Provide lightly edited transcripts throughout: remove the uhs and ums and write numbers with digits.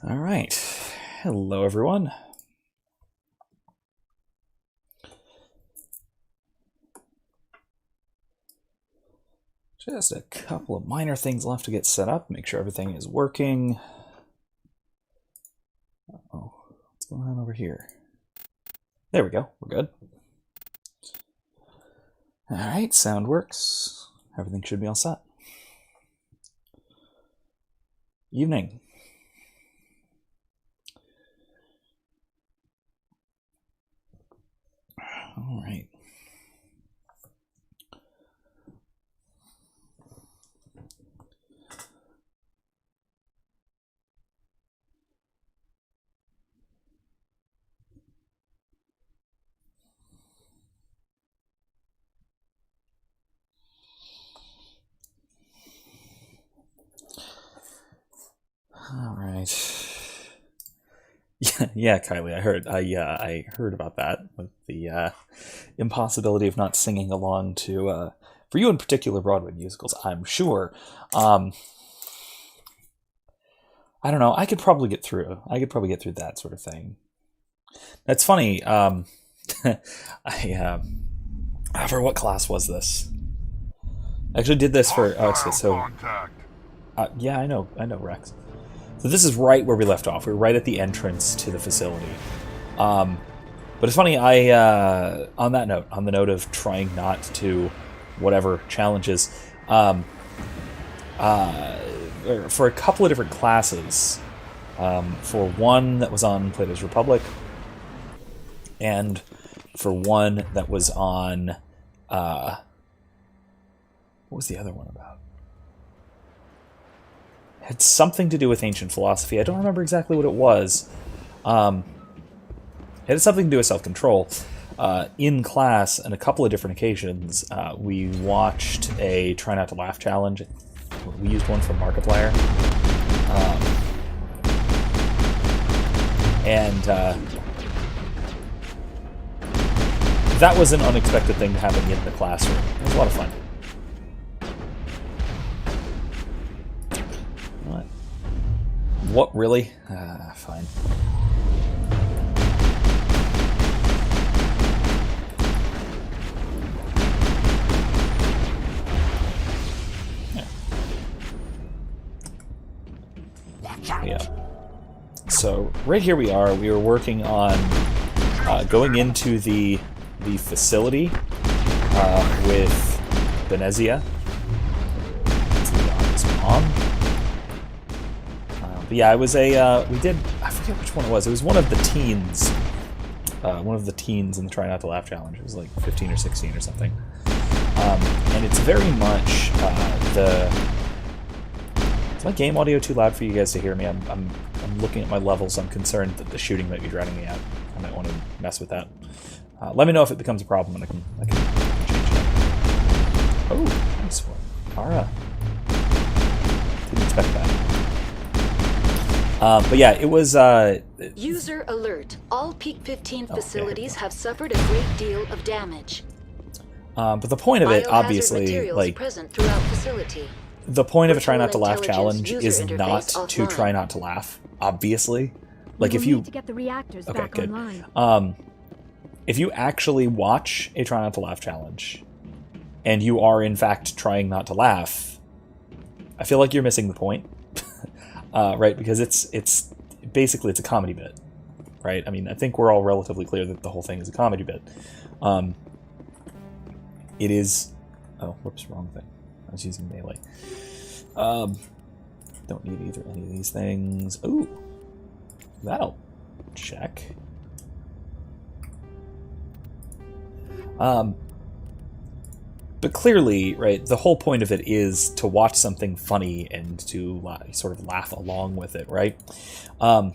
All right. Hello, everyone. Just a couple of minor things left to get set up. Make sure everything is working. Uh-oh. What's going on over here? There we go. We're good. All right. Sound works. Everything should be all set. Evening. All right. All right. Yeah, Kylie, I heard about that with the impossibility of not singing along to for you in particular Broadway musicals. I'm sure. I don't know. I could probably get through that sort of thing. That's funny. For what class was this? I actually did this for. Oh, so. Yeah, I know, Rex. So this is right where we left off. We're right at the entrance to the facility. But it's funny, on that note, on the note of trying not to whatever challenges, for a couple of different classes, for one that was on Plato's Republic, and for one that was on, what was the other one about? Had something to do with ancient philosophy. I don't remember exactly what it was. It had something to do with self-control. In class, on a couple of different occasions, we watched a Try Not to Laugh challenge. We used one from Markiplier. That was an unexpected thing happening in the classroom. It was a lot of fun. What, really? Fine. Yeah. So, right here we are. We were working on going into the facility with Benezia. That's Liara's mom. But yeah, it was we did, I forget which one it was. It was one of the teens. One of the teens in the Try Not to Laugh challenge. It was like 15 or 16 or something. And it's very much Is my game audio too loud for you guys to hear me? I'm looking at my levels. I'm concerned that the shooting might be drowning me out. I might want to mess with that. Let me know if it becomes a problem and I can change it. Oh, nice one. Ara. Didn't expect that. But yeah, it was... User alert. All Peak 15 facilities have suffered a great deal of damage. But the point of it, obviously, like... present throughout facility. The point of a Try Not to Laugh challenge is not to try not to laugh, obviously. Like, if you... need to get the reactors back good. Online. If you actually watch a Try Not to Laugh challenge, and you are, in fact, trying not to laugh, I feel like you're missing the point. Right, because it's basically it's a comedy bit, right? I mean, I think we're all relatively clear that the whole thing is a comedy bit. It is... Oh, whoops, wrong thing. I was using melee. Don't need either any of these things. Ooh, that'll check. But clearly, right, the whole point of it is to watch something funny and to sort of laugh along with it, right? Oh,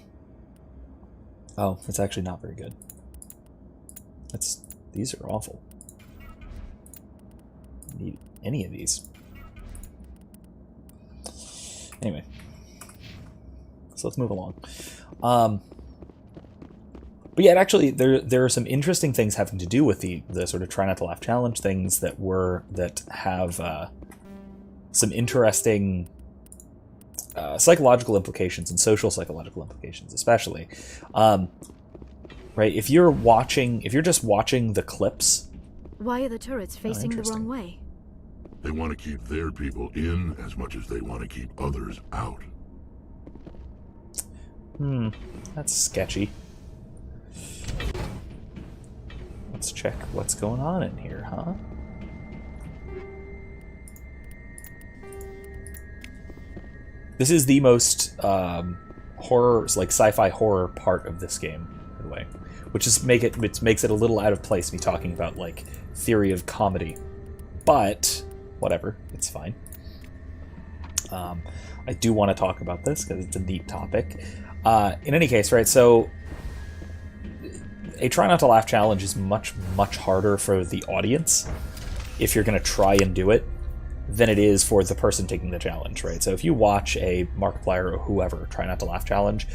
it's actually not very good. These are awful. Need any of these. Anyway, so let's move along. But yeah, actually, there are some interesting things having to do with the sort of Try Not to Laugh challenge things that have some interesting psychological implications and social psychological implications, especially. Right? If you're just watching the clips. Why are the turrets facing the wrong way? They want to keep their people in as much as they want to keep others out. That's sketchy. Let's check what's going on in here, huh? This is the most horror, like sci-fi horror part of this game, by the way, which makes it a little out of place me talking about like theory of comedy, but whatever, it's fine. I do want to talk about this because it's a neat topic. In any case, right? So a try not to laugh challenge is much harder for the audience if you're going to try and do it than it is for the person taking the challenge, right? So if you watch a Markiplier or whoever try not to laugh challenge,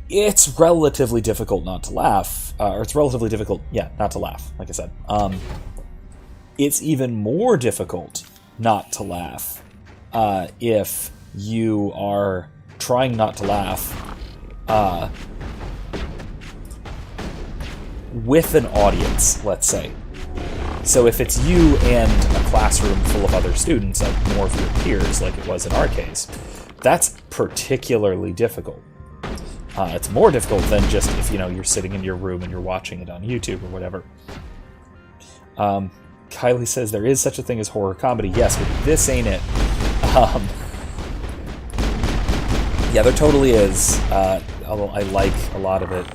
it's relatively difficult not to laugh, or it's relatively difficult, not to laugh, like I said. It's even more difficult not to laugh if you are trying not to laugh with an audience, let's say. So if it's you and a classroom full of other students, like more of your peers, like it was in our case, that's particularly difficult. It's more difficult than just if, you're sitting in your room and you're watching it on YouTube or whatever. Kylie says there is such a thing as horror comedy. Yes, but this ain't it. Yeah, there totally is. Although I like a lot of it.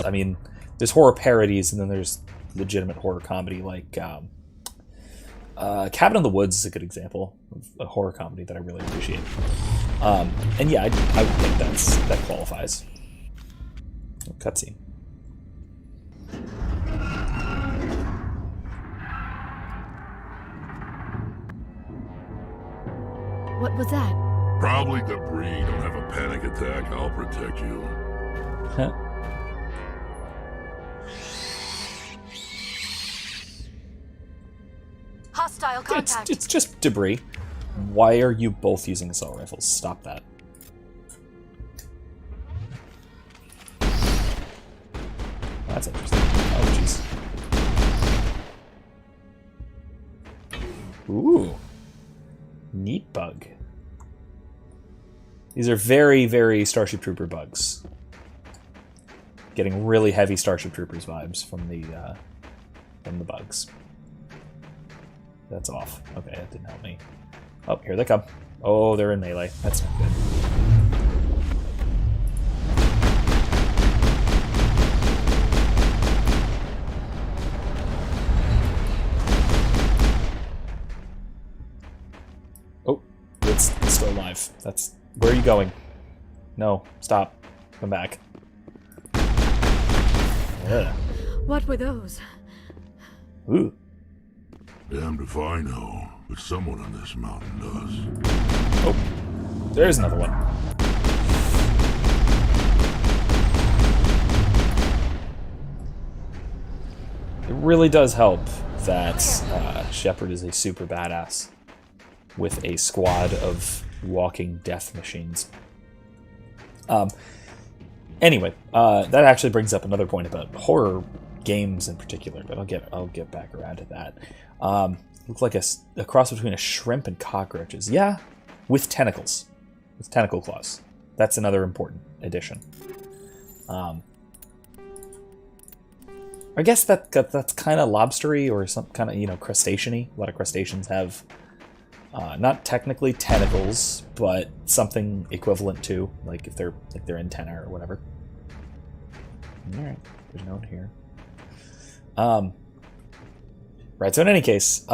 And there's horror parodies, and then there's legitimate horror comedy, like Cabin in the Woods is a good example of a horror comedy that I really appreciate. And yeah, I would think that qualifies. Cutscene. What was that? Probably debris. Don't have a panic attack. I'll protect you. Huh. Hostile contact. It's just debris. Why are you both using assault rifles? Stop that. That's interesting. Oh, jeez. Ooh. Neat bug. These are very, very Starship Trooper bugs. Getting really heavy Starship Troopers vibes from the bugs. That's off. Okay, that didn't help me. Oh, here they come. Oh, they're in melee. That's not good. Oh, it's still alive. That's... Where are you going? No, stop. Come back. Ugh. What were those? Ooh. Damned if I know, but someone on this mountain does. Oh, there's another one. It really does help that Shepard is a super badass with a squad of walking death machines. Anyway, that actually brings up another point about horror games in particular, but I'll get back around to that. Looks like a cross between a shrimp and cockroaches. Yeah, with tentacles, with tentacle claws. That's another important addition. I guess that's kind of lobstery or some kind of crustacean-y. A lot of crustaceans have not technically tentacles, but something equivalent to, like if they're antennae or whatever. All right, there's no one here. Right, so in any case,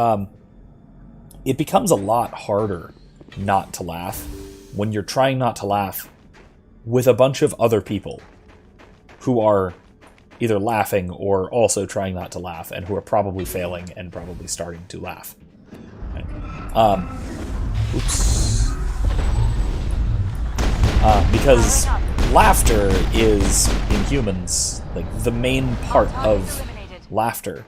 it becomes a lot harder not to laugh when you're trying not to laugh with a bunch of other people who are either laughing or also trying not to laugh, and who are probably failing and probably starting to laugh. Right. Oops. Because laughter is, in humans, like the main part of laughter.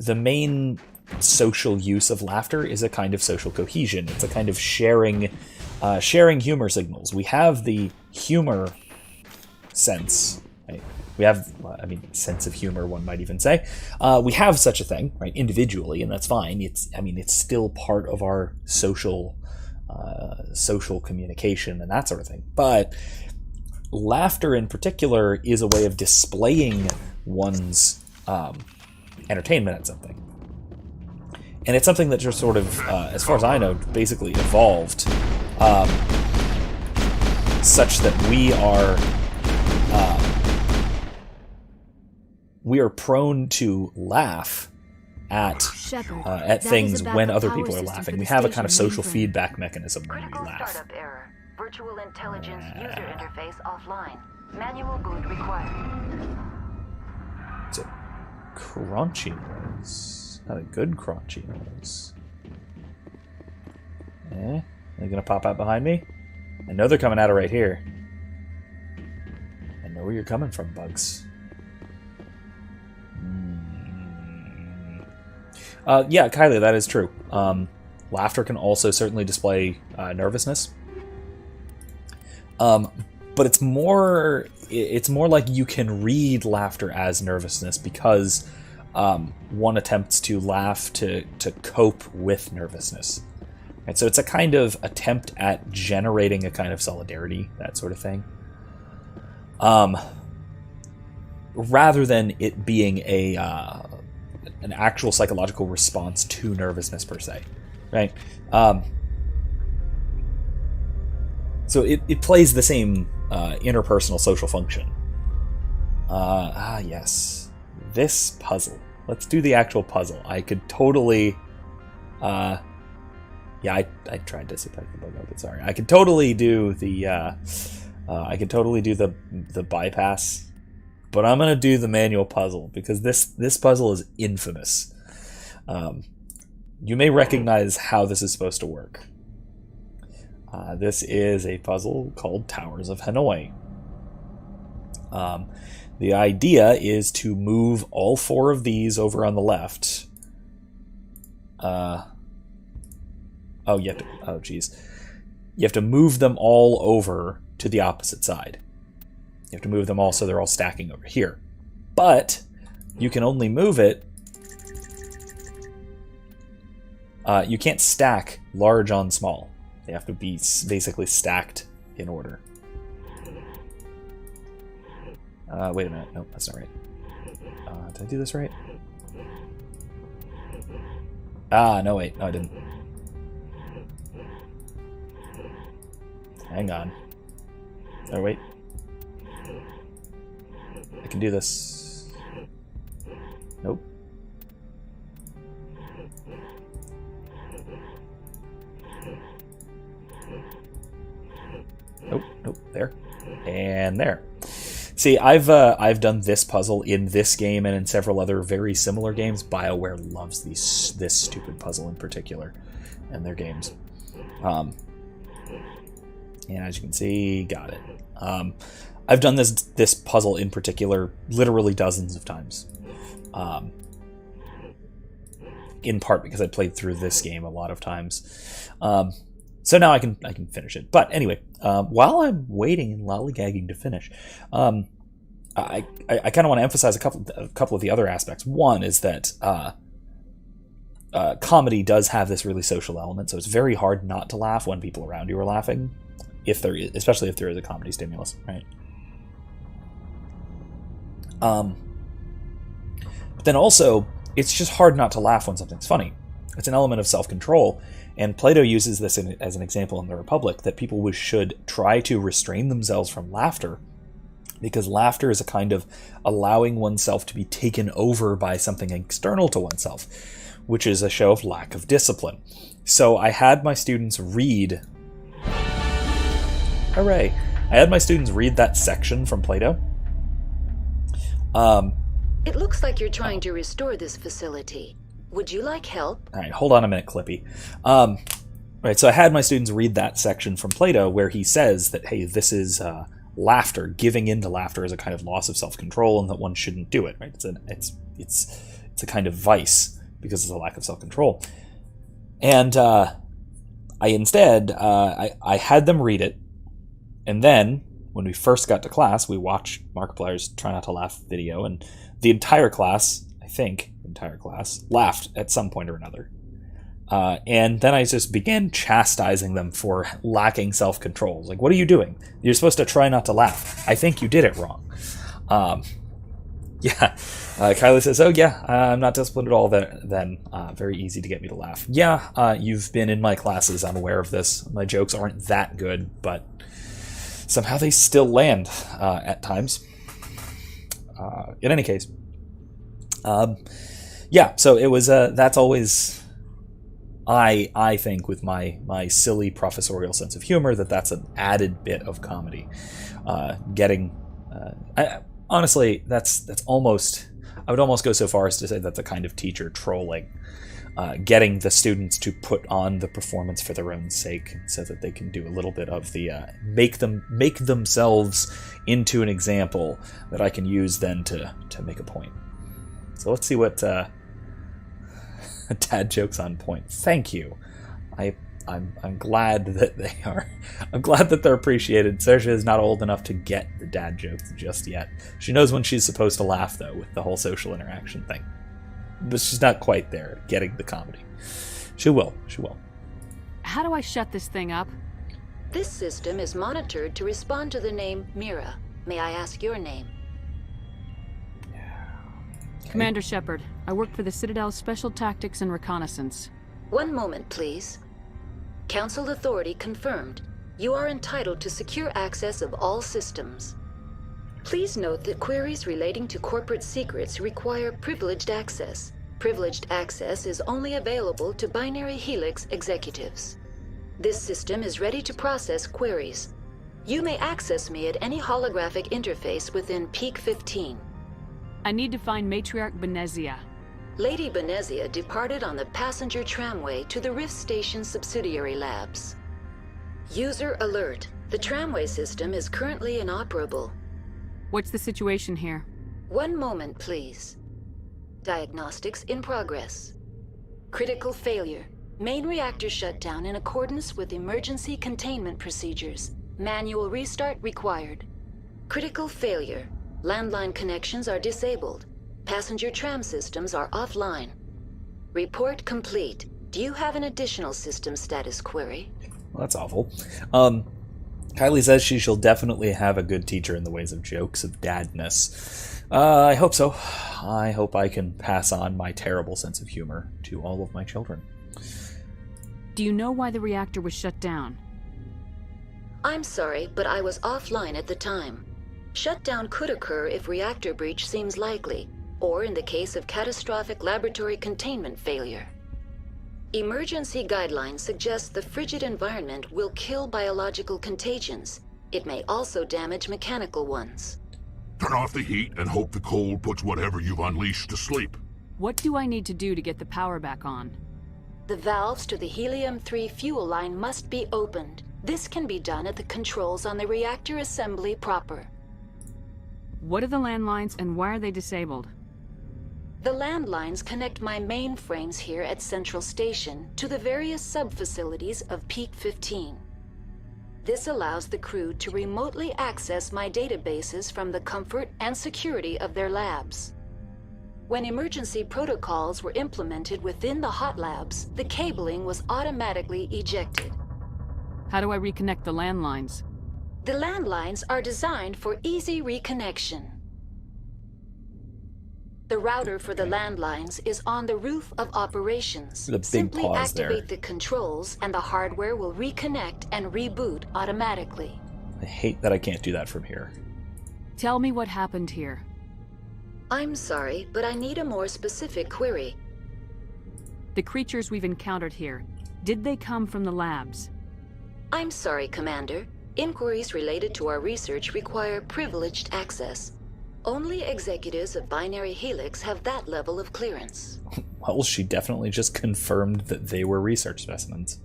The main social use of laughter is a kind of social cohesion. It's a kind of sharing humor signals. We have the humor sense, right? We have, sense of humor, one might even say. We have such a thing, right, individually, and that's fine. It's still part of our social communication and that sort of thing. But laughter in particular is a way of displaying one's entertainment at something. And it's something that just sort of, as far as I know, basically evolved such that we are prone to laugh at things when other people are laughing. We have a kind of social feedback mechanism when we laugh. Startup error. Virtual intelligence user interface offline. Manual boot required. It's a crunchy noise. Not a good crunchy noise. Eh? They're gonna pop out behind me? I know they're coming out of right here. I know where you're coming from, bugs. Yeah, Kylie, that is true. Laughter can also certainly display nervousness. But it's more like you can read laughter as nervousness because one attempts to laugh to cope with nervousness. Right? So it's a kind of attempt at generating a kind of solidarity, that sort of thing. Rather than it being an actual psychological response to nervousness per se, right? So it plays the same interpersonal social function. Yes. This puzzle. Let's do the actual puzzle. I could totally... I tried to subtract the bug out, but sorry. I could totally do the... the bypass. But I'm going to do the manual puzzle, because this puzzle is infamous. You may recognize how this is supposed to work. This is a puzzle called Towers of Hanoi. The idea is to move all 4 of these over on the left. You have to move them all over to the opposite side. You have to move them all so they're all stacking over here. But you can only move it... you can't stack large on small. They have to be basically stacked in order. Wait a minute. Nope, that's not right. Did I do this right? No, wait. No, I didn't. Hang on. Oh, wait. I can do this. Nope. Nope. There. And there. See, I've done this puzzle in this game and in several other very similar games. BioWare loves this stupid puzzle in particular in their games. And as you can see, got it. I've done this puzzle in particular literally dozens of times. In part because I played through this game a lot of times. So now I can finish it. But anyway, while I'm waiting and lollygagging to finish, I kind of want to emphasize a couple of the other aspects. One is that comedy does have this really social element, so it's very hard not to laugh when people around you are laughing, especially if there is a comedy stimulus, right? But then also, it's just hard not to laugh when something's funny. It's an element of self-control, and Plato uses this as an example in the Republic, that people should try to restrain themselves from laughter, because laughter is a kind of allowing oneself to be taken over by something external to oneself, which is a show of lack of discipline. So I had my students read... Hooray! I had my students read that section from Plato. It looks like you're trying to restore this facility. Would you like help? All right, hold on a minute, Clippy. Right, so I had my students read that section from Plato where he says that, hey, this is laughter. Giving in to laughter is a kind of loss of self-control, and that one shouldn't do it. Right? It's a kind of vice because of the lack of self-control. And I had them read it, and then when we first got to class, we watched Markiplier's Try Not to Laugh video, and the entire class, laughed at some point or another. And then I just began chastising them for lacking self-control. Like, what are you doing? You're supposed to try not to laugh. I think you did it wrong. Kylie says, oh yeah, I'm not disciplined at all then. Very easy to get me to laugh. Yeah, you've been in my classes. I'm aware of this. My jokes aren't that good, but somehow they still land at times. In any case, so it was, that's always, I think with my silly professorial sense of humor, that's an added bit of comedy. Honestly, that's almost, I would almost go so far as to say that's a kind of teacher trolling, getting the students to put on the performance for their own sake so that they can do a little bit of the, make themselves into an example that I can use then to make a point. So let's see what dad jokes on point. Thank you. I'm glad that they are. I'm glad that they're appreciated. Sergio is not old enough to get the dad jokes just yet. She knows when she's supposed to laugh, though, with the whole social interaction thing. But she's not quite there, getting the comedy. She will. How do I shut this thing up? This system is monitored to respond to the name Mira. May I ask your name? Commander Shepard. I work for the Citadel's Special Tactics and Reconnaissance. One moment, please. Council authority confirmed. You are entitled to secure access of all systems. Please note that queries relating to corporate secrets require privileged access. Privileged access is only available to Binary Helix executives. This system is ready to process queries. You may access me at any holographic interface within Peak 15. I need to find Matriarch Benezia. Lady Benezia departed on the passenger tramway to the Rift Station subsidiary labs. User alert. The tramway system is currently inoperable. What's the situation here? One moment, please. Diagnostics in progress. Critical failure. Main reactor shutdown in accordance with emergency containment procedures. Manual restart required. Critical failure. Landline connections are disabled. Passenger tram systems are offline. Report complete. Do you have an additional system status query? Well, that's awful. Kylie says she shall definitely have a good teacher in the ways of jokes of dadness. I hope so. I hope I can pass on my terrible sense of humor to all of my children. Do you know why the reactor was shut down? I'm sorry, but I was offline at the time. Shutdown could occur if reactor breach seems likely, or in the case of catastrophic laboratory containment failure. Emergency guidelines suggest the frigid environment will kill biological contagions. It may also damage mechanical ones. Turn off the heat and hope the cold puts whatever you've unleashed to sleep. What do I need to do to get the power back on? The valves to the helium-3 fuel line must be opened. This can be done at the controls on the reactor assembly proper. What are the landlines and why are they disabled? The landlines connect my mainframes here at Central Station to the various sub-facilities of Peak 15. This allows the crew to remotely access my databases from the comfort and security of their labs. When emergency protocols were implemented within the hot labs, the cabling was automatically ejected. How do I reconnect the landlines? The landlines are designed for easy reconnection. The router for the landlines is on the roof of operations. The big Simply pause activate there. the controls and the hardware will reconnect and reboot automatically. I hate that I can't do that from here. Tell me what happened here. I'm sorry, but I need a more specific query. The creatures we've encountered here, did they come from the labs? I'm sorry, Commander. Inquiries related to our research require privileged access. Only executives of Binary Helix have that level of clearance. Well, she definitely just confirmed that they were research specimens.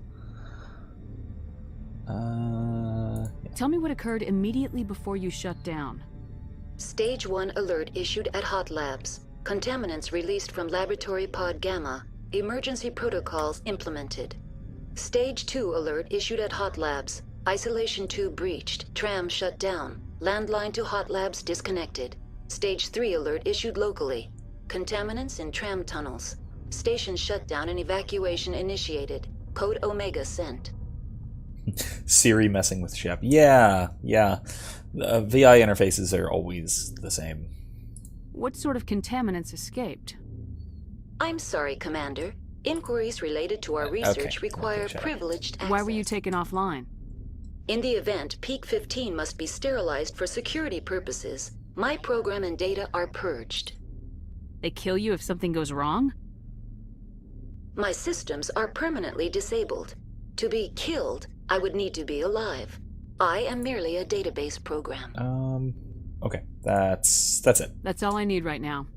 Tell me what occurred immediately before you shut down. Stage 1 alert issued at Hot Labs. Contaminants released from Laboratory Pod Gamma. Emergency protocols implemented. Stage 2 alert issued at Hot Labs. Isolation tube breached. Tram shut down. Landline to Hot Labs disconnected. Stage 3 alert issued locally. Contaminants in tram tunnels. Station shutdown and evacuation initiated. Code Omega sent. Siri messing with Shep. Yeah. VI interfaces are always the same. What sort of contaminants escaped? I'm sorry, Commander. Inquiries related to our research require shut up. privileged access. Why were you taken offline? In the event, Peak 15 must be sterilized for security purposes. My program and data are purged. They kill you if something goes wrong? My systems are permanently disabled. To be killed, I would need to be alive. I am merely a database program. Okay. That's it. That's all I need right now.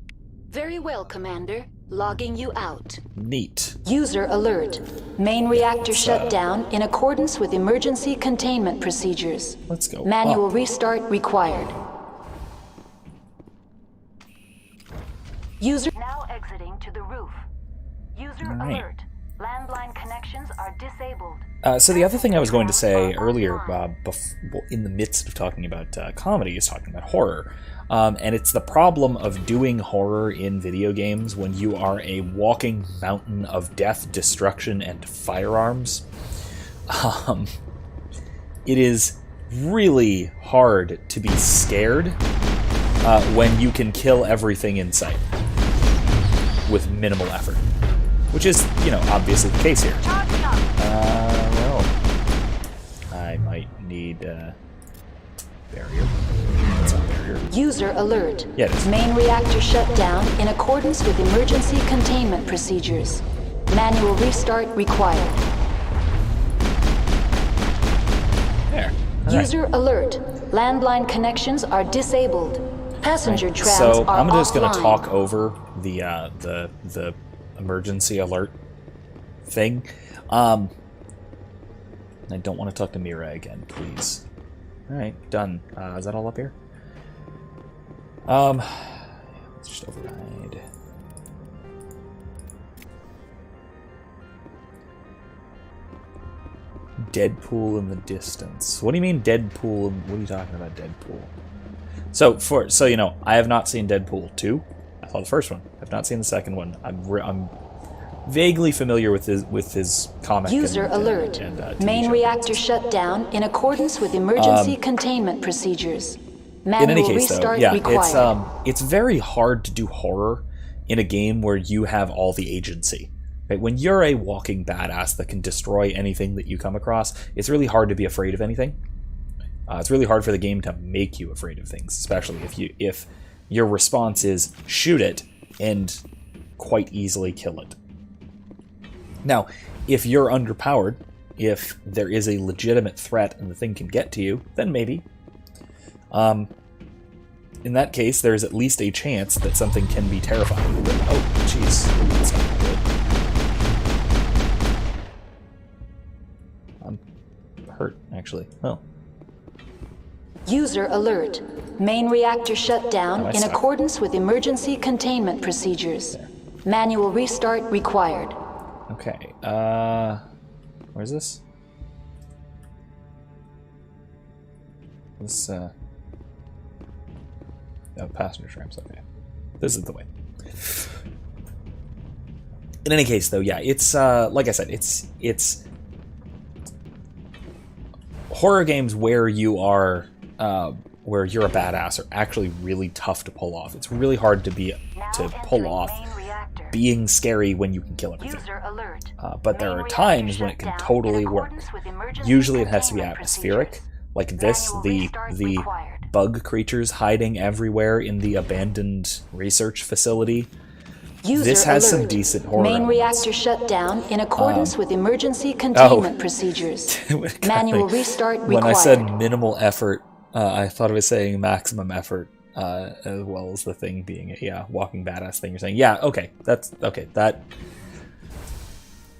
Very well, Commander. Logging you out. Neat. User alert. Main reactor shut down in accordance with emergency containment procedures. Let's go. Manual up. restart required. User now exiting to the roof. User alert. Landline connections are disabled. So the other thing I was going to say earlier, in the midst of talking about comedy, is talking about horror. And it's the problem of doing horror in video games when you are a walking mountain of death, destruction, and firearms. It is really hard to be scared when you can kill everything in sight with minimal effort. Which is, obviously the case here. Well, I might need barrier. That's not barrier. User alert. Yeah, it is. Main reactor shut down in accordance with emergency containment procedures. Manual restart required. There. All right. User alert. Landline connections are disabled. Passenger trams So are I'm just going to offline. talk over the emergency alert thing. I don't want to talk to Mira again, please. Alright, done. Is that all up here? Let's just override. Deadpool in the distance. What do you mean Deadpool? What are you talking about, Deadpool? So I have not seen Deadpool 2. I saw the first one. I've not seen the second one. I'm vaguely familiar with his comic. User alert. TV Main show. reactor shut down in accordance with emergency containment procedures. Manual In any case, though, restart yeah, required. it's very hard to do horror in a game where you have all the agency. Right? When you're a walking badass that can destroy anything that you come across, it's really hard to be afraid of anything. It's really hard for the game to make you afraid of things, especially if your response is shoot it and quite easily kill it. Now, if you're underpowered, if there is a legitimate threat and the thing can get to you, then maybe. In that case, there's at least a chance that something can be terrifying. Oh, jeez. That's not good. I'm hurt, actually. Oh. User alert. Main reactor shut down I in suck. accordance with emergency containment procedures. There. Manual restart required. Okay, where's this? This, oh, passenger trams, okay. This is the way. In any case, though, yeah, it's, like I said, it's horror games where you are, where you're a badass are actually really tough to pull off. It's really hard to pull off being scary when you can kill everything. But there are times when it can totally work. Usually it has to be atmospheric, like this, the bug creatures hiding everywhere in the abandoned research facility. This has some decent horror Main elements. reactor shut down in accordance with emergency containment procedures. Manual restart required. When I said minimal effort, I thought I was saying maximum effort, as well as the thing being a walking badass thing. You're saying, yeah, okay, that's okay. That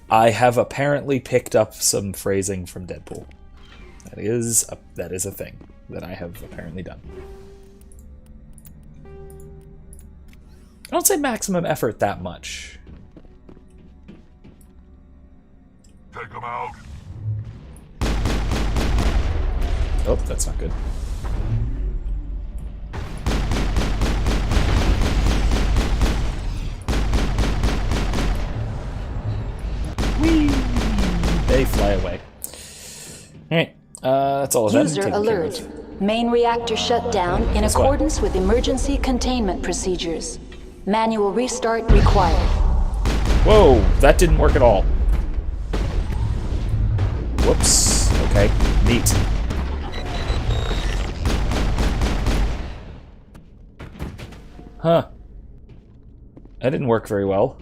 I have apparently picked up some phrasing from Deadpool. That is a thing that I have apparently done. I don't say maximum effort that much. Take them out. Oh, that's not good. Whee! They fly away. Alright, that's all of them. User Taken care alert. of. Main reactor shut down in Guess what? accordance with emergency containment procedures. Manual restart required. Whoa, that didn't work at all. Whoops. Okay, neat. Huh. That didn't work very well.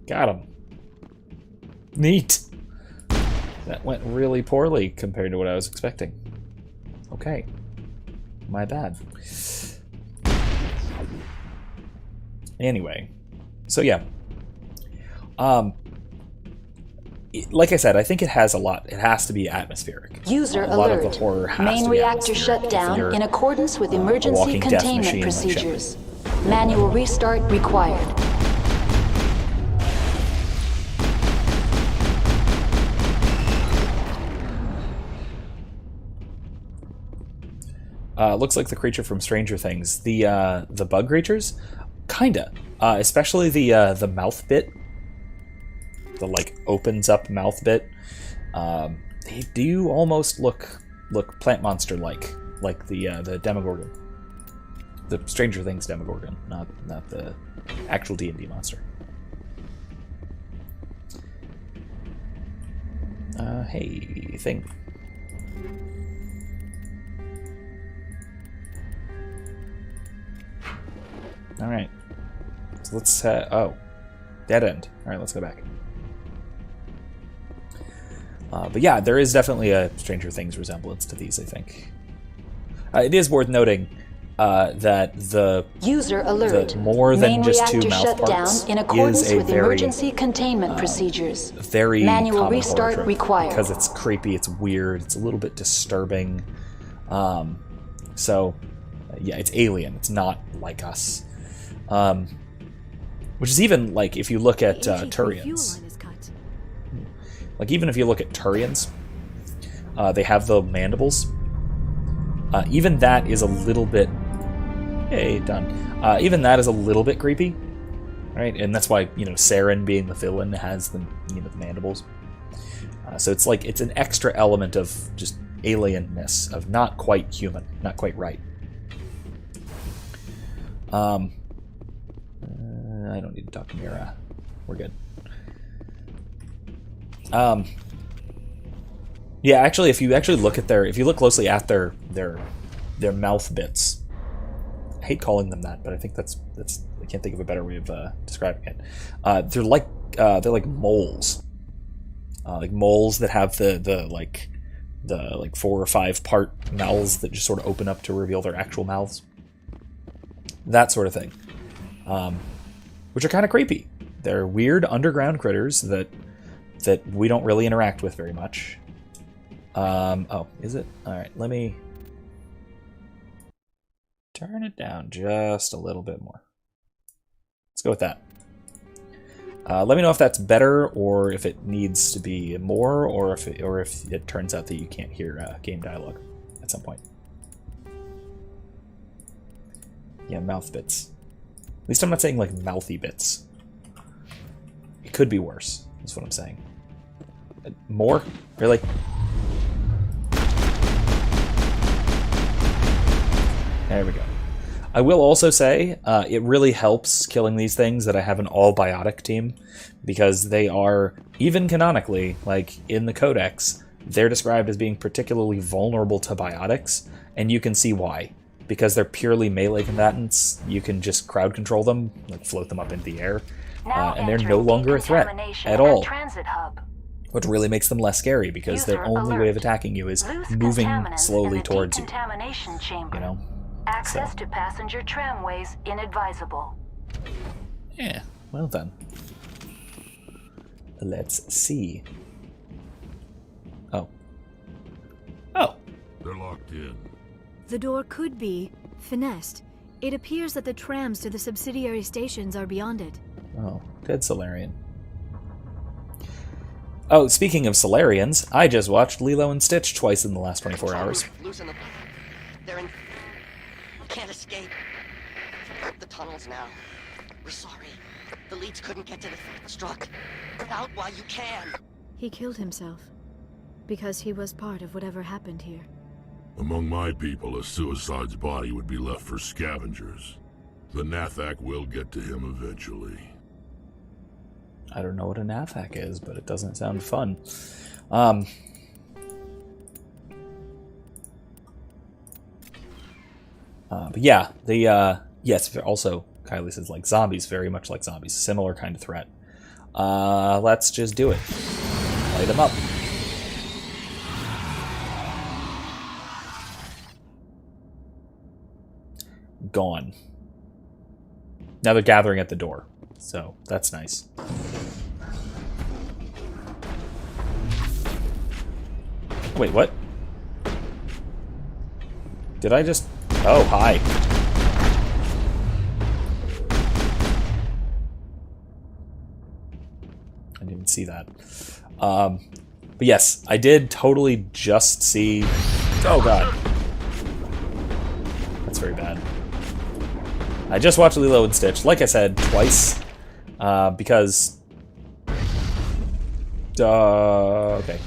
Got him. Neat. That went really poorly compared to what I was expecting. Okay. My bad. Anyway. So yeah. Like I said, I think it has a lot. It has to be atmospheric. User a lot alert. of the horror has Main to be reactor atmospheric. shut If down you're, in accordance with a emergency walking death containment machine like Shepard. procedures. Manual restart required. Looks like the creature from Stranger Things. The bug creatures, kinda. Especially the mouth bit. The like opens up mouth bit. They do almost look plant monster like the Demogorgon. The Stranger Things Demogorgon, not the actual D&D monster. Hey, thing. Alright. So let's, oh. Dead end. Alright, let's go back. But yeah, there is definitely a Stranger Things resemblance to these, I think. It is worth noting that the User alert. more than Main just two reactor mouth shut parts down in accordance is a with very, emergency containment procedures. very Manual common restart horror trope, required. because it's creepy, it's weird, it's a little bit disturbing. So, yeah, it's alien. It's not like us. Which is even, like, if you look at Turians. Like, even if you look at Turians, they have the mandibles. Even that is a little bit... Hey, done. Even that is a little bit creepy. Right? And that's why, Saren, being the villain, has the, the mandibles. So it's like, it's an extra element of just alienness, of not quite human, not quite right. I don't need to talk to Liara. We're good. Yeah, actually, if you actually look at if you look closely at their mouth bits, I hate calling them that, but I think that's I can't think of a better way of describing it. They're like moles, like moles that have the 4 or 5 part mouths that just sort of open up to reveal their actual mouths. That sort of thing, which are kind of creepy. They're weird underground critters that we don't really interact with very much. Oh, is it? Alright, let me turn it down just a little bit more. Let's go with that. Let me know if that's better, or if it needs to be more, or if it turns out that you can't hear game dialogue at some point. Yeah, mouth bits. At least I'm not saying like mouthy bits. It could be worse, is what I'm saying. More? Really? There we go. I will also say, it really helps killing these things that I have an all-biotic team, because they are, even canonically, like in the Codex, they're described as being particularly vulnerable to biotics, and you can see why. Because they're purely melee combatants, you can just crowd control them, like float them up into the air, and they're no longer a threat at all. Which really makes them less scary, because their only way of attacking you is moving slowly towards you. You know? Access to passenger tramways inadvisable. Yeah, well then. Let's see. Oh. Oh. They're locked in. The door could be finessed. It appears that the trams to the subsidiary stations are beyond it. Oh, dead Silurian. Oh, speaking of Silurians, I just watched Lilo and Stitch twice in the last 24 hours. Loosen them. They're in... Can't escape. The tunnels now. We're sorry. The leads couldn't get to the struck. Get out while you can. He killed himself. Because he was part of whatever happened here. Among my people, a suicide's body would be left for scavengers. The Nathak will get to him eventually. I don't know what a Nathak is, but it doesn't sound fun. But yeah, yes, also, Kylie says, like zombies, very much like zombies. Similar kind of threat. Let's just do it. Light them up. Gone. Now they're gathering at the door, so that's nice. Wait, what? Did I just... Oh, hi. I didn't even see that. But yes, I did totally just see... Oh, God. That's very bad. I just watched Lilo and Stitch, like I said, twice, because... okay.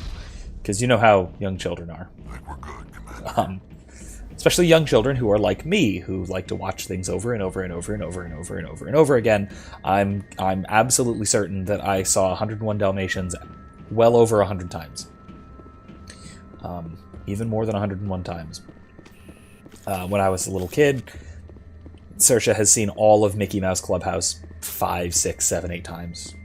Because you know how young children are. I think we're good, Commander. Especially young children who are like me, who like to watch things over and over and over and over and over and over and over again. I'm absolutely certain that I saw 101 Dalmatians well over 100 times. Even more than 101 times. When I was a little kid... Saoirse has seen all of Mickey Mouse Clubhouse 5, 6, 7, 8 times.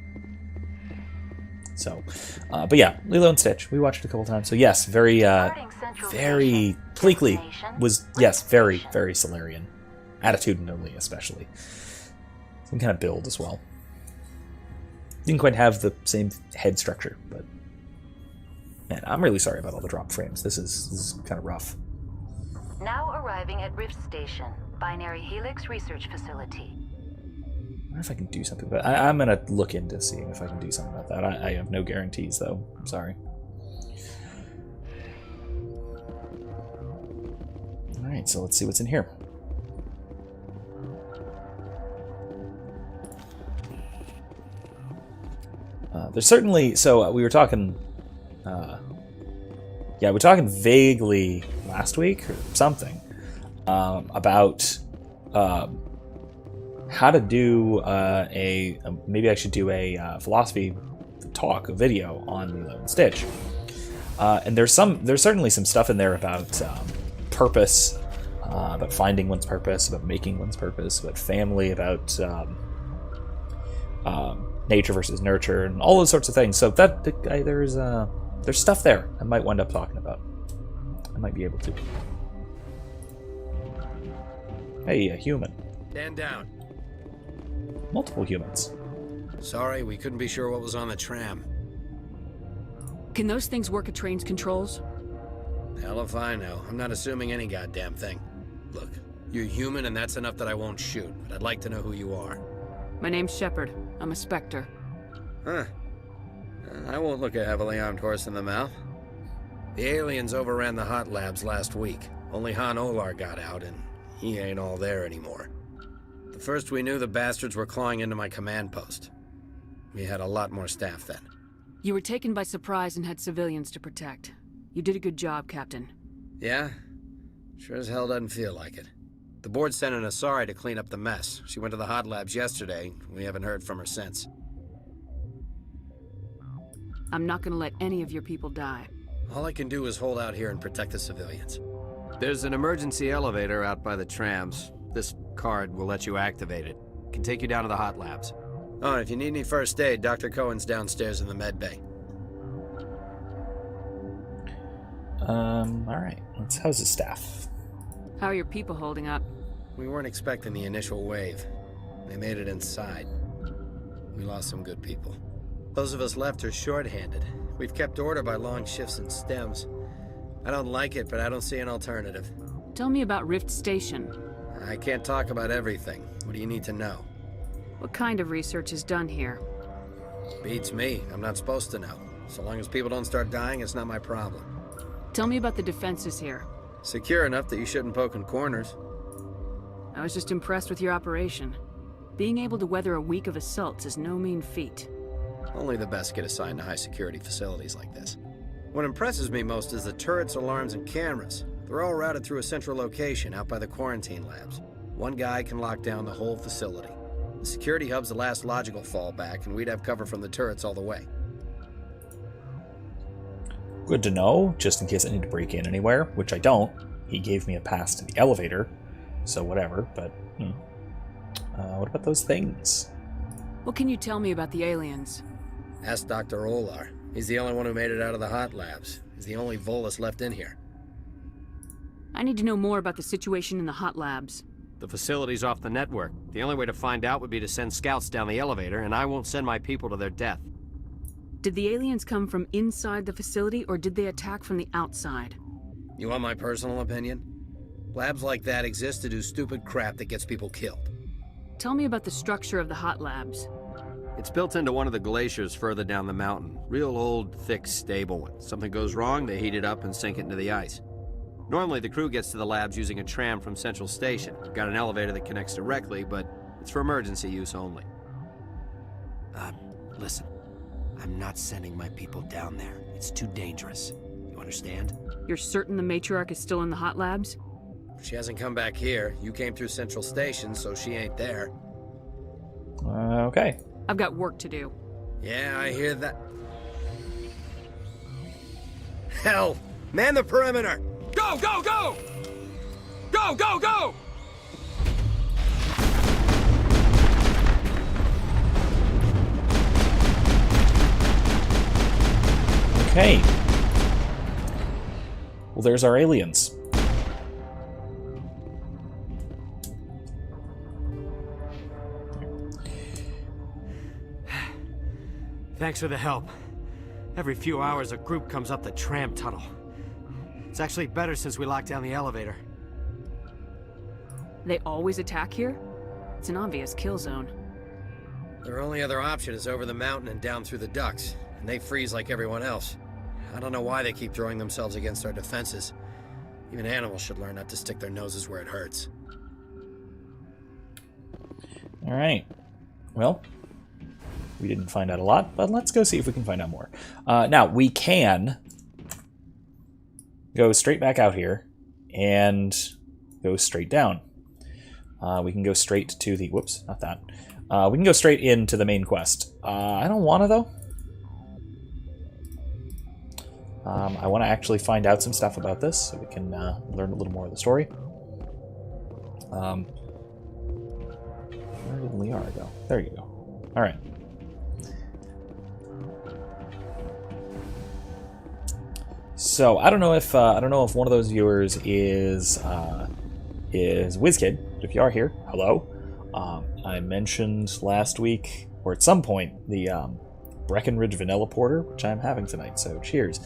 So, but yeah, Lilo and Stitch, we watched it a couple times. So yes, very Pleakley was, yes, very, very Silurian. Attitudinally, especially. Some kind of build as well. Didn't quite have the same head structure, but... Man, I'm really sorry about all the drop frames. This is kind of rough. Now arriving at Rift Station, Binary Helix Research Facility. I wonder if I can do something about it. I'm going to look into seeing if I can do something about that. I have no guarantees, though. I'm sorry. Alright, so let's see what's in here. There's certainly... So, we were talking... yeah, we were talking vaguely last week, or something, about... how to do maybe I should do a philosophy talk, a video on Lilo and Stitch. And there's certainly some stuff in there about purpose, about finding one's purpose, about making one's purpose, about family, about nature versus nurture, and all those sorts of things. So there's stuff there I might wind up talking about. I might be able to. Hey, a human. Stand down. Multiple humans. Sorry, we couldn't be sure what was on the tram. Can those things work at train's controls? Hell if I know. I'm not assuming any goddamn thing. Look, you're human and that's enough that I won't shoot, but I'd like to know who you are. My name's Shepard. I'm a Spectre. Huh. I won't look a heavily armed horse in the mouth. The aliens overran the hot labs last week. Only Hanoi got out, and he ain't all there anymore. The first we knew, the bastards were clawing into my command post. We had a lot more staff then. You were taken by surprise and had civilians to protect. You did a good job, Captain. Yeah? Sure as hell doesn't feel like it. The board sent an Asari to clean up the mess. She went to the hot labs yesterday. We haven't heard from her since. I'm not gonna let any of your people die. All I can do is hold out here and protect the civilians. There's an emergency elevator out by the trams. This card will let you activate it. Can take you down to the hot labs. Oh, and if you need any first aid, Dr. Cohen's downstairs in the med bay. Alright. How's the staff? How are your people holding up? We weren't expecting the initial wave. They made it inside. We lost some good people. Those of us left are short-handed. We've kept order by long shifts and stems. I don't like it, but I don't see an alternative. Tell me about Rift Station. I can't talk about everything. What do you need to know? What kind of research is done here? Beats me. I'm not supposed to know. So long as people don't start dying, it's not my problem. Tell me about the defenses here. Secure enough that you shouldn't poke in corners. I was just impressed with your operation. Being able to weather a week of assaults is no mean feat. Only the best get assigned to high-security facilities like this. What impresses me most is the turrets, alarms, and cameras. They're all routed through a central location out by the quarantine labs. One guy can lock down the whole facility. The security hub's the last logical fallback, and we'd have cover from the turrets all the way. Good to know, just in case I need to break in anywhere, which I don't. He gave me a pass to the elevator, so whatever, but... what about those things? What can you tell me about the aliens? Ask Dr. Olar. He's the only one who made it out of the hot labs. He's the only Volus left in here. I need to know more about the situation in the hot labs. The facility's off the network. The only way to find out would be to send scouts down the elevator, and I won't send my people to their death. Did the aliens come from inside the facility, or did they attack from the outside? You want my personal opinion? Labs like that exist to do stupid crap that gets people killed. Tell me about the structure of the hot labs. It's built into one of the glaciers further down the mountain. Real old, thick, stable one. Something goes wrong, they heat it up and sink it into the ice. Normally, the crew gets to the labs using a tram from Central Station. We've got an elevator that connects directly, but it's for emergency use only. Listen. I'm not sending my people down there. It's too dangerous. You understand? You're certain the Matriarch is still in the hot labs? She hasn't come back here. You came through Central Station, so she ain't there. Okay. I've got work to do. Yeah, I hear that. Hell! Man the perimeter! Go, go, go! Go, go, go! Okay. Well, there's our aliens. Thanks for the help. Every few hours, a group comes up the tram tunnel. It's actually better since we locked down the elevator. They always attack here? It's an obvious kill zone. Their only other option is over the mountain and down through the ducts, and they freeze like everyone else. I don't know why they keep throwing themselves against our defenses. Even animals should learn not to stick their noses where it hurts. Alright. Well, we didn't find out a lot, but let's go see if we can find out more. Now, we can go straight back out here and go straight down. We can go straight to the... Whoops, not that. We can go straight into the main quest. I don't want to, though. I want to actually find out some stuff about this so we can learn a little more of the story. Where did Liara go? There you go. All right. So I don't know if one of those viewers is WizKid. But if you are here, hello. I mentioned last week, or at some point, the Breckenridge Vanilla Porter, which I'm having tonight. So cheers.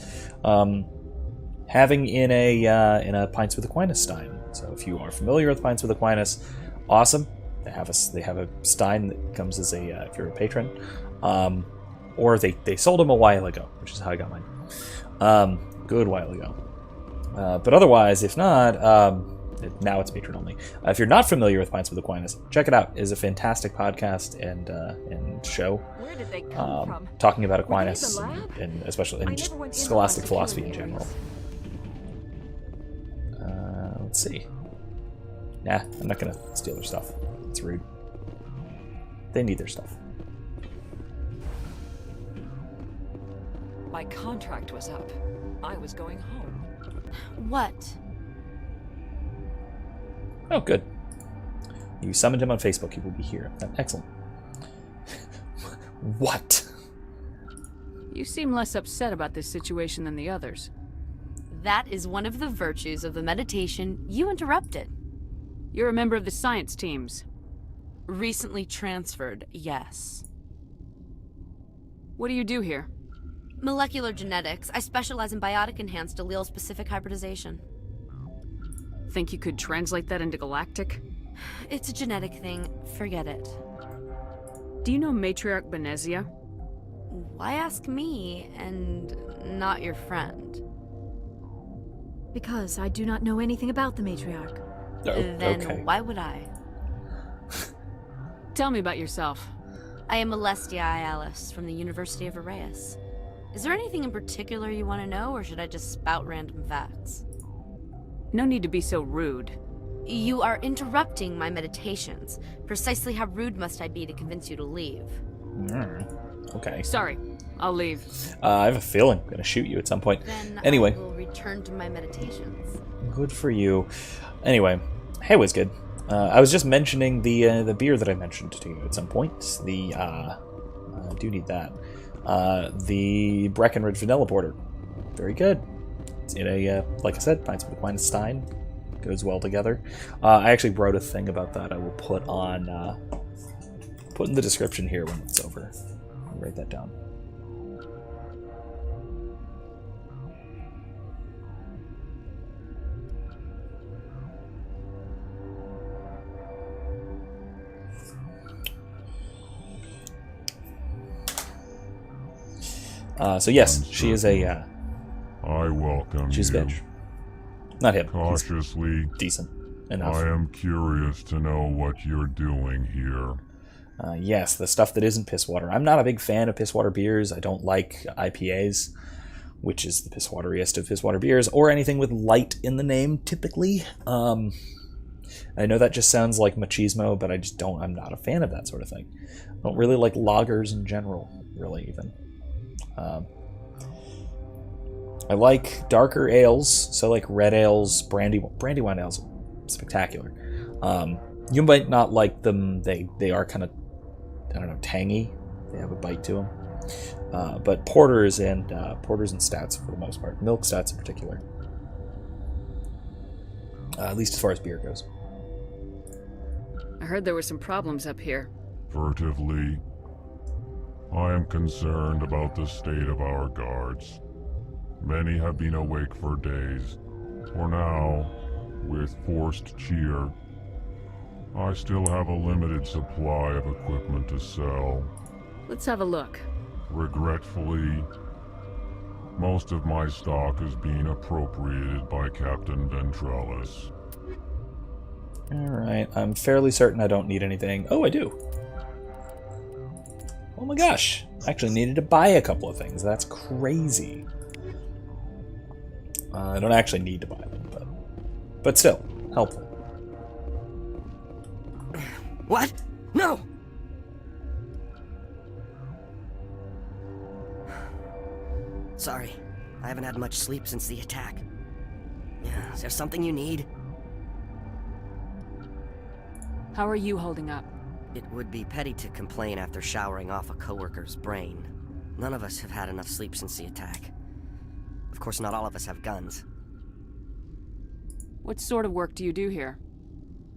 Having in a Pints with Aquinas Stein. So if you are familiar with Pints with Aquinas, awesome. They have a Stein that comes as a if you're a patron, or they sold them a while ago, which is how I got mine. Good while ago. But otherwise, if not, now it's patron only. If you're not familiar with Pints with Aquinas, check it out. It is a fantastic podcast and show. Where did they come from? Talking about Aquinas and especially in scholastic philosophy in general. Let's see. Nah, I'm not gonna steal their stuff. It's rude. They need their stuff. My contract was up. I was going home. What? Oh, good. You summoned him on Facebook. He will be here. Excellent. What? You seem less upset about this situation than the others. That is one of the virtues of the meditation you interrupted. You're a member of the science teams. Recently transferred, yes. What do you do here? Molecular genetics. I specialize in biotic-enhanced allele-specific hybridization. Think you could translate that into galactic? It's a genetic thing. Forget it. Do you know Matriarch Benezia? Why ask me and not your friend? Because I do not know anything about the Matriarch. Then okay. why would I? Tell me about yourself. I am Celestia Ellis from the University of Arrayus. Is there anything in particular you want to know, or should I just spout random facts? No need to be so rude. You are interrupting my meditations. Precisely how rude must I be to convince you to leave? Okay. Sorry, I'll leave. I have a feeling I'm going to shoot you at some point. Then Anyway. I will return to my meditations. Good for you. Anyway. Hey, WizKid. I was just mentioning the beer that I mentioned to you at some point. I do need that. The Breckenridge Vanilla Porter. Very good. It's in a, like I said, Pints with Wine Stein. Goes well together. I actually wrote a thing about that I will put on, put in the description here when it's over. I'll write that down. So yes, she is a, I welcome she's a you. bitch. Not him. Cautiously. He's decent enough. I am curious to know what you're doing here. Yes, the stuff that isn't piss water. I'm not a big fan of piss water beers. I don't like IPAs, which is the piss wateriest of piss water beers, or anything with light in the name, typically. I know that just sounds like machismo, but I'm not a fan of that sort of thing. I don't really like lagers in general, really, even. I like darker ales, so like red ales, brandy wine ales, spectacular. You might not like them. They are kind of, I don't know, tangy. They have a bite to them. But porters and stouts for the most part, milk stouts in particular. At least as far as beer goes. I heard there were some problems up here. Furtively, I am concerned about the state of our guards. Many have been awake for days. For now, with forced cheer, I still have a limited supply of equipment to sell. Let's have a look. Regretfully, most of my stock is being appropriated by Captain Ventralis. Alright, I'm fairly certain I don't need anything. Oh, I do. Oh my gosh. I actually needed to buy a couple of things. That's crazy. I don't actually need to buy them, but still, helpful. What? No! Sorry, I haven't had much sleep since the attack. Yeah, is there something you need? How are you holding up? It would be petty to complain after showering off a coworker's brain. None of us have had enough sleep since the attack. Of course, not all of us have guns. What sort of work do you do here?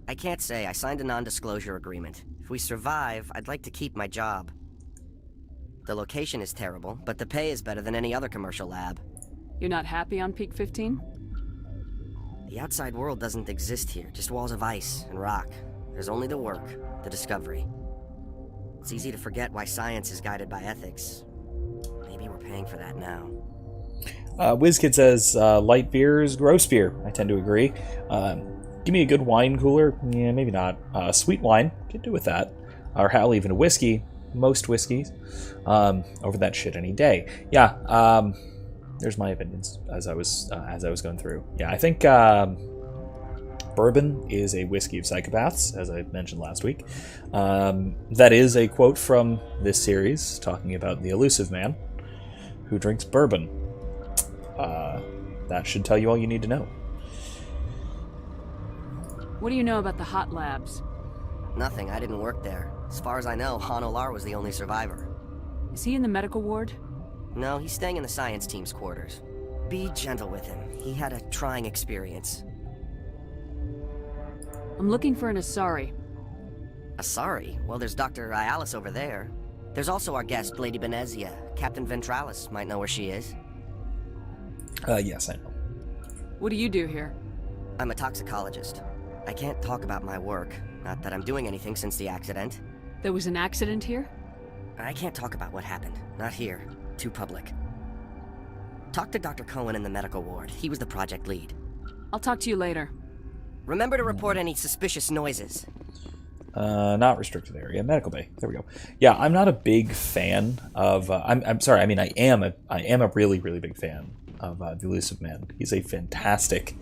I can't say. I signed a non-disclosure agreement. If we survive, I'd like to keep my job. The location is terrible, but the pay is better than any other commercial lab. You're not happy on Peak 15? The outside world doesn't exist here, just walls of ice and rock. There's only the work, the discovery. It's easy to forget why science is guided by ethics. Maybe we're paying for that now. WizKid says, light beers, gross beer. I tend to agree. Give me a good wine cooler. Yeah, maybe not. Sweet wine. Could do with that. Or hell, even a whiskey. Most whiskeys. Over that shit any day. Yeah. There's my opinions as I was going through. Yeah, I think bourbon is a whiskey of psychopaths, as I mentioned last week. That is a quote from this series talking about the elusive man who drinks bourbon. That should tell you all you need to know. What do you know about the hot labs? Nothing. I didn't work there. As far as I know, Hanoi was the only survivor. Is he in the medical ward? No, he's staying in the science team's quarters. Be gentle with him. He had a trying experience. I'm looking for an Asari. Asari? Well, there's Dr. Ellis over there. There's also our guest, Lady Benezia. Captain Ventralis might know where she is. Yes, I know. What do you do here? I'm a toxicologist. I can't talk about my work. Not that I'm doing anything since the accident. There was an accident here? I can't talk about what happened. Not here. Too public. Talk to Dr. Cohen in the medical ward. He was the project lead. I'll talk to you later. Remember to report any suspicious noises. Not restricted area, medical bay. There we go. Yeah, I'm not a big fan of. I'm sorry. I mean, I am a really big fan of the Elusive Man. He's a fantastic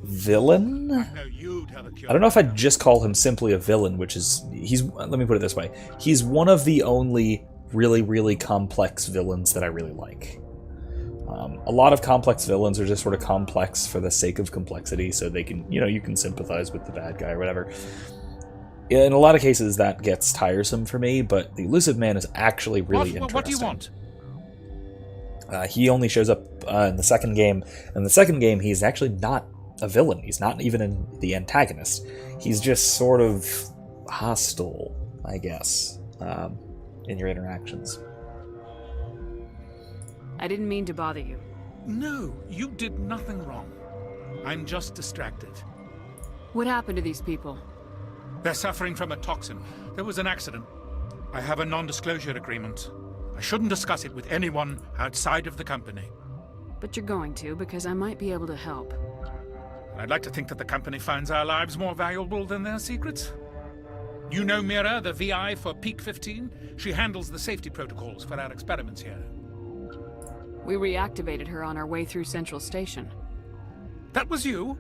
villain. I don't know if I'd just call him simply a villain, which is let me put it this way. He's one of the only really complex villains that I really like. A lot of complex villains are just sort of complex for the sake of complexity, so they can, you can sympathize with the bad guy or whatever. In a lot of cases, that gets tiresome for me, but the Elusive Man is actually really interesting. What do you want? He only shows up in the second game. In the second game, he's actually not a villain. He's not even the antagonist. He's just sort of hostile, I guess, in your interactions. I didn't mean to bother you. No, you did nothing wrong. I'm just distracted. What happened to these people? They're suffering from a toxin. There was an accident. I have a non-disclosure agreement. I shouldn't discuss it with anyone outside of the company. But you're going to, because I might be able to help. I'd like to think that the company finds our lives more valuable than their secrets. You know Mira, the VI for Peak 15? She handles the safety protocols for our experiments here. We reactivated her on our way through Central Station. That was you?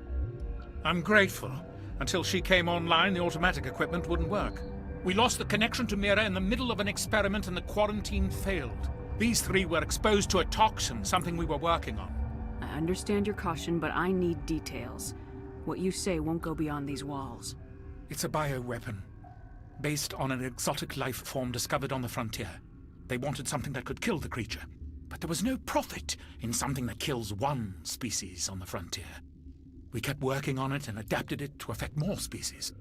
I'm grateful. Until she came online, the automatic equipment wouldn't work. We lost the connection to Mira in the middle of an experiment and the quarantine failed. These three were exposed to a toxin, something we were working on. I understand your caution, but I need details. What you say won't go beyond these walls. It's a bioweapon, based on an exotic life form discovered on the frontier. They wanted something that could kill the creature. But there was no profit in something that kills one species on the frontier. We kept working on it and adapted it to affect more species.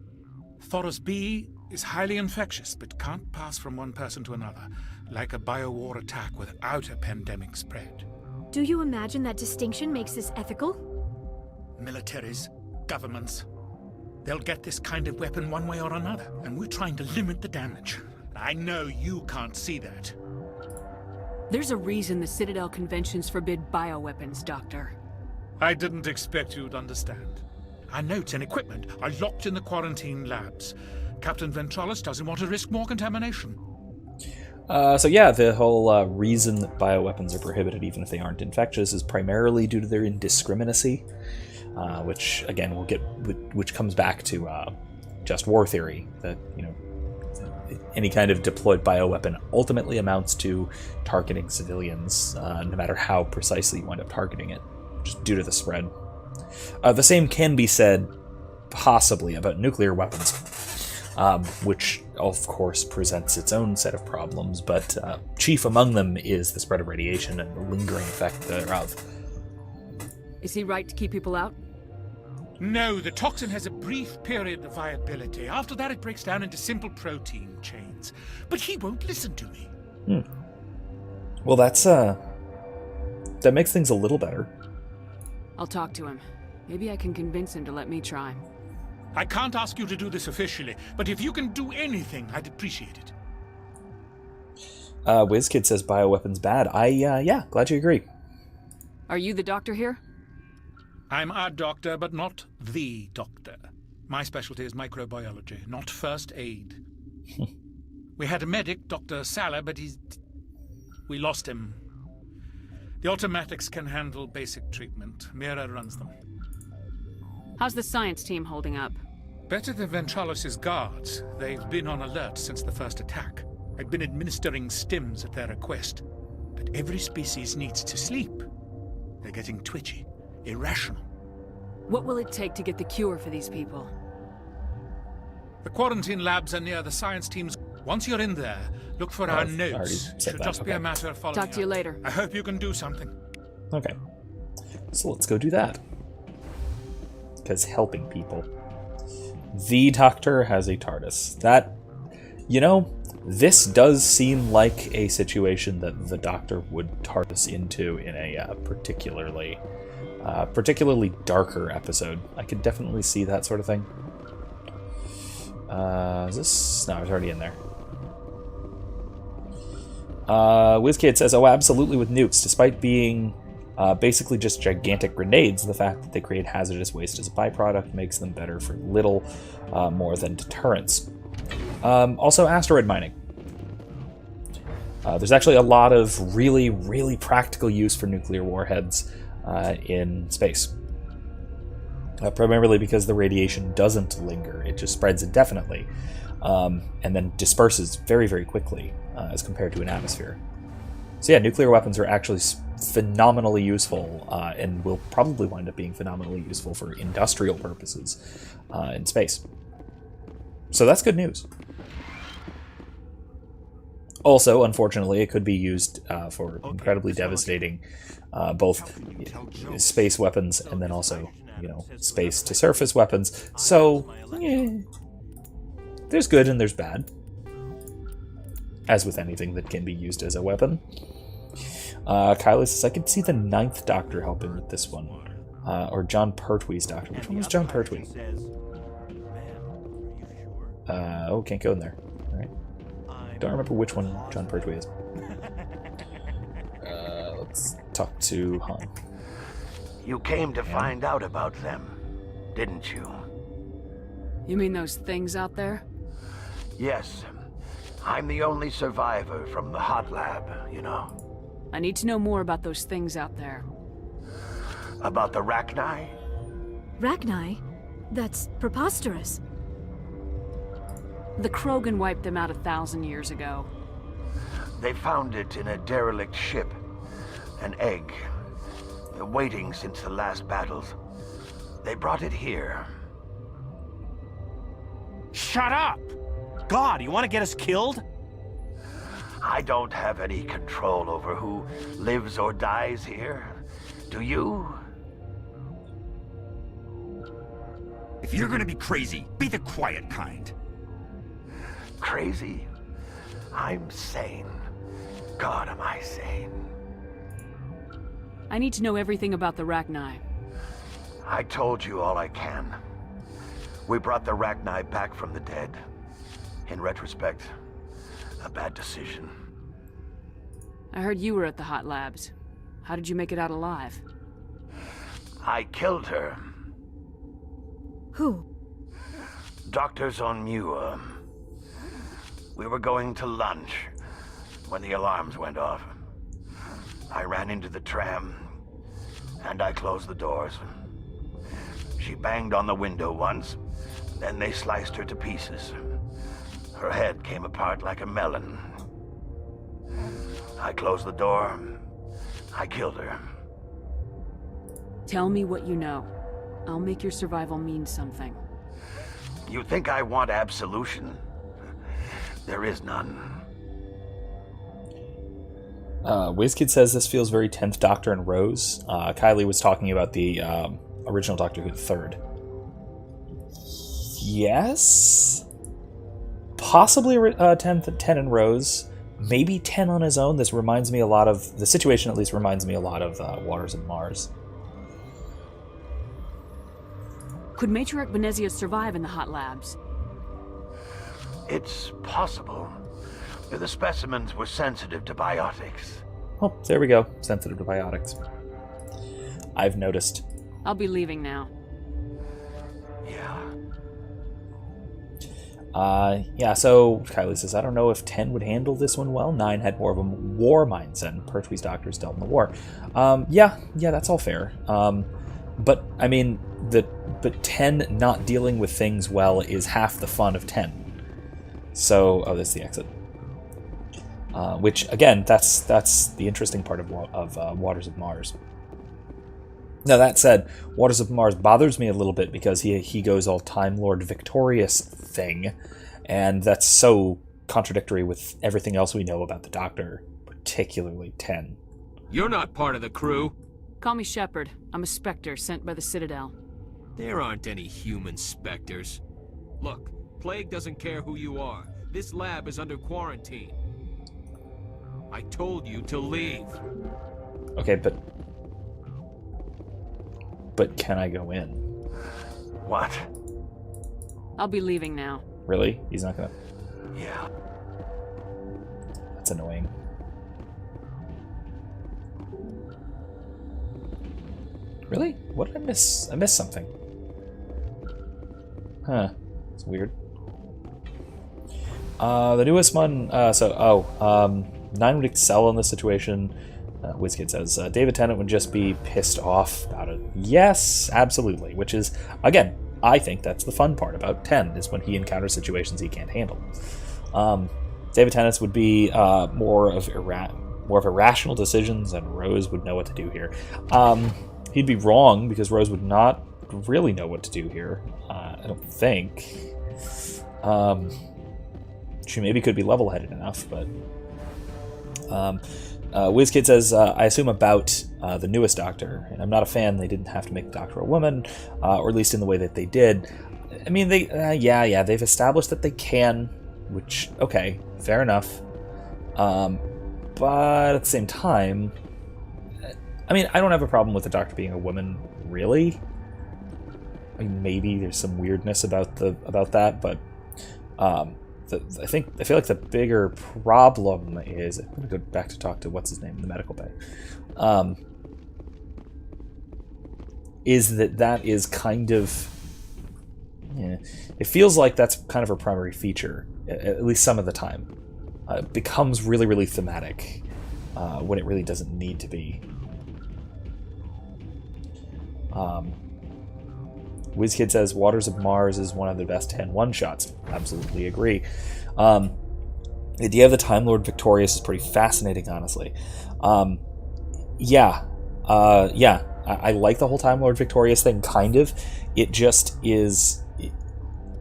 Thoros B is highly infectious, but can't pass from one person to another, like a biowar attack without a pandemic spread. Do you imagine that distinction makes this ethical? Militaries, governments, they'll get this kind of weapon one way or another, and we're trying to limit the damage. I know you can't see that. There's a reason the Citadel conventions forbid bioweapons, Doctor. I didn't expect you'd understand. Our notes and equipment are locked in the quarantine labs. Captain Ventralis doesn't want to risk more contamination. So yeah, the whole reason that bioweapons are prohibited, even if they aren't infectious, is primarily due to their indiscriminacy, which again which comes back to just war theory, that any kind of deployed bioweapon ultimately amounts to targeting civilians, no matter how precisely you wind up targeting it, just due to the spread. The same can be said, possibly, about nuclear weapons, which, of course, presents its own set of problems, but chief among them is the spread of radiation and the lingering effect thereof. Is he right to keep people out? No, the toxin has a brief period of viability. After that, it breaks down into simple protein chains. But he won't listen to me. Well, that makes things a little better. I'll talk to him. Maybe I can convince him to let me try. I can't ask you to do this officially, but if you can do anything, I'd appreciate it. WizKid says bioweapons bad. Yeah, glad you agree. Are you the doctor here? I'm a doctor, but not the doctor. My specialty is microbiology, not first aid. We had a medic, Dr. Salah, but we lost him. The automatics can handle basic treatment. Mira runs them. How's the science team holding up? Better than Ventralis' guards. They've been on alert since the first attack. I've been administering stims at their request. But every species needs to sleep. They're getting twitchy, irrational. What will it take to get the cure for these people? The quarantine labs are near the science teams. Once you're in there, look for our notes. Should just be a matter of following Talk to you later. I hope you can do something. Okay. So let's go do that. Because helping people. The Doctor has a TARDIS. That, this does seem like a situation that the Doctor would TARDIS into in a particularly Particularly darker episode. I could definitely see that sort of thing. Is this... No, it's already in there. WizKid says, oh, absolutely with nukes. Despite being basically just gigantic grenades, the fact that they create hazardous waste as a byproduct makes them better for little more than deterrence. Also, asteroid mining. There's actually a lot of really, really practical use for nuclear warheads in space. Primarily because the radiation doesn't linger. It just spreads indefinitely and then disperses very, very quickly as compared to an atmosphere. So yeah, nuclear weapons are actually phenomenally useful and will probably wind up being phenomenally useful for industrial purposes in space. So that's good news. Also, unfortunately, it could be used for incredibly devastating both space weapons and then also, space-to-surface weapons. So, there's good and there's bad. As with anything that can be used as a weapon. Kylie says, I could see the 9th Doctor helping with this one. Or John Pertwee's Doctor. Which one was John Pertwee? Can't go in there. Alright. Don't remember which one John Pertwee is. Let's talk to Han. You came to find out about them, didn't you? You mean those things out there? Yes. I'm the only survivor from the hot lab, I need to know more about those things out there. About the Rachni? Rachni? That's preposterous. The Krogan wiped them out 1,000 years ago. They found it in a derelict ship. An egg. Waiting since the last battles. They brought it here. Shut up! God, you want to get us killed? I don't have any control over who lives or dies here. Do you? If you're gonna be crazy, be the quiet kind. Crazy? I'm sane. God, am I sane? I need to know everything about the Rachni. I told you all I can. We brought the Rachni back from the dead. In retrospect, a bad decision. I heard you were at the hot labs. How did you make it out alive? I killed her. Who? Doctors on Muir. We were going to lunch when the alarms went off. I ran into the tram, and I closed the doors. She banged on the window once, then they sliced her to pieces. Her head came apart like a melon. I closed the door. I killed her. Tell me what you know. I'll make your survival mean something. You think I want absolution? There is none. WizKid says this feels very 10th Doctor and Rose. Kylie was talking about the original Doctor Who, the 3rd. Yes? Possibly 10 and Rose. Maybe 10 on his own. This reminds me a lot of... The situation at least reminds me a lot of Waters of Mars. Could Matriarch Benezia survive in the hot labs? It's possible. The specimens were sensitive to biotics. Oh, there we go. Sensitive to biotics. I've noticed. I'll be leaving now. Yeah, so Kylie says, I don't know if 10 would handle this one well. 9 had more of a war mindset, and Pertwee's doctors dealt in the war. Yeah, that's all fair. But, I mean, but 10 not dealing with things well is half the fun of 10. So, oh, that's the exit. Which, again, that's the interesting part of Waters of Mars. Now, that said, Waters of Mars bothers me a little bit because he goes all Time Lord victorious thing, and that's so contradictory with everything else we know about the Doctor, particularly 10. You're not part of the crew. Call me Shepard. I'm a Spectre sent by the Citadel. There aren't any human Spectres. Look, Plague doesn't care who you are. This lab is under quarantine. I told you to leave. Okay, but... But can I go in? What? I'll be leaving now. Really? He's not gonna... Yeah. That's annoying. Really? What did I miss? I missed something. Huh. It's weird. The newest one... Nine would excel in this situation. WizKid says, David Tennant would just be pissed off about it. Yes, absolutely. Which is, again, I think that's the fun part about 10, is when he encounters situations he can't handle. David Tennant's would be more of irrational decisions, and Rose would know what to do here. He'd be wrong, because Rose would not really know what to do here. I don't think. She maybe could be level-headed enough, but... WizKid says, I assume about the newest Doctor, and I'm not a fan. They didn't have to make the Doctor a woman, or at least in the way that they did. I mean, they've established that they can, which, okay, fair enough. But at the same time, I mean, I don't have a problem with the Doctor being a woman, really. I mean, maybe there's some weirdness about that, but I feel like the bigger problem is, I'm gonna go back to talk to what's his name in the medical bay. Is that is kind of, it feels like that's kind of her primary feature, at least some of the time. It becomes really, really thematic when it really doesn't need to be. WizKid says, Waters of Mars is one of the best 10 one-shots. Absolutely agree. The idea of the Time Lord victorious is pretty fascinating, honestly. I like the whole Time Lord victorious thing, kind of. It just is...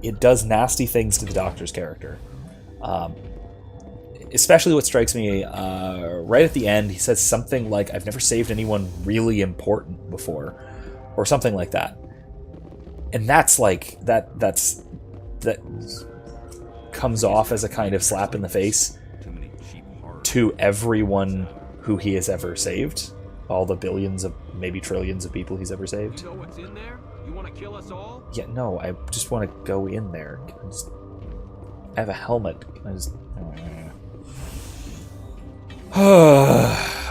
It does nasty things to the Doctor's character. Especially what strikes me right at the end, he says something like, I've never saved anyone really important before, or something like that. And that's like, that comes off as a kind of slap in the face to everyone who he has ever saved. All the billions of, maybe trillions of people he's ever saved. You know what's in there? You want to kill us all? Yeah, no, I just want to go in there. I have a helmet.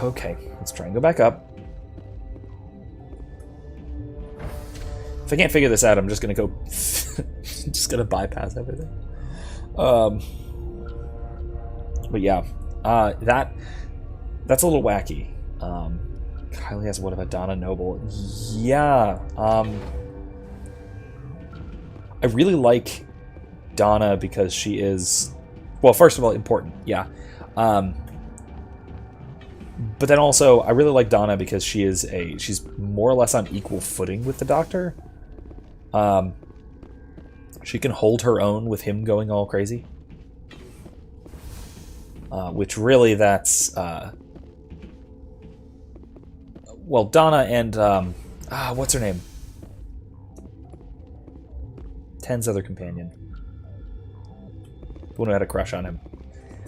Okay, let's try and go back up. If I can't figure this out, I'm just gonna go... just gonna bypass everything. But yeah, that's a little wacky. Kylie has what about Donna Noble? Yeah, I really like Donna because she is, well, first of all, important, yeah. But then also, I really like Donna because she's more or less on equal footing with the Doctor. She can hold her own with him going all crazy. Which really, that's... well, Donna and... what's her name? Ten's other companion. The one who had a crush on him.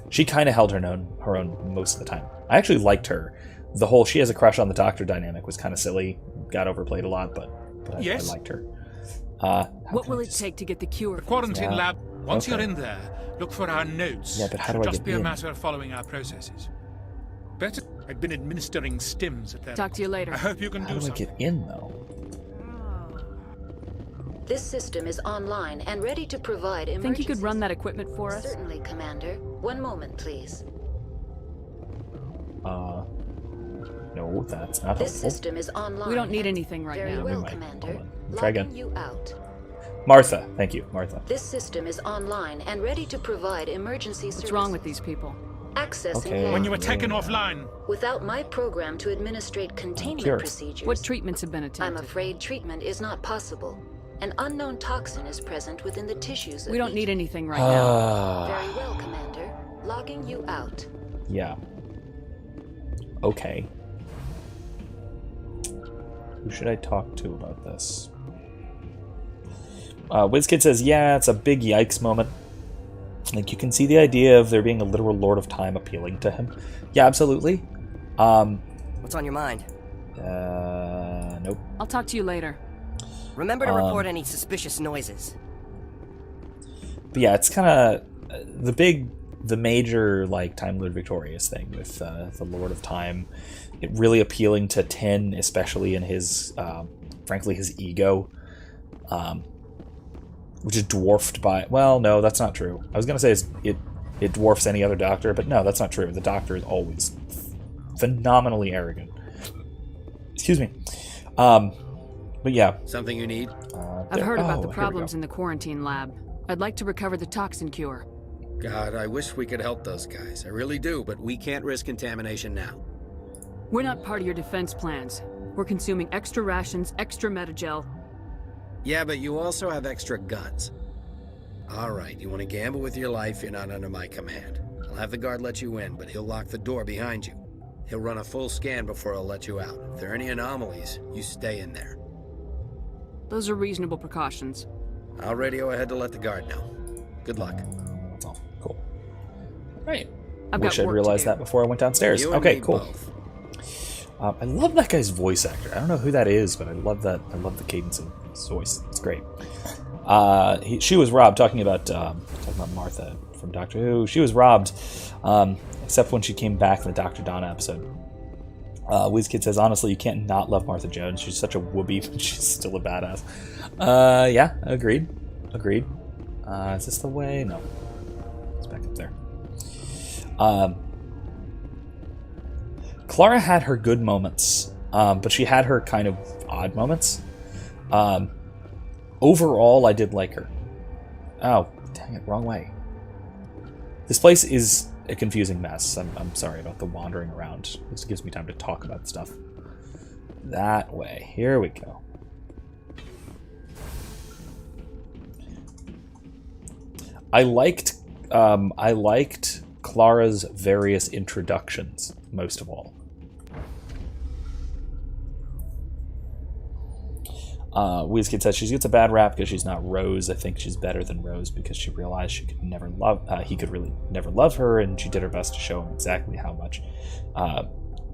She kind of held her own most of the time. I actually liked her. The whole she has a crush on the Doctor dynamic was kind of silly. Got overplayed a lot, but I liked her. What will it take to get the cure? The quarantine lab. Once okay. you're in there, look for our notes. Yeah, but how do I just get be a in? matter of following our processes. Better. I've been administering stims at that. Talk to you later. I hope you can How do do I something. get in, though? This system is online and ready to provide emergency... Think you could run that equipment for us? Certainly, Commander. One moment, please. No, that's not This helpful. system is online. We don't need anything right Very now. well, Never mind. Commander. Hold on. Try again. Logging you out. Martha, thank you, Martha. This system is online and ready to provide emergency services. What's wrong with these people? Accessing Okay. log. When you were taken offline. Without my program to administrate containment curious. procedures, What treatments have been I'm attempted? afraid treatment is not possible. An unknown toxin is present within the tissues of We don't each- need anything right now. Very well, Commander. Logging you out. Yeah. Okay. Who should I talk to about this? WizKid says, yeah, it's a big yikes moment. Like, you can see the idea of there being a literal Lord of Time appealing to him. Yeah, absolutely. What's on your mind? Nope. I'll talk to you later. Remember to report any suspicious noises. But yeah, it's kind of the major like Time Lord Victorious thing with the Lord of Time. It really appealing to Tin, especially in his, frankly, his ego, which is dwarfed by. Well, no, that's not true. I was gonna say it dwarfs any other Doctor, but no, that's not true. The Doctor is always phenomenally arrogant. Excuse me. But yeah. Something you need? I've heard about the problems in the quarantine lab. I'd like to recover the toxin cure. God, I wish we could help those guys. I really do, but We can't risk contamination now. We're not part of your defense plans. We're consuming extra rations, extra metagel. yeah, but you also have extra guns. All right, you want to gamble with your life, you're not under my command. I'll have the guard let you in, but he'll lock the door behind you. He'll run a full scan before he'll let you out. If there are any anomalies, you stay in there. Those are reasonable precautions. I'll radio ahead to let the guard know. Good luck. That's all. Cool. Right. I've Wish got I'd work realized to do. that before I went downstairs. You and Okay, me cool. both. I love that guy's voice actor. I don't know who that is, but I love that. I love the cadence of his voice. It's great. She was robbed. Talking about Martha from Doctor Who. She was robbed, except when she came back in the Dr. Donna episode. WizKid says, honestly, you can't not love Martha Jones. She's such a whoopee, but she's still a badass. Yeah, agreed. Is this the way? No. It's back up there. Clara had her good moments, but she had her kind of odd moments. Overall, I did like her. Oh, dang it, wrong way. This place is a confusing mess. I'm sorry about the wandering around. This gives me time to talk about stuff. That way. Here we go. I liked Clara's various introductions most of all. WizKid says she gets a bad rap because she's not Rose. I think she's better than Rose because she realized he could really never love her, and she did her best to show him exactly how much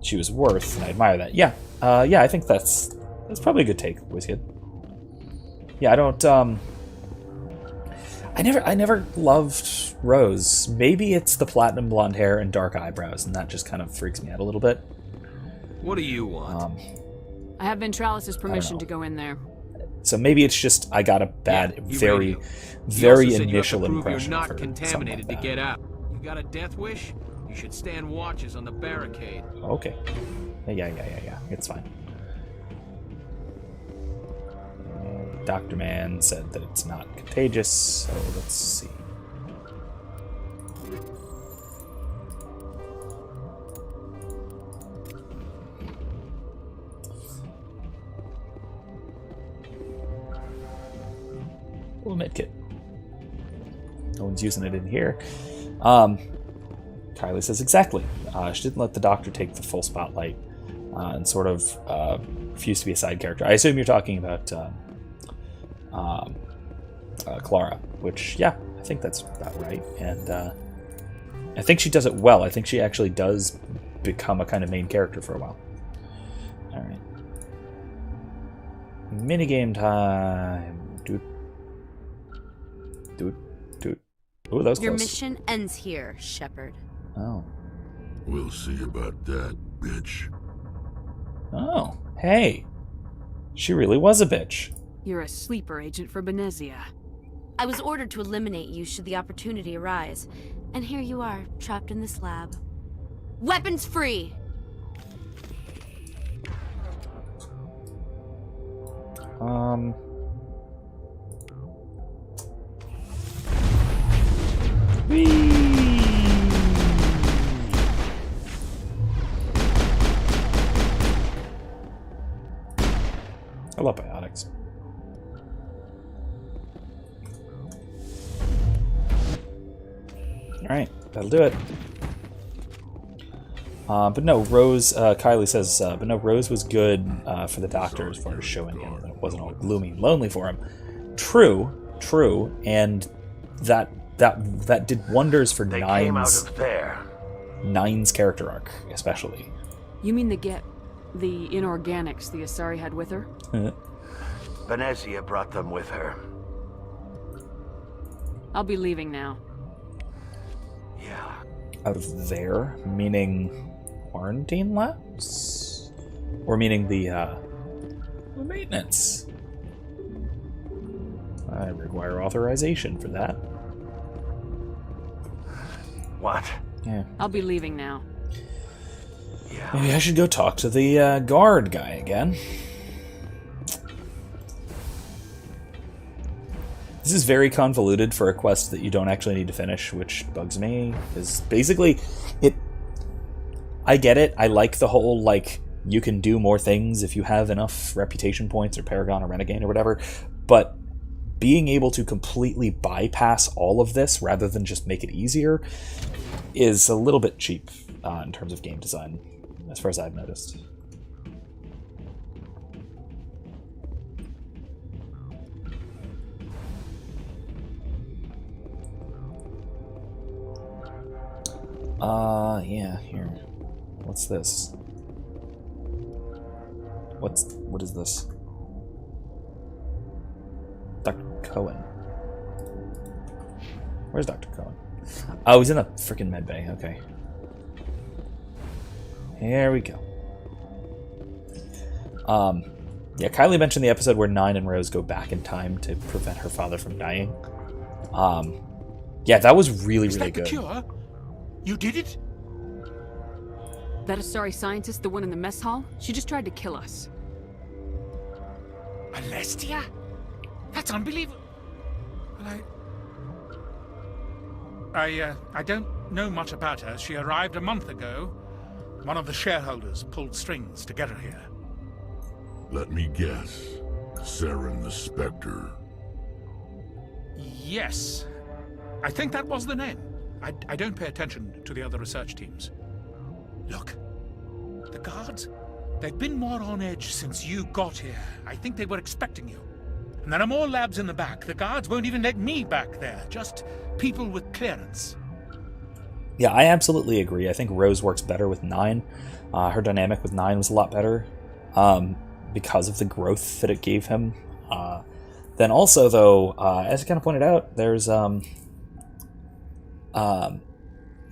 she was worth, and I admire that. Yeah, I think that's probably a good take, WizKid. Yeah, I never loved Rose. Maybe it's the platinum blonde hair and dark eyebrows, and that just kind of freaks me out a little bit. What do you want? I have Ventralis' permission to go in there. So maybe it's just I got a bad, very initial impression. You're not of her, contaminated like to get out. You got a death wish? You should stand watches on the barricade. Okay. Yeah. It's fine. Dr. Man said that it's not contagious, so let's see. Little medkit. No one's using it in here. Kylie says exactly. She didn't let the Doctor take the full spotlight and sort of refused to be a side character. I assume you're talking about Clara, which, yeah, I think that's about right. And I think she does it well. I think she actually does become a kind of main character for a while. All right. Minigame time. Dude. Ooh, that was Your close. mission ends here, Shepard. Oh. We'll see about that, bitch. Oh, hey. She really was a bitch. You're a sleeper agent for Benezia. I was ordered to eliminate you should the opportunity arise. And here you are, trapped in this lab. Weapons free! I love biotics. Alright, that'll do it. But no, Rose, Kylie says, but no, Rose was good for the Doctor as far as showing him that it wasn't all gloomy and lonely for him. True, and that did wonders for Came out of there. Nine's character arc, especially. You mean the get The inorganics the Asari had with her? Benezia brought them with her. I'll be leaving now. Yeah. Out of there, meaning quarantine labs? Or meaning the maintenance? I require authorization for that. What? Yeah. I'll be leaving now. Yeah. Maybe I should go talk to the guard guy again. This is very convoluted for a quest that you don't actually need to finish, which bugs me. Is basically it. I get it. I like the whole like you can do more things if you have enough reputation points or Paragon or Renegade or whatever, but being able to completely bypass all of this rather than just make it easier is a little bit cheap in terms of game design, as far as I've noticed. Yeah, here. What's this? What is this? Dr. Cohen. Where's Dr. Cohen? Oh, he's in the freaking med bay. Okay. Here we go. Yeah, Kylie mentioned the episode where Nine and Rose go back in time to prevent her father from dying. Yeah, that was really, really good. Is that the cure? You did it? That Asari scientist, the one in the mess hall? She just tried to kill us. Celestia? That's unbelievable. Well, I don't know much about her. She arrived a month ago. One of the shareholders pulled strings to get her here. Let me guess. Saren the Spectre. Yes. I think that was the name. I don't pay attention to the other research teams. Look, the guards, they've been more on edge since you got here. I think they were expecting you. And there are more labs in the back. The guards won't even let me back there. Just people with clearance. Yeah, I absolutely agree. I think Rose works better with Nine. Her dynamic with Nine was a lot better because of the growth that it gave him. Then also, though, as I kind of pointed out, there's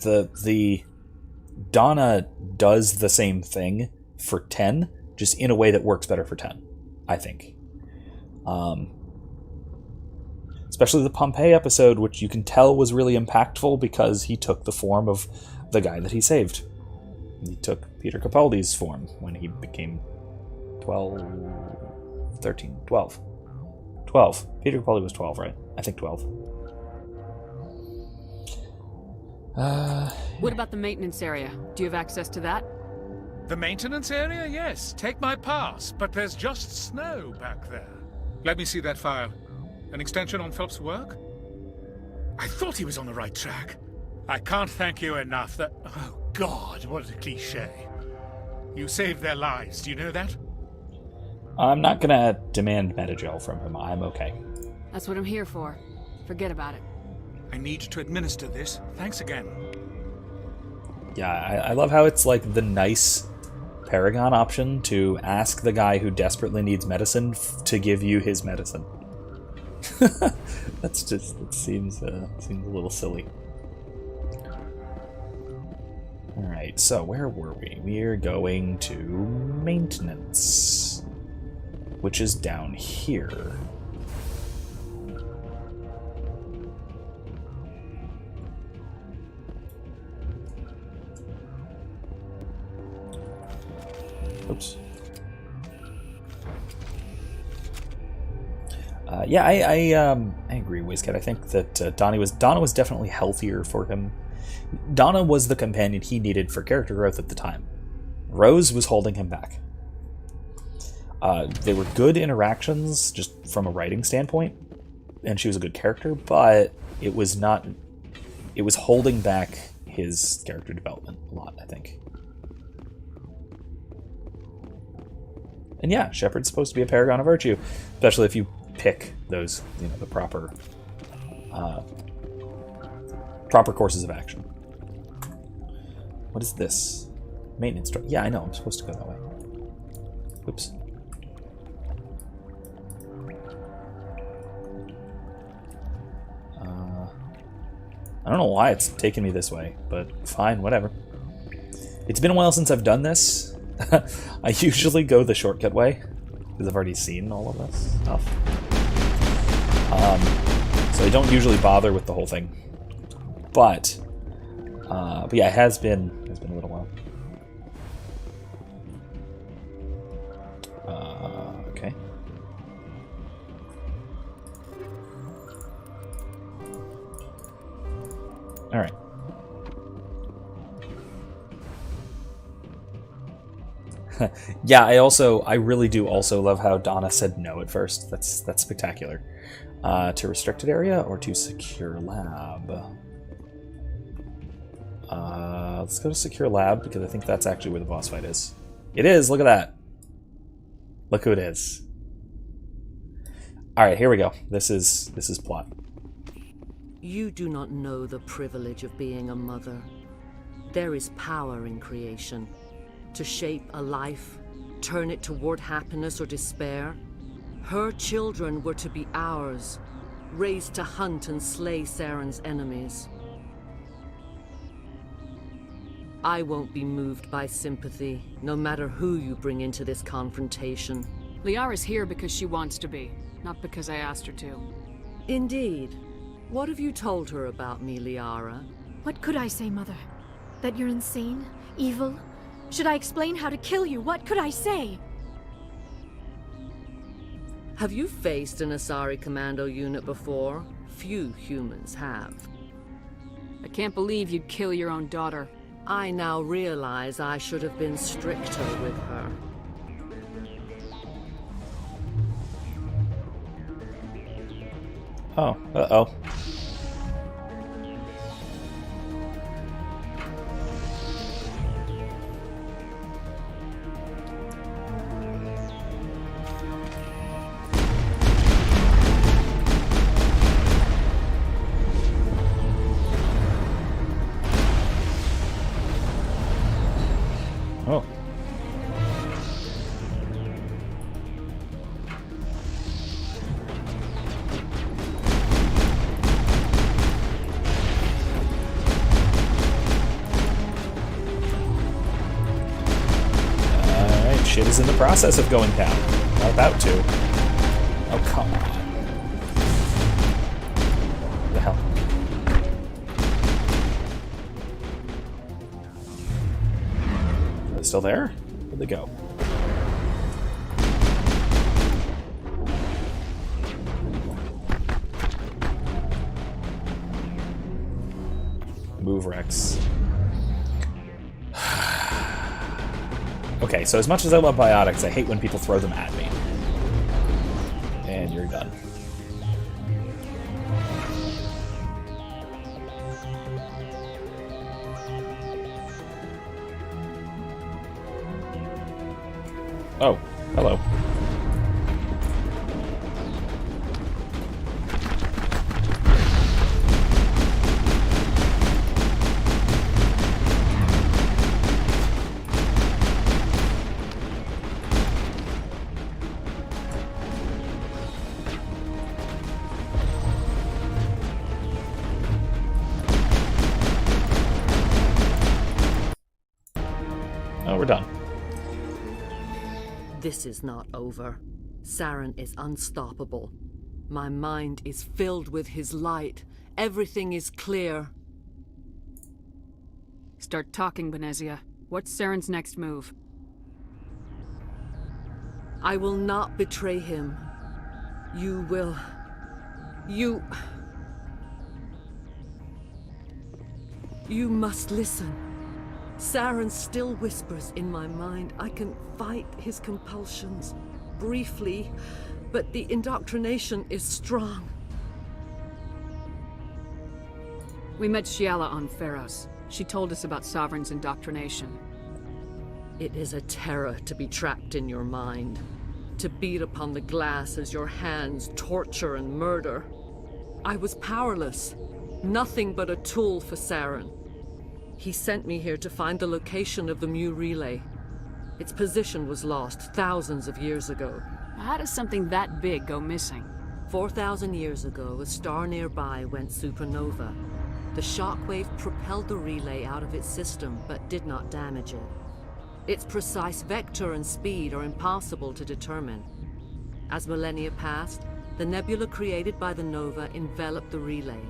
the Donna does the same thing for 10, just in a way that works better for 10, I think. Especially the Pompeii episode, which you can tell was really impactful because he took the form of the guy that he saved. He took Peter Capaldi's form when he became 12. Peter Capaldi was 12, right? I think 12. What about the maintenance area? Do you have access to that? The maintenance area? Yes. Take my pass. But there's just snow back there. Let me see that file. An extension on Phelps' work? I thought he was on the right track. I can't thank you enough that... Oh, God, what a cliché. You saved their lives, do you know that? I'm not gonna demand Metagel from him. I'm okay. That's what I'm here for. Forget about it. I need to administer this. Thanks again. Yeah, I love how it's like the nice Paragon option to ask the guy who desperately needs medicine to give you his medicine. That's just, it seems a little silly. Alright, so where were we? We're going to maintenance, which is down here. Oops. Yeah, I agree, WizKid. I think that Donna was definitely healthier for him. Donna was the companion he needed for character growth at the time. Rose was holding him back. They were good interactions, just from a writing standpoint, and she was a good character, but it was holding back his character development a lot, I think. And yeah, Shepard's supposed to be a paragon of virtue, especially if you pick those, the proper courses of action. What is this? Maintenance. Yeah, I know. I'm supposed to go that way. Oops. I don't know why it's taking me this way, but fine, whatever. It's been a while since I've done this. I usually go the shortcut way, because I've already seen all of this stuff. So I don't usually bother with the whole thing. But yeah, it has been a little while. Okay. All right. Yeah, I really do also love how Donna said no at first. That's spectacular. To restricted area or to secure lab? Let's go to secure lab because I think that's actually where the boss fight is. It is. Look at that. Look who it is. All right, here we go. This is plot. You do not know the privilege of being a mother. There is power in creation. To shape a life, turn it toward happiness or despair. Her children were to be ours, raised to hunt and slay Saren's enemies. I won't be moved by sympathy, no matter who you bring into this confrontation. Liara's here because she wants to be, not because I asked her to. Indeed. What have you told her about me, Liara? What could I say, Mother? That you're insane? Evil? Should I explain how to kill you? What could I say? Have you faced an Asari commando unit before? Few humans have. I can't believe you'd kill your own daughter. I now realize I should have been stricter with her. Oh, uh-oh. Oh. Alright, shit is in the process of going down. Not about to. Oh, come on. What the hell? Are they still there? Where'd they go? Move, Rex. Okay, so as much as I love biotics, I hate when people throw them at me. And you're done. Oh, hello. Oh, we're done. This is not over. Saren is unstoppable. My mind is filled with his light. Everything is clear. Start talking, Benezia. What's Saren's next move? I will not betray him. You will... You must listen. Saren still whispers in my mind. I can fight his compulsions, briefly, but the indoctrination is strong. We met Shiala on Pharos. She told us about Sovereign's indoctrination. It is a terror to be trapped in your mind, to beat upon the glass as your hands torture and murder. I was powerless, nothing but a tool for Saren. He sent me here to find the location of the Mu relay. Its position was lost thousands of years ago. How does something that big go missing? 4,000 years ago, a star nearby went supernova. The shockwave propelled the relay out of its system, but did not damage it. Its precise vector and speed are impossible to determine. As millennia passed, the nebula created by the nova enveloped the relay.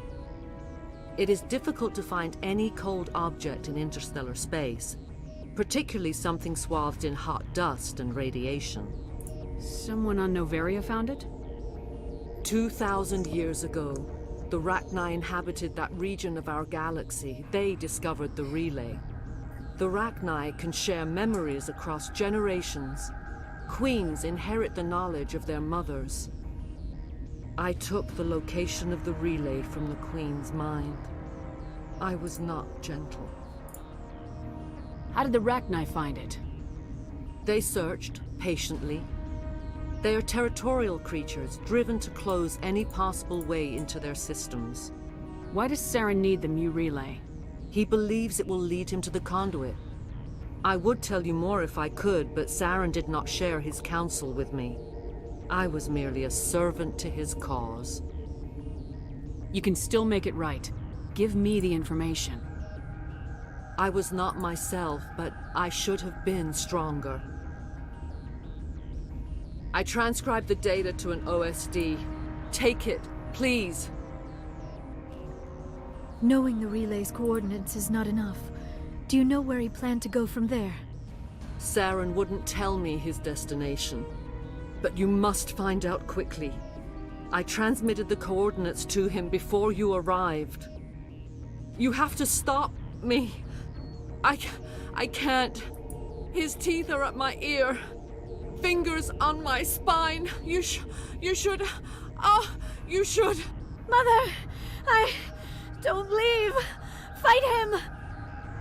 It is difficult to find any cold object in interstellar space, particularly something swathed in hot dust and radiation. Someone on Noveria found it? 2,000 years ago, the Therachni inhabited that region of our galaxy. They discovered the relay. The Therachni can share memories across generations. Queens inherit the knowledge of their mothers. I took the location of the relay from the Queen's mind. I was not gentle. How did the Therachni find it? They searched, patiently. They are territorial creatures, driven to close any possible way into their systems. Why does Saren need the Mu relay? He believes it will lead him to the conduit. I would tell you more if I could, but Saren did not share his counsel with me. I was merely a servant to his cause. You can still make it right. Give me the information. I was not myself, but I should have been stronger. I transcribed the data to an OSD. Take it, please. Knowing the relay's coordinates is not enough. Do you know where he planned to go from there? Saren wouldn't tell me his destination. But you must find out quickly. I transmitted the coordinates to him before you arrived. You have to stop me. I can't. His teeth are at my ear. Fingers on my spine. You should. You should. Mother, don't leave. Fight him.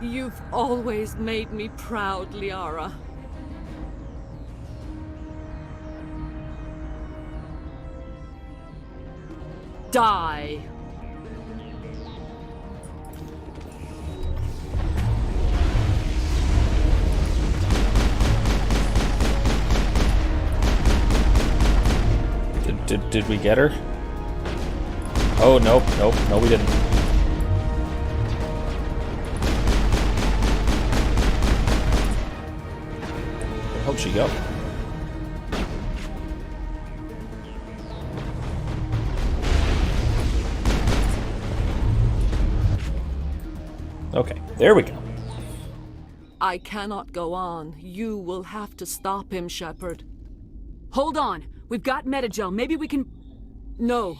You've always made me proud, Liara. Die. Did we get her? Oh, nope, no we didn't. Where'd she go? Okay, there we go. I cannot go on. You will have to stop him, Shepard. Hold on! We've got Metagel. Maybe we can... No.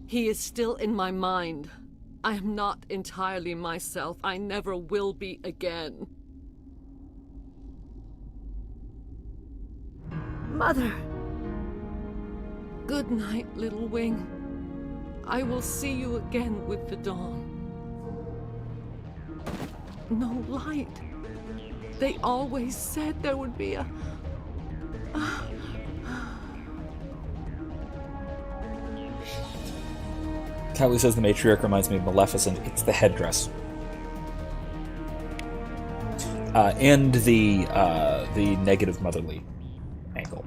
He is still in my mind. I am not entirely myself. I never will be again. Mother. Good night, little wing. I will see you again with the dawn. No light. They always said there would be a... Kylie says the Matriarch reminds me of Maleficent. It's the headdress. And the negative motherly angle.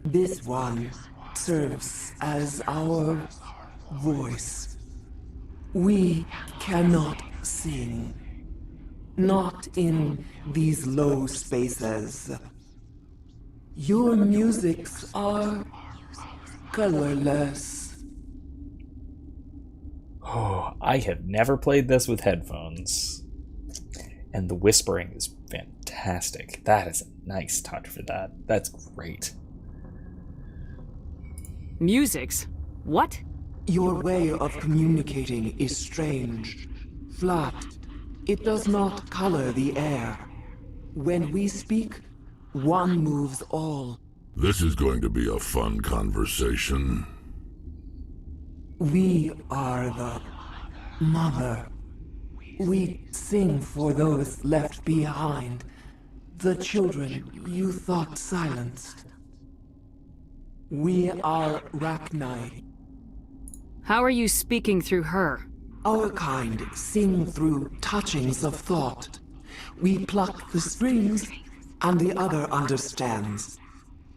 This one serves as our voice. We cannot sing. Not in these low spaces. Your musics are colorless. Oh, I have never played this with headphones. And the whispering is fantastic. That is a nice touch for that. That's great. Musics? What? Your way of communicating is strange. Flat. It does not color the air. When we speak, one moves all. This is going to be a fun conversation. We are the mother. We sing for those left behind. The children you thought silenced. We are Therachni. How are you speaking through her? Our kind sing through touchings of thought. We pluck the strings, and the other understands.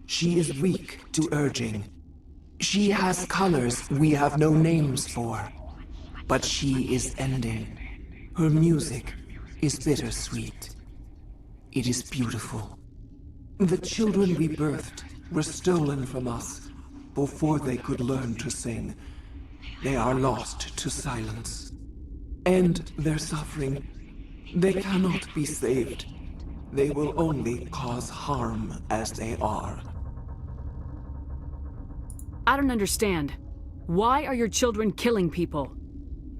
She is weak to urging. She has colors we have no names for. But she is ending. Her music is bittersweet. It is beautiful. The children we birthed were stolen from us before they could learn to sing. They are lost to silence. End their suffering. They cannot be saved. They will only cause harm as they are. I don't understand. Why are your children killing people?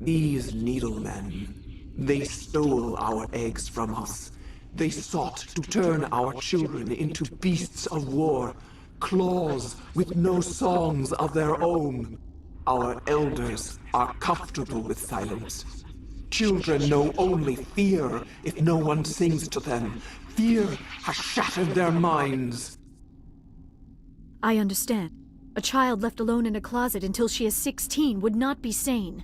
These needlemen, they stole our eggs from us. They sought to turn our children into beasts of war, claws with no songs of their own. Our elders are comfortable with silence. Children know only fear if no one sings to them. Fear has shattered their minds. I understand. A child left alone in a closet until she is 16 would not be sane.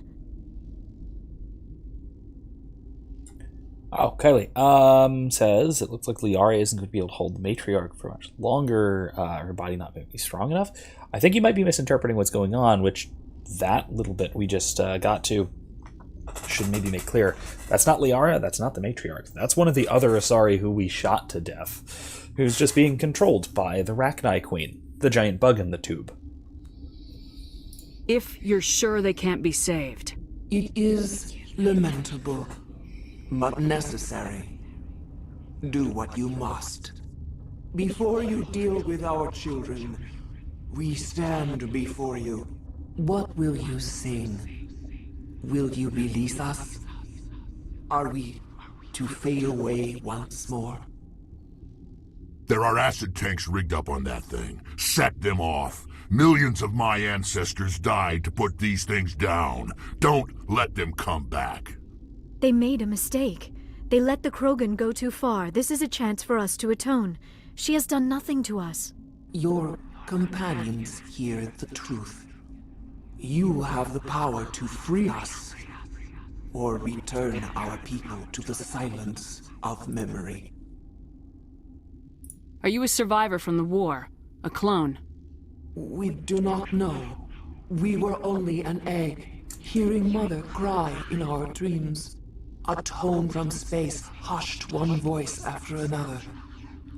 Oh, Kylie says it looks like Liara isn't going to be able to hold the Matriarch for much longer. Her body not going to be strong enough. I think you might be misinterpreting what's going on, which that little bit we just got to should maybe make clear. That's not Liara, that's not the Matriarch. That's one of the other Asari who we shot to death, who's just being controlled by the Therachni Queen, the giant bug in the tube. If you're sure they can't be saved. It is lamentable, but necessary. Do what you must. Before you deal with our children, we stand before you. What will you sing? Will you release us? Are we to fade away once more? There are acid tanks rigged up on that thing. Set them off. Millions of my ancestors died to put these things down. Don't let them come back. They made a mistake. They let the Krogan go too far. This is a chance for us to atone. She has done nothing to us. Your companions hear the truth. You have the power to free us, or return our people to the silence of memory. Are you a survivor from the war? A clone? We do not know. We were only an egg, hearing Mother cry in our dreams. A tone from space hushed one voice after another.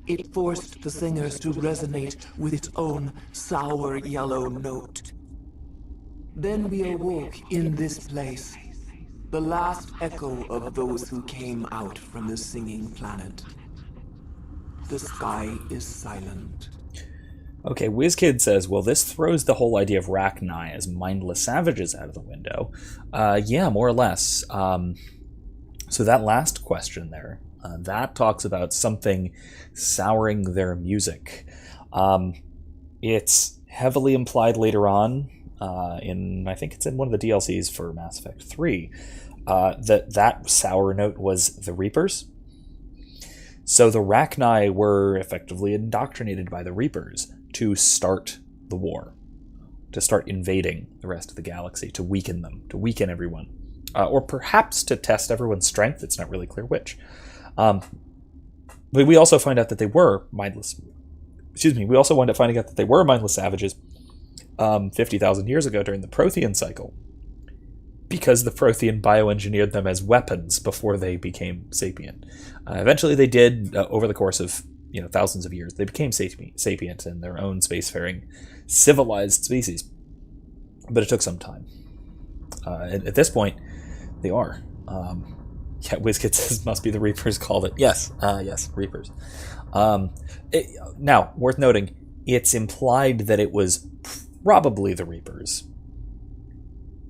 It forced the singers to resonate with its own sour yellow note. Then we awoke in this place, the last echo of those who came out from the singing planet. The sky is silent. Okay, WizKid says, well, this throws the whole idea of Therachni as mindless savages out of the window. Yeah, more or less. So that last question there, that talks about something souring their music. It's heavily implied later on, I think it's in one of the DLCs for Mass Effect 3, that sour note was the Reapers. So the Therachni were effectively indoctrinated by the Reapers to start the war, to start invading the rest of the galaxy, to weaken them, to weaken everyone. Or perhaps to test everyone's strength, it's not really clear which. But we also find out that they were mindless. We also wind up finding out that they were mindless savages 50,000 years ago during the Prothean cycle, because the Prothean bioengineered them as weapons before they became sapient. Eventually they did, over the course of thousands of years, they became sapient in their own spacefaring, civilized species. But it took some time. At this point, they are. Yeah, WizKid says must be the Reapers called it. Yes, yes, Reapers. Now, worth noting, it's implied that it was probably the Reapers.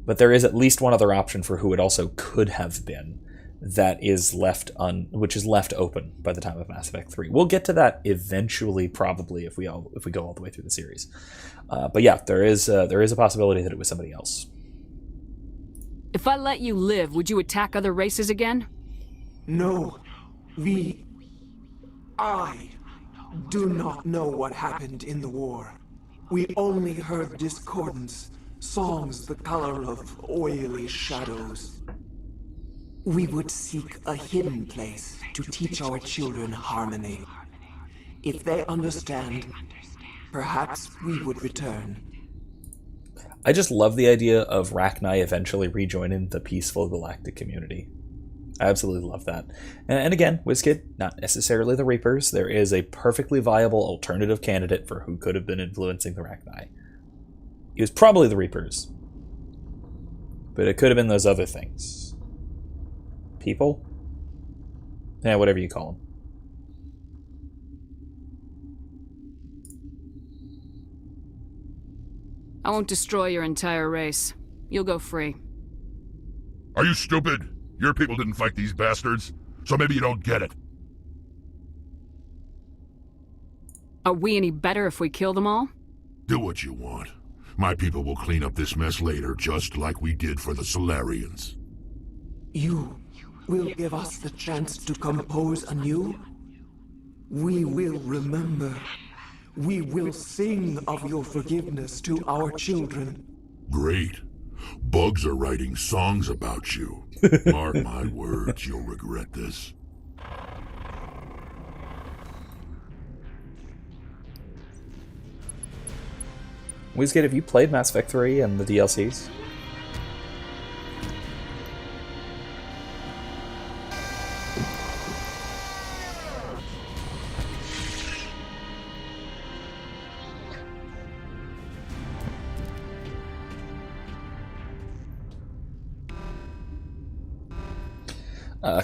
But there is at least one other option for who it also could have been that is which is left open by the time of Mass Effect 3. We'll get to that eventually, probably, if we go all the way through the series. But yeah, there is a possibility that it was somebody else. If I let you live, would you attack other races again? No. I do not know what happened in the war. We only heard discordance, songs the color of oily shadows. We would seek a hidden place to teach our children harmony. If they understand, perhaps we would return. I just love the idea of Therachni eventually rejoining the peaceful galactic community. I absolutely love that. And again, WizKid, not necessarily the Reapers. There is a perfectly viable alternative candidate for who could have been influencing the Therachni. It was probably the Reapers. But it could have been those other things. People? Yeah, whatever you call them. I won't destroy your entire race. You'll go free. Are you stupid? Your people didn't fight these bastards, so maybe you don't get it. Are we any better if we kill them all? Do what you want. My people will clean up this mess later, just like we did for the Silurians. You will give us the chance to compose anew? We will remember. We will sing of your forgiveness to our children. Great. Bugs are writing songs about you. Mark my words, you'll regret this. WizKid, have you played Mass Effect 3 and the DLCs?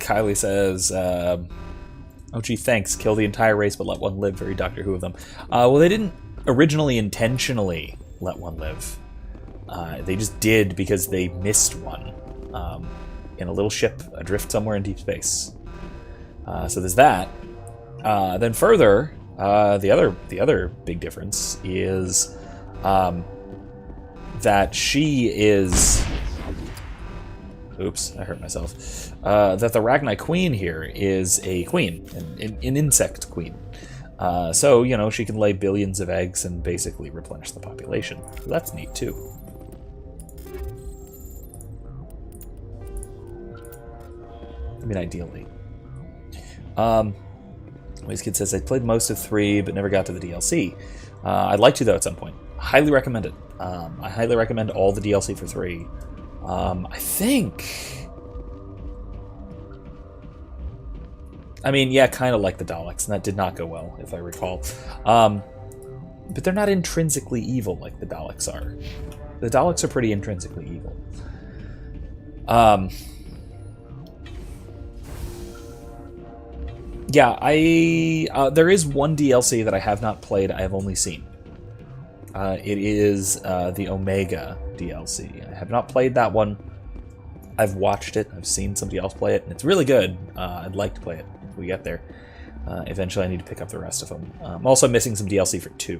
Kylie says, oh gee, thanks. Kill the entire race but let one live. Very Doctor Who of them. Well, they didn't originally intentionally let one live. They just did because they missed one in a little ship adrift somewhere in deep space. So there's that. Then further, the other big difference is that she is... Oops, I hurt myself. That the Therachni queen here is a queen, an insect queen. So, you know, she can lay billions of eggs and basically replenish the population. So that's neat, too. I mean, ideally. WizKid says, I played most of 3, but never got to the DLC. I'd like to, though, at some point. Highly recommend it. I highly recommend all the DLC for 3. I think... I mean, yeah, kind of like the Daleks, and that did not go well, if I recall. But they're not intrinsically evil like the Daleks are. The Daleks are pretty intrinsically evil. Yeah, there is one DLC that I have not played, I have only seen. It is the Omega DLC. I have not played that one. I've watched it, I've seen somebody else play it, and it's really good. I'd like to play it if we get there. Eventually I need to pick up the rest of them. I'm also missing some DLC for 2,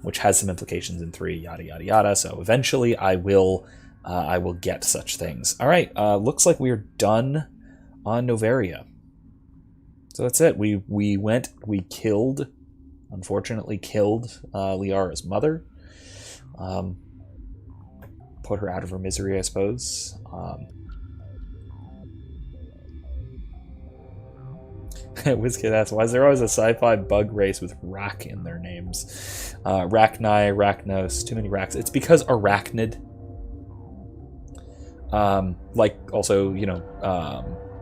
which has some implications in 3, yada yada yada, so eventually I will get such things. Alright, looks like we're done on Noveria. So that's it. We killed, unfortunately killed Liara's mother. Put her out of her misery, I suppose. WizKid asks, why is there always a sci-fi bug race with Rak in their names? Rachni, Rachnos, too many Raks. It's because arachnid. Like also, you know,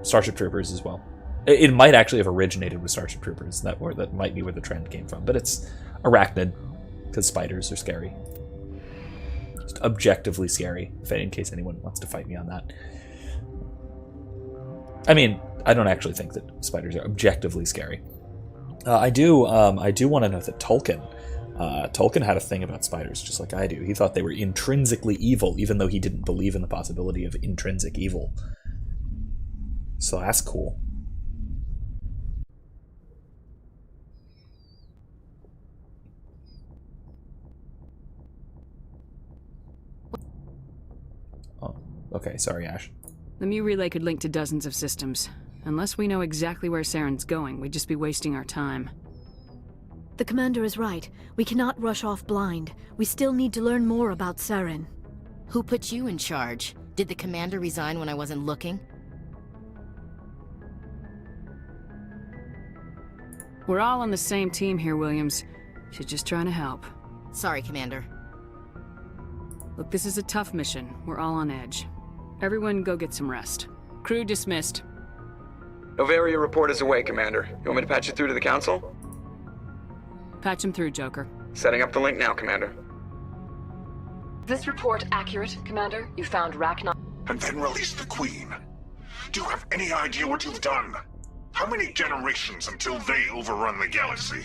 Starship Troopers as well. It might actually have originated with Starship Troopers. That might be where the trend came from. But it's arachnid, because spiders are scary. Just objectively scary, in case anyone wants to fight me on that. I mean, I don't actually think that spiders are objectively scary. I do want to note that Tolkien Tolkien had a thing about spiders, just like I do. He thought they were intrinsically evil, even though he didn't believe in the possibility of intrinsic evil. So that's cool. Oh, okay, sorry, Ash. The Mu relay could link to dozens of systems. Unless we know exactly where Saren's going, we'd just be wasting our time. The commander is right. We cannot rush off blind. We still need to learn more about Saren. Who put you in charge? Did the commander resign when I wasn't looking? We're all on the same team here, Williams. She's just trying to help. Sorry, Commander. Look, this is a tough mission. We're all on edge. Everyone go get some rest. Crew dismissed. Noveria report is away, Commander. You want me to patch you through to the Council? Patch him through, Joker. Setting up the link now, Commander. This report accurate, Commander? You found Rachni... And then release the Queen. Do you have any idea what you've done? How many generations until they overrun the galaxy?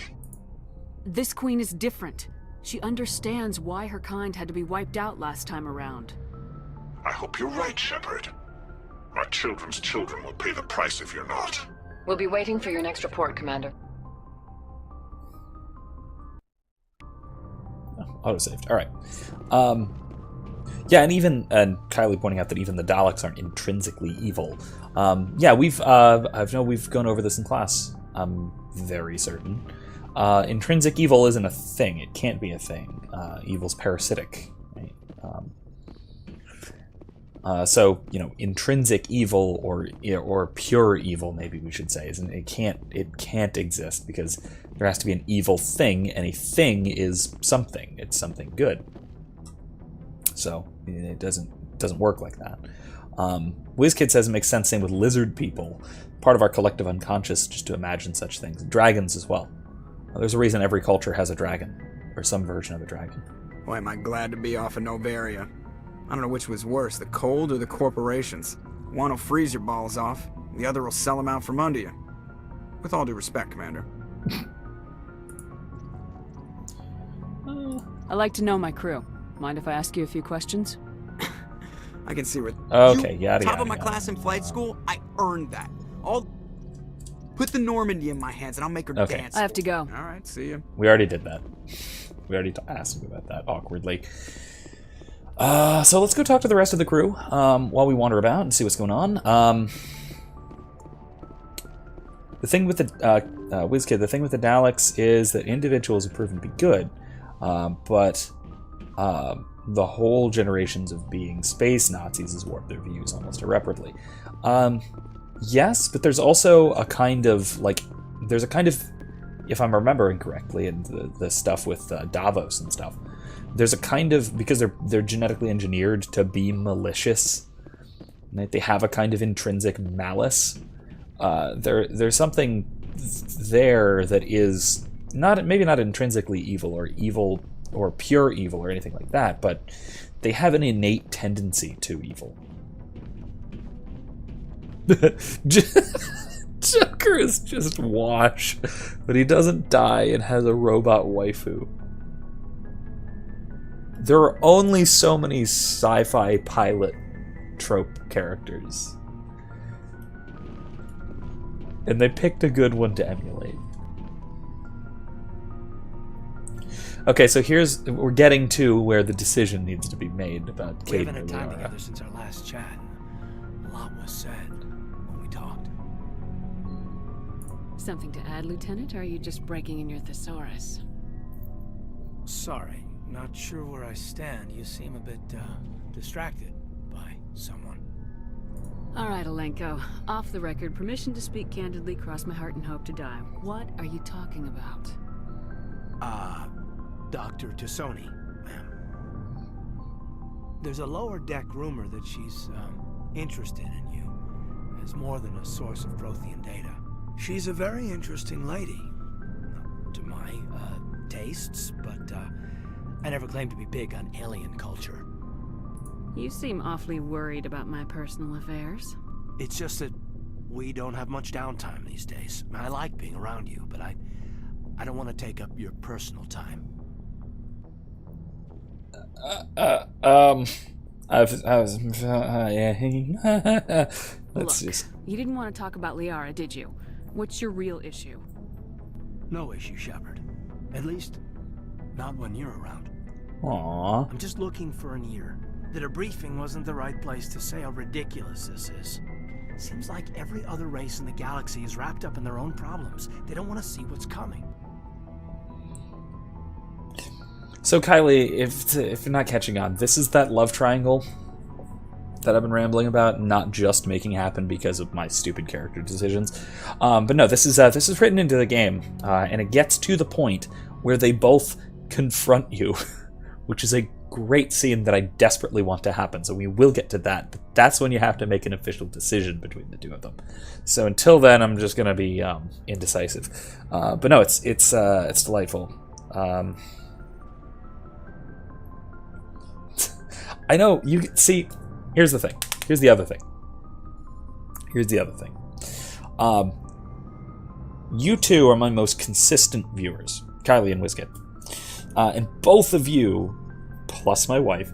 This Queen is different. She understands why her kind had to be wiped out last time around. I hope you're right, Shepard. Our children's children will pay the price if you're not. We'll be waiting for your next report, Commander. Autosaved. All right. Yeah, and Kylie pointing out that even the Daleks aren't intrinsically evil. Yeah, we've gone over this in class. I'm very certain. Intrinsic evil isn't a thing. It can't be a thing. Evil's parasitic. Right? So intrinsic evil or pure evil, maybe we should say, it can't exist because there has to be an evil thing, and a thing is something. It's something good. So it doesn't work like that. WizKid says it makes sense. Same with lizard people. Part of our collective unconscious just to imagine such things. Dragons as well. There's a reason every culture has a dragon, or some version of a dragon. Boy, am I glad to be off of Noveria. I don't know which was worse, the cold or the corporations. One will freeze your balls off, the other will sell them out from under you. With all due respect, Commander. I like to know my crew. Mind if I ask you a few questions? I can see what... Okay, yada, top of my class in flight school, I earned that. Put the Normandy in my hands and I'll make her dance. I have to go. All right, see you. We already did that. We already asked him about that awkwardly. So let's go talk to the rest of the crew while we wander about and see what's going on. The thing with the WizKid, the thing with the Daleks is that individuals have proven to be good, but the whole generations of being space Nazis has warped their views almost irreparably. Yes, but there's also a kind of, if I'm remembering correctly, and the stuff with Davos and stuff, there's a kind of, because they're genetically engineered to be malicious, right? They have a kind of intrinsic malice. There's something there that is maybe not intrinsically evil or pure evil or anything like that, but they have an innate tendency to evil. Joker is just wash, but he doesn't die and has a robot waifu. There are only so many sci-fi pilot trope characters, and they picked a good one to emulate. Okay, so we're getting to where the decision needs to be made about Caden. We haven't had time together since our last chat. A lot was said when we talked. Something to add, Lieutenant, or are you just breaking in your thesaurus? Sorry, not sure where I stand. You seem a bit, distracted by someone. All right, Alenko. Off the record, permission to speak candidly, cross my heart and hope to die. What are you talking about? Dr. Tassoni, ma'am. There's a lower deck rumor that she's, interested in you as more than a source of Prothean data. She's a very interesting lady. To my, tastes, but, I never claimed to be big on alien culture. You seem awfully worried about my personal affairs. It's just that we don't have much downtime these days. I like being around you, but I don't want to take up your personal time. Let's just. You didn't want to talk about Liara, did you? What's your real issue? No issue, Shepard. At least, not when you're around. Aww. I'm just looking for an ear. The debriefing wasn't the right place to say how ridiculous this is. Seems like every other race in the galaxy is wrapped up in their own problems. They don't want to see what's coming. So Kylie, if you're not catching on, this is that love triangle that I've been rambling about, not just making happen because of my stupid character decisions. But no, this is written into the game, and it gets to the point where they both confront you, which is a great scene that I desperately want to happen. So we will get to that. But that's when you have to make an official decision between the two of them. So until then, I'm just gonna be indecisive. But no, it's delightful. I know you see. Here's the thing. Here's the other thing. You two are my most consistent viewers, Kylie and WizKid. And both of you, plus my wife,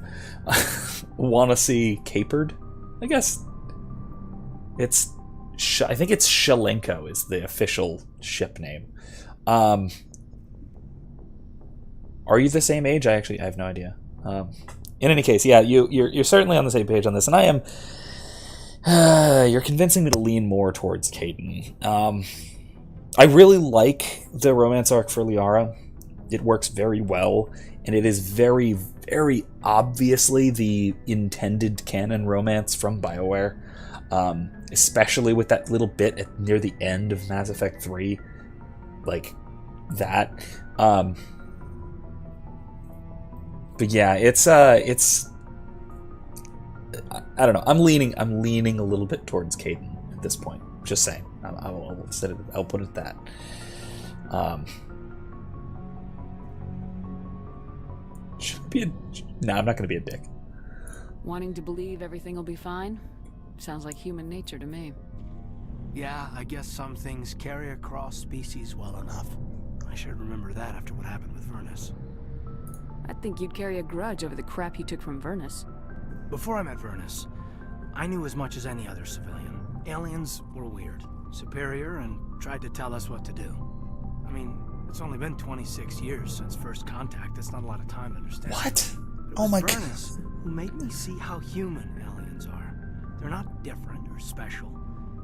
want to see Capered. I guess it's. I think it's Shalenko is the official ship name. Are you the same age? I have no idea. In any case, yeah, you're certainly on the same page on this, and I am. You're convincing me to lean more towards Kaiden. I really like the romance arc for Liara. It works very well, and it is very, very obviously the intended canon romance from BioWare, especially with that little bit near the end of Mass Effect 3, like that. But yeah, it's I don't know. I'm leaning a little bit towards Kaiden at this point. Just saying. I'll put it that. Should be no, I'm not going to be a dick. Wanting to believe everything will be fine? Sounds like human nature to me. Yeah, I guess some things carry across species well enough. I should remember that after what happened with Vernus. I think you'd carry a grudge over the crap you took from Vernus. Before I met Vernus, I knew as much as any other civilian. Aliens were weird, superior, and tried to tell us what to do. I mean, it's only been 26 years since first contact. That's not a lot of time to understand. What? Oh my God. Vernus who made me see how human aliens are. They're not different or special.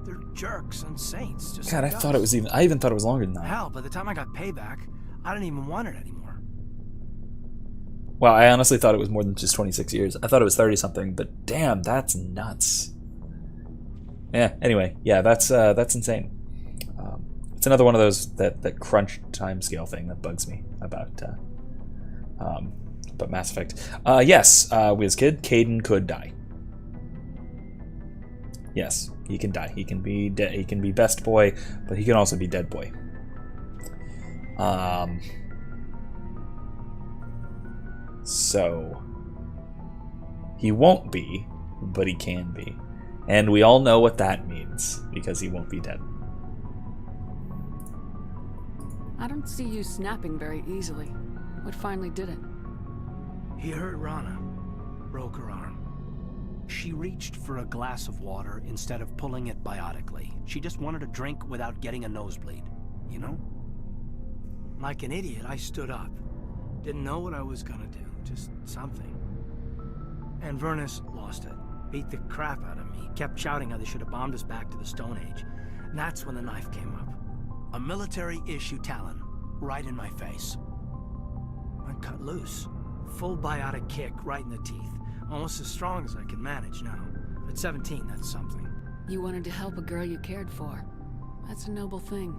They're jerks and saints. Just God, like I us. thought it was even. I even thought it was longer than that. Hell, by the time I got payback, I didn't even want it anymore. Wow, I honestly thought it was more than just 26 years. I thought it was 30-something, but damn, that's nuts. Yeah, anyway, yeah, that's insane. It's another one of those that crunch time scale thing that bugs me about Mass Effect. Yes, WizKid, Kaiden could die. Yes, he can die. He can be he can be best boy, but he can also be dead boy. So he won't be, but he can be. And we all know what that means, because he won't be dead. I don't see you snapping very easily. What finally did it? He hurt Rana. Broke her arm. She reached for a glass of water instead of pulling it biotically. She just wanted a drink without getting a nosebleed, you know? Like an idiot, I stood up. Didn't know what I was gonna do, just something. And Vernus lost it. Beat the crap out of me. Kept shouting how they should have bombed us back to the Stone Age. And that's when the knife came up. A military-issue talon, right in my face. I cut loose. Full biotic kick right in the teeth. Almost as strong as I can manage now. At 17, that's something. You wanted to help a girl you cared for. That's a noble thing.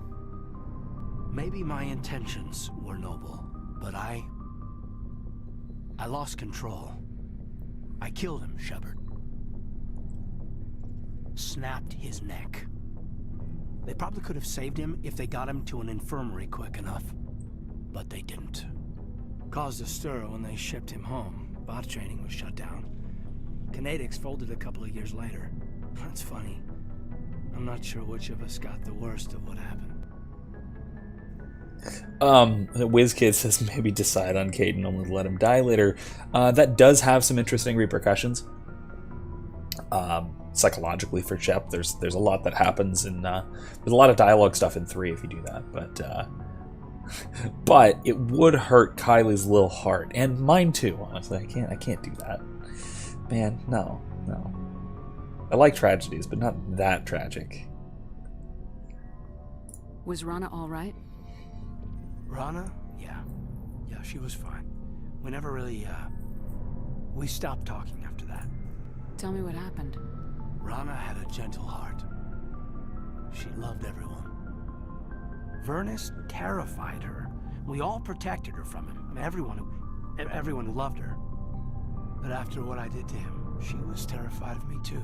Maybe my intentions were noble, but I lost control. I killed him, Shepard. Snapped his neck. They probably could have saved him if they got him to an infirmary quick enough. But they didn't. Caused a stir when they shipped him home. Bot training was shut down. Kinetic folded a couple of years later. That's funny. I'm not sure which of us got the worst of what happened. WizKid says maybe decide on Kaidan, only let him die later. That does have some interesting repercussions. Psychologically for Shep, there's a lot that happens in there's a lot of dialogue stuff in 3 if you do that, but it would hurt Kylie's little heart and mine too. Honestly, I can't do that, man. No. I like tragedies, but not that tragic. Was Rana all right? Rana? Yeah, she was fine. We never really, we stopped talking after that. Tell me what happened. Rana had a gentle heart. She loved everyone. Vernus terrified her. We all protected her from him. Everyone who loved her. But after what I did to him, she was terrified of me too.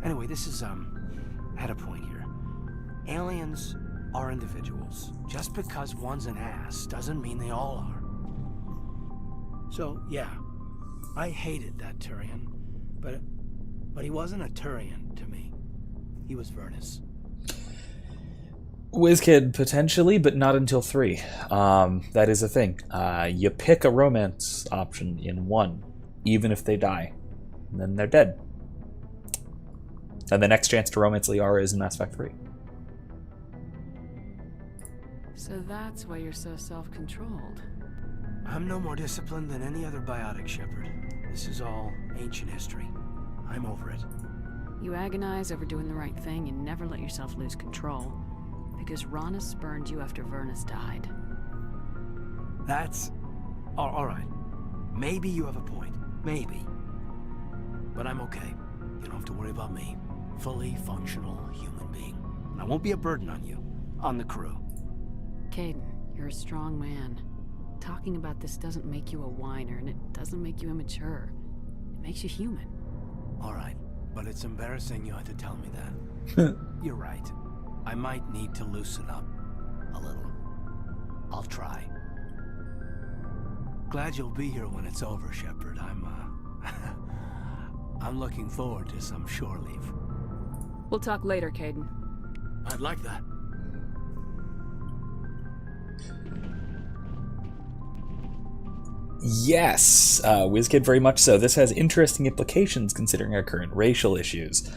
Anyway, this is, at a point here. Aliens are individuals. Just because one's an ass doesn't mean they all are. So, yeah, I hated that Turian, but he wasn't a Turian to me. He was Vernus. WizKid, potentially, but not until 3. That is a thing. You pick a romance option in 1, even if they die. And then they're dead. And the next chance to romance Liara is in Mass Effect 3. So that's why you're so self-controlled. I'm no more disciplined than any other biotic, Shepard. This is all ancient history. I'm over it. You agonize over doing the right thing and never let yourself lose control. Because Rana spurned you after Vernus died. That's... all right. Maybe you have a point. Maybe. But I'm okay. You don't have to worry about me. Fully functional human being. And I won't be a burden on you. On the crew. Kaidan, you're a strong man. Talking about this doesn't make you a whiner, and it doesn't make you immature. It makes you human. All right, but it's embarrassing you had to tell me that. You're right. I might need to loosen up a little. I'll try. Glad you'll be here when it's over, Shepard. I'm looking forward to some shore leave. We'll talk later, Kaidan. I'd like that. Yes, WizKid, very much so. This has interesting implications considering our current racial issues.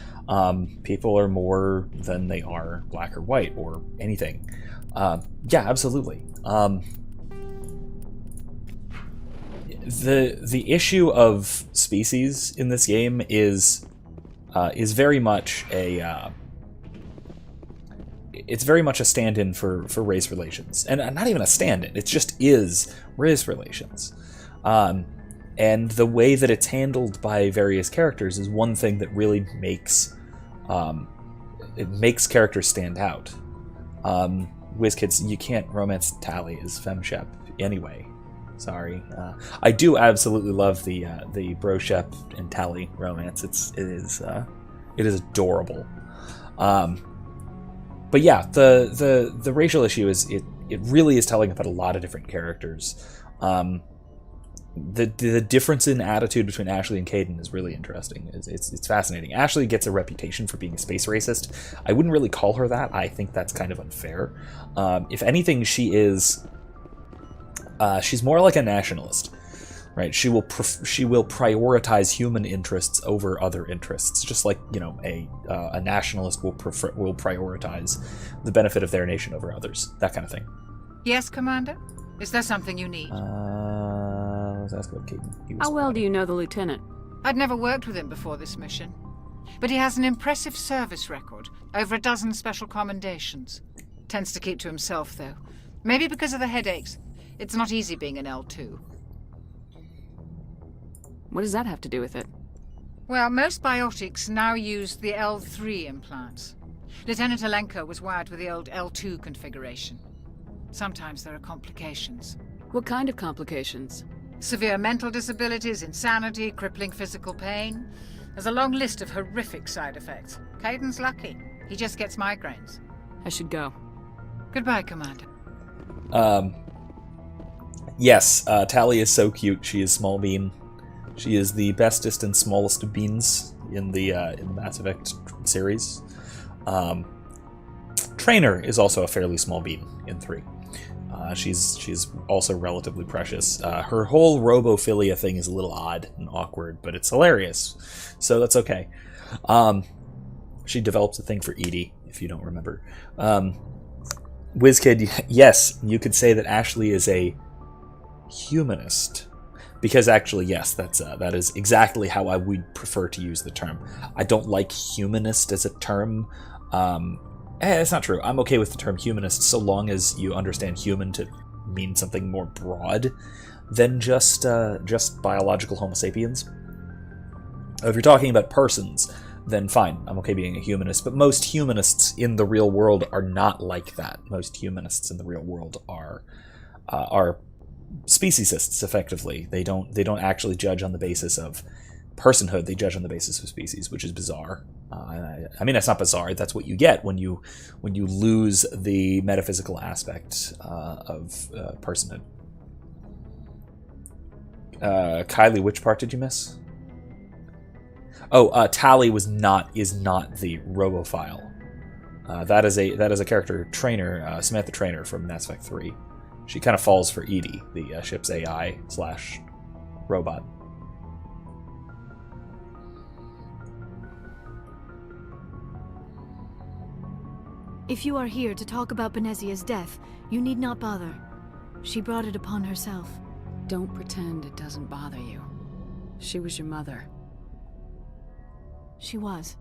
People are more than they are black or white or anything. Yeah, absolutely. The issue of species in this game is very much a it's very much a stand-in for race relations, and not even a stand-in. It just is race relations. And the way that it's handled by various characters is one thing that really makes characters stand out. WizKids, you can't romance Tali as FemShep anyway. Sorry. I do absolutely love the Bro Shep and Tali romance. It is adorable. But yeah, the racial issue is it really is telling about a lot of different characters. The difference in attitude between Ashley and Kaidan is really interesting. It's fascinating. Ashley gets a reputation for being a space racist. I wouldn't really call her that. I think that's kind of unfair. If anything, she's more like a nationalist, right? She will prioritize human interests over other interests, just like a nationalist will prioritize the benefit of their nation over others. That kind of thing. Yes, Commander. Is there something you need? Let's ask about Kaidan. How well do you know the lieutenant? I'd never worked with him before this mission, but he has an impressive service record, over 12 special commendations. Tends to keep to himself, though. Maybe because of the headaches. It's not easy being an L2. What does that have to do with it? Well, most biotics now use the L3 implants. Lieutenant Alenko was wired with the old L2 configuration. Sometimes there are complications. What kind of complications? Severe mental disabilities, insanity, crippling physical pain. There's a long list of horrific side effects. Kaidan's lucky. He just gets migraines. I should go. Goodbye, Commander. Yes, Tali is so cute. She is small bean. She is the bestest and smallest of beans in the Mass Effect series. Trainer is also a fairly small bean in 3. She's also relatively precious. Her whole robophilia thing is a little odd and awkward, but it's hilarious, so that's okay. She develops a thing for Edie, if you don't remember. WizKid, yes, you could say that Ashley is a humanist. Because actually, yes, that is exactly how I would prefer to use the term. I don't like humanist as a term. It's not true. I'm okay with the term humanist so long as you understand human to mean something more broad than just biological Homo sapiens. If you're talking about persons, then fine, I'm okay being a humanist. But most humanists in the real world are not like that. Most humanists in the real world are speciesists, effectively. They don't actually judge on the basis of personhood. They judge on the basis of species, which is bizarre. I mean, that's not bizarre. That's what you get when you lose the metaphysical aspect of personhood. Kylie, which part did you miss? Oh, Tally is not the robophile. That is a character trainer, Samantha Trainer from Mass Effect 3. She kind of falls for Edie, the ship's AI/robot. If you are here to talk about Benezia's death, you need not bother. She brought it upon herself. Don't pretend it doesn't bother you. She was your mother. She was.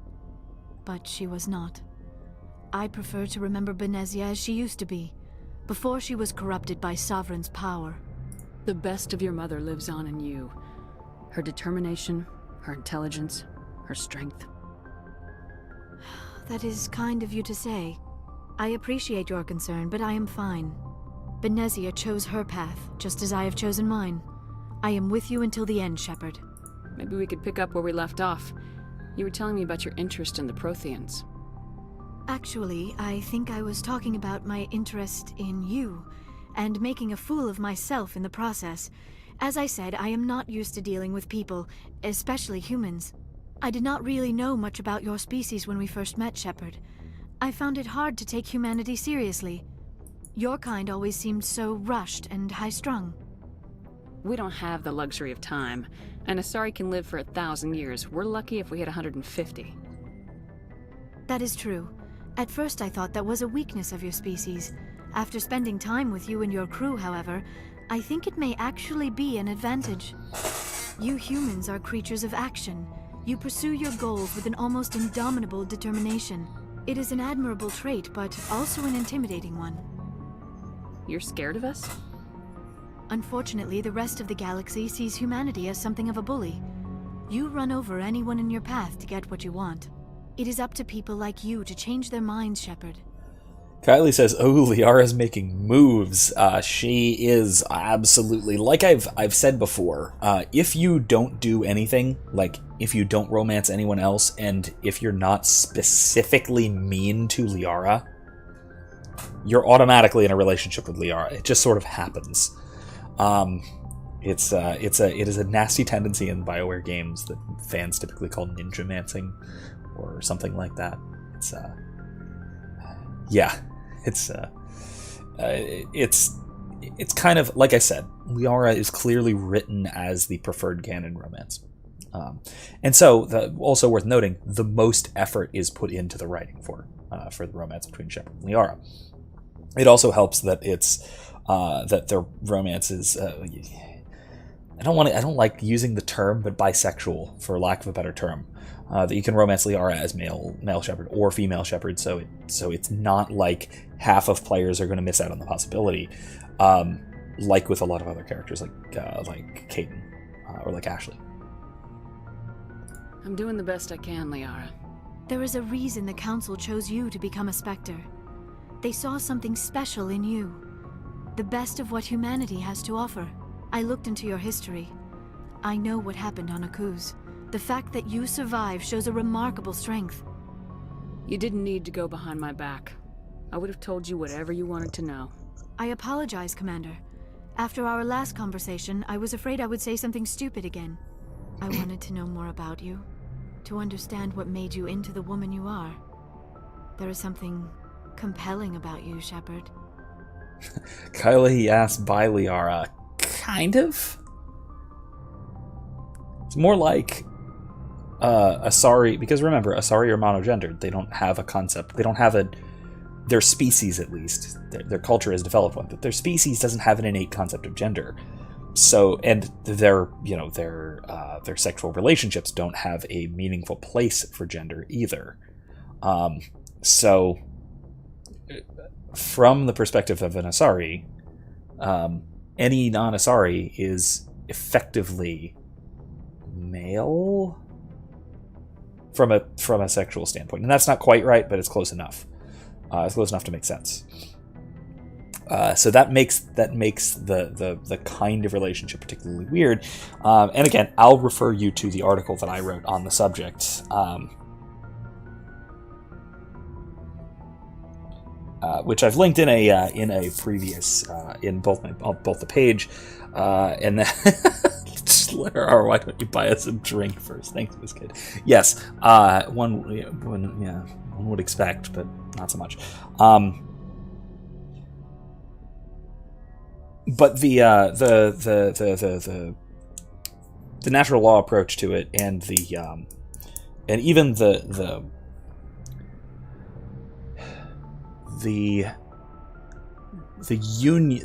But she was not. I prefer to remember Benezia as she used to be, before she was corrupted by Sovereign's power. The best of your mother lives on in you. Her determination, her intelligence, her strength. That is kind of you to say. I appreciate your concern, but I am fine. Benezia chose her path, just as I have chosen mine. I am with you until the end, Shepard. Maybe we could pick up where we left off. You were telling me about your interest in the Protheans. Actually, I think I was talking about my interest in you, and making a fool of myself in the process. As I said, I am not used to dealing with people, especially humans. I did not really know much about your species when we first met, Shepard. I found it hard to take humanity seriously. Your kind always seemed so rushed and high-strung. We don't have the luxury of time, and Asari can live for 1,000 years. We're lucky if we hit 150. That is true. At first I thought that was a weakness of your species. After spending time with you and your crew, however, I think it may actually be an advantage. You humans are creatures of action. You pursue your goals with an almost indomitable determination. It is an admirable trait, but also an intimidating one. You're scared of us? Unfortunately, the rest of the galaxy sees humanity as something of a bully. You run over anyone in your path to get what you want. It is up to people like you to change their minds, Shepard. Kylie says, "Oh, Liara's making moves." She is absolutely, like I've said before. If you don't do anything, like if you don't romance anyone else, and if you're not specifically mean to Liara, you're automatically in a relationship with Liara. It just sort of happens. It is a nasty tendency in BioWare games that fans typically call ninja-mancing, or something like that. It's kind of, like I said, Liara is clearly written as the preferred canon romance. And so, also worth noting, the most effort is put into the writing for the romance between Shepard and Liara. It also helps that that their romance is, I don't like using the term, but bisexual, for lack of a better term. That you can romance Liara as male Shepard or female Shepard, so it's not like half of players are going to miss out on the possibility, like with a lot of other characters like Kaidan or like Ashley. I'm doing the best I can, Liara. There is a reason the Council chose you to become a Spectre. They saw something special in you, the best of what humanity has to offer. I looked into your history. I know what happened on Akuz. The fact that you survived shows a remarkable strength. You didn't need to go behind my back. I would have told you whatever you wanted to know. I apologize, Commander. After our last conversation, I was afraid I would say something stupid again. I wanted to know more about you, to understand what made you into the woman you are. There is something compelling about you, Shepard. Kyla, he asked by Liara. Kind of. It's more like Asari, because remember, Asari are monogendered. They don't have a concept. They don't have their species, at least. Their culture has developed one, but their species doesn't have an innate concept of gender. So, and their sexual relationships don't have a meaningful place for gender either. So, from the perspective of an Asari, any non-Asari is effectively male from a sexual standpoint, and that's not quite right, but it's close enough. It's close enough to make sense. So that makes the kind of relationship particularly weird. And again, I'll refer you to the article that I wrote on the subject, which I've linked in a previous in both the page and then. Or why don't you buy us a drink first? Thanks, Biscuit. Yes, one would expect, but not so much. But the natural law approach to it, and even the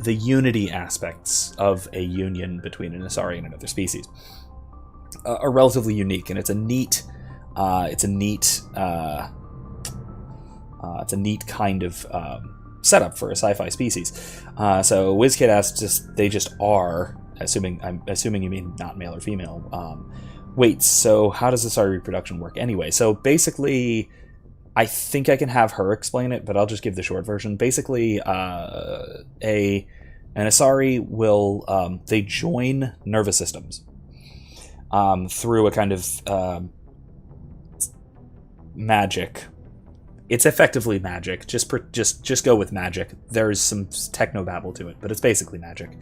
unity aspects of a union between an Asari and another species are relatively unique, and it's a neat kind of setup for a sci-fi species. So WizKid asks, they just are, I'm assuming you mean not male or female. Wait, so how does Asari reproduction work anyway? So basically, I think I can have her explain it, but I'll just give the short version. Basically, an Asari will they join nervous systems through a kind of magic. It's effectively magic. Just go with magic. There's some technobabble to it, but it's basically magic.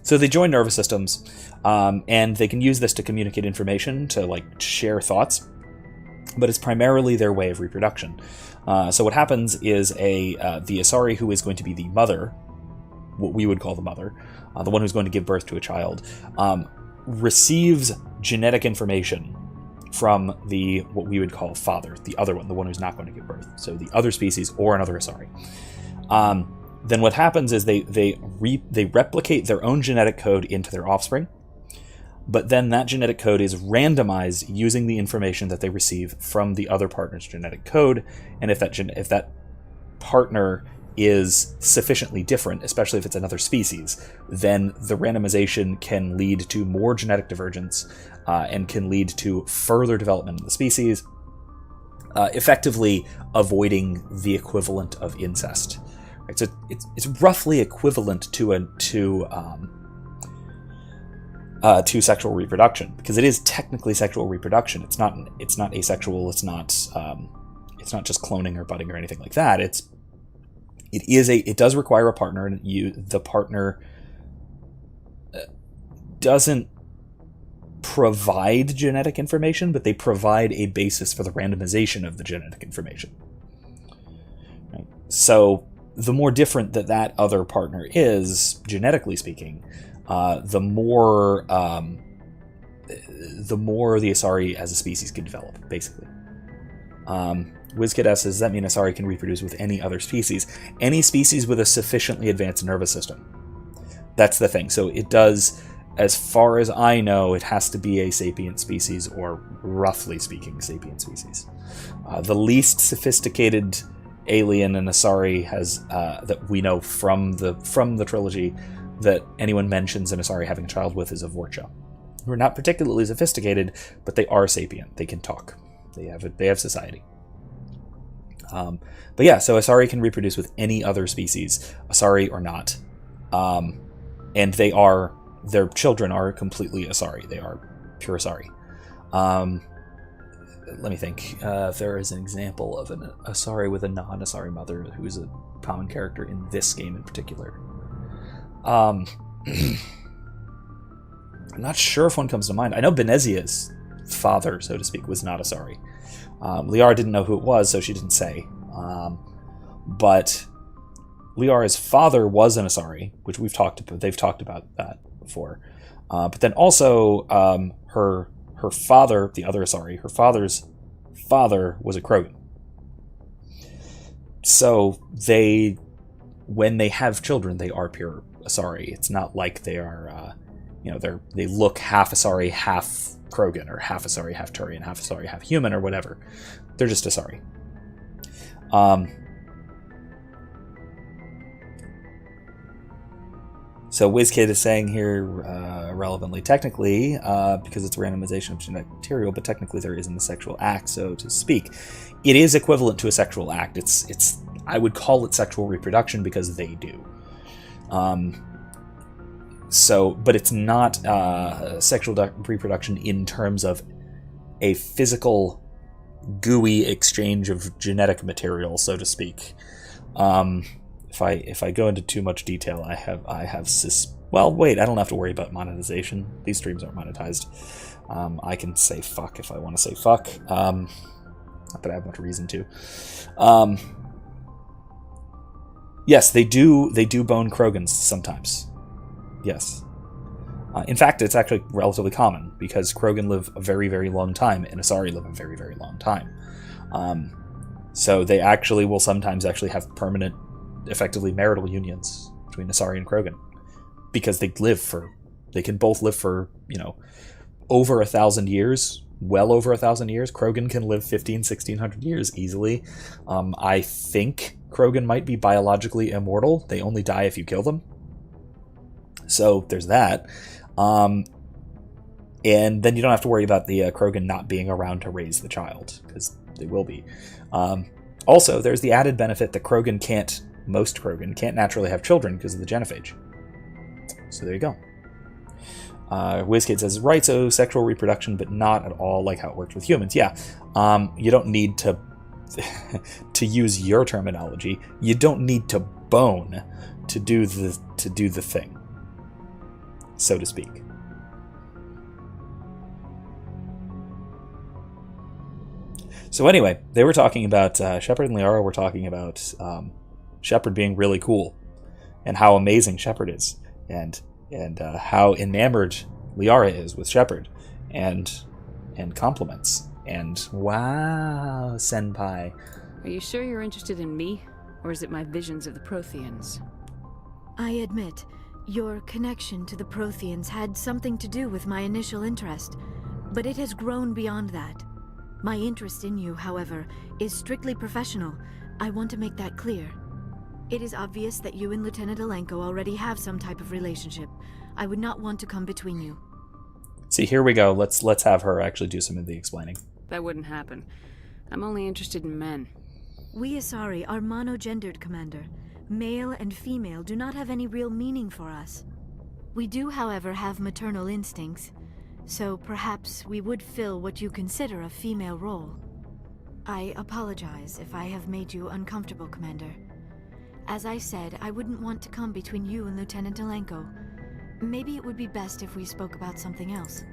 So they join nervous systems, and they can use this to communicate information, to like share thoughts. But it's primarily their way of reproduction. So what happens is the Asari who is going to be the mother, what we would call the mother, the one who's going to give birth to a child, receives genetic information from what we would call father, the other one, the one who's not going to give birth. So the other species or another Asari. Then what happens is they replicate their own genetic code into their offspring. But then that genetic code is randomized using the information that they receive from the other partner's genetic code. And if that partner is sufficiently different, especially if it's another species, then the randomization can lead to more genetic divergence and can lead to further development of the species, effectively avoiding the equivalent of incest. Right? So it's roughly equivalent to sexual reproduction, because it is technically sexual reproduction. It's not asexual. It's not just cloning or budding or anything like that. It does require a partner, and the partner doesn't provide genetic information, but they provide a basis for the randomization of the genetic information. Right? So the more different that other partner is, genetically speaking, the more the Asari as a species can develop, basically. WizKid asks, does that mean Asari can reproduce with any other species? Any species with a sufficiently advanced nervous system. That's the thing. So it does, as far as I know, it has to be a sapient species, or roughly speaking, sapient species. The least sophisticated alien an Asari has, that we know from the trilogy, that anyone mentions an Asari having a child with, is a Vorcha, who are not particularly sophisticated, but they are sapient. They can talk. They have society. But yeah, so Asari can reproduce with any other species, Asari or not, and their children are completely Asari. They are pure Asari. Let me think. There is an example of an Asari with a non-Asari mother who is a common character in this game in particular. I'm not sure if one comes to mind. I know Benezia's father, so to speak, was not Asari. Liara didn't know who it was, so she didn't say. But Liara's father was an Asari, which they've talked about that before. But then also her father, the other Asari, her father's father was a Krogan. So when they have children, they are pure Asari. It's not like they are, they look half Asari, half Krogan, or half Asari, half Turian, half Asari, half human, or whatever. They're just Asari. So WizKid is saying here, relevantly, technically, because it's a randomization of genetic material, but technically there isn't a sexual act, so to speak. It is equivalent to a sexual act. It's I would call it sexual reproduction because they do. But it's not sexual reproduction in terms of a physical, gooey exchange of genetic material, so to speak. If I go into too much detail, I don't have to worry about monetization. These streams aren't monetized. I can say fuck if I want to say fuck. Not that I have much reason to. Yes, they do bone Krogans sometimes. Yes. In fact, it's actually relatively common, because Krogan live a very, very long time, and Asari live a very, very long time. So they actually will sometimes actually have permanent, effectively marital unions between Asari and Krogan, because they can both live for, over 1,000 years, well over 1,000 years. Krogan can live 1,600 years easily. I think Krogan might be biologically immortal. They only die if you kill them. So there's that. And then you don't have to worry about the Krogan not being around to raise the child, because they will be. Also, there's the added benefit that most Krogan can't naturally have children because of the genophage. So there you go. WizKid says, right, so sexual reproduction, but not at all like how it works with humans. Yeah, you don't need to, to use your terminology, you don't need to bone to do the thing, so to speak. So anyway, they were talking about Shepard and Liara were talking about Shepard being really cool, and how amazing Shepard is, and how enamored Liara is with Shepard, and compliments, and wow, senpai. Are you sure you're interested in me, or is it my visions of the Protheans? I admit, your connection to the Protheans had something to do with my initial interest, but it has grown beyond that. My interest in you, however, is strictly professional. I want to make that clear. It is obvious that you and Lieutenant Alenko already have some type of relationship. I would not want to come between you. See, here we go. Let's have her actually do some of the explaining. That wouldn't happen. I'm only interested in men. We Asari are monogendered, Commander. Male and female do not have any real meaning for us. We do, however, have maternal instincts, so perhaps we would fill what you consider a female role. I apologize if I have made you uncomfortable, Commander. As I said, I wouldn't want to come between you and Lieutenant Alenko. Maybe it would be best if we spoke about something else.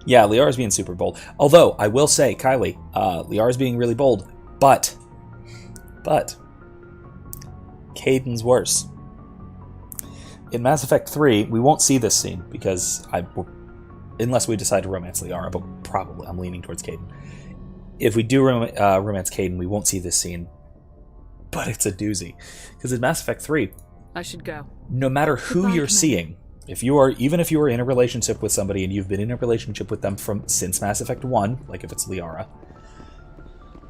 Yeah, Liara's being super bold. Although, I will say, Kylie, Liara's being really bold, but Kaiden's worse. In Mass Effect 3, we won't see this scene, because unless we decide to romance Liara, but probably I'm leaning towards Kaiden. If we do romance Kaiden, we won't see this scene, but it's a doozy. Because in Mass Effect 3, I should go. No matter who you're seeing, even if you are in a relationship with somebody and you've been in a relationship with them since Mass Effect 1, like if it's Liara,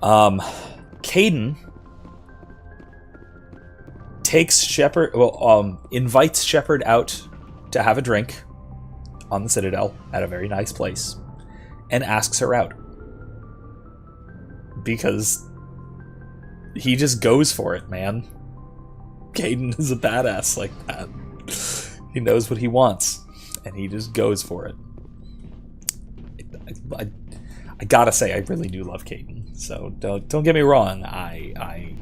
Kaiden takes Shepard, invites Shepard out to have a drink on the Citadel at a very nice place, and asks her out. Because he just goes for it, man. Kaiden is a badass like that. He knows what he wants, and he just goes for it. I gotta say, I really do love Kaiden. So don't get me wrong. I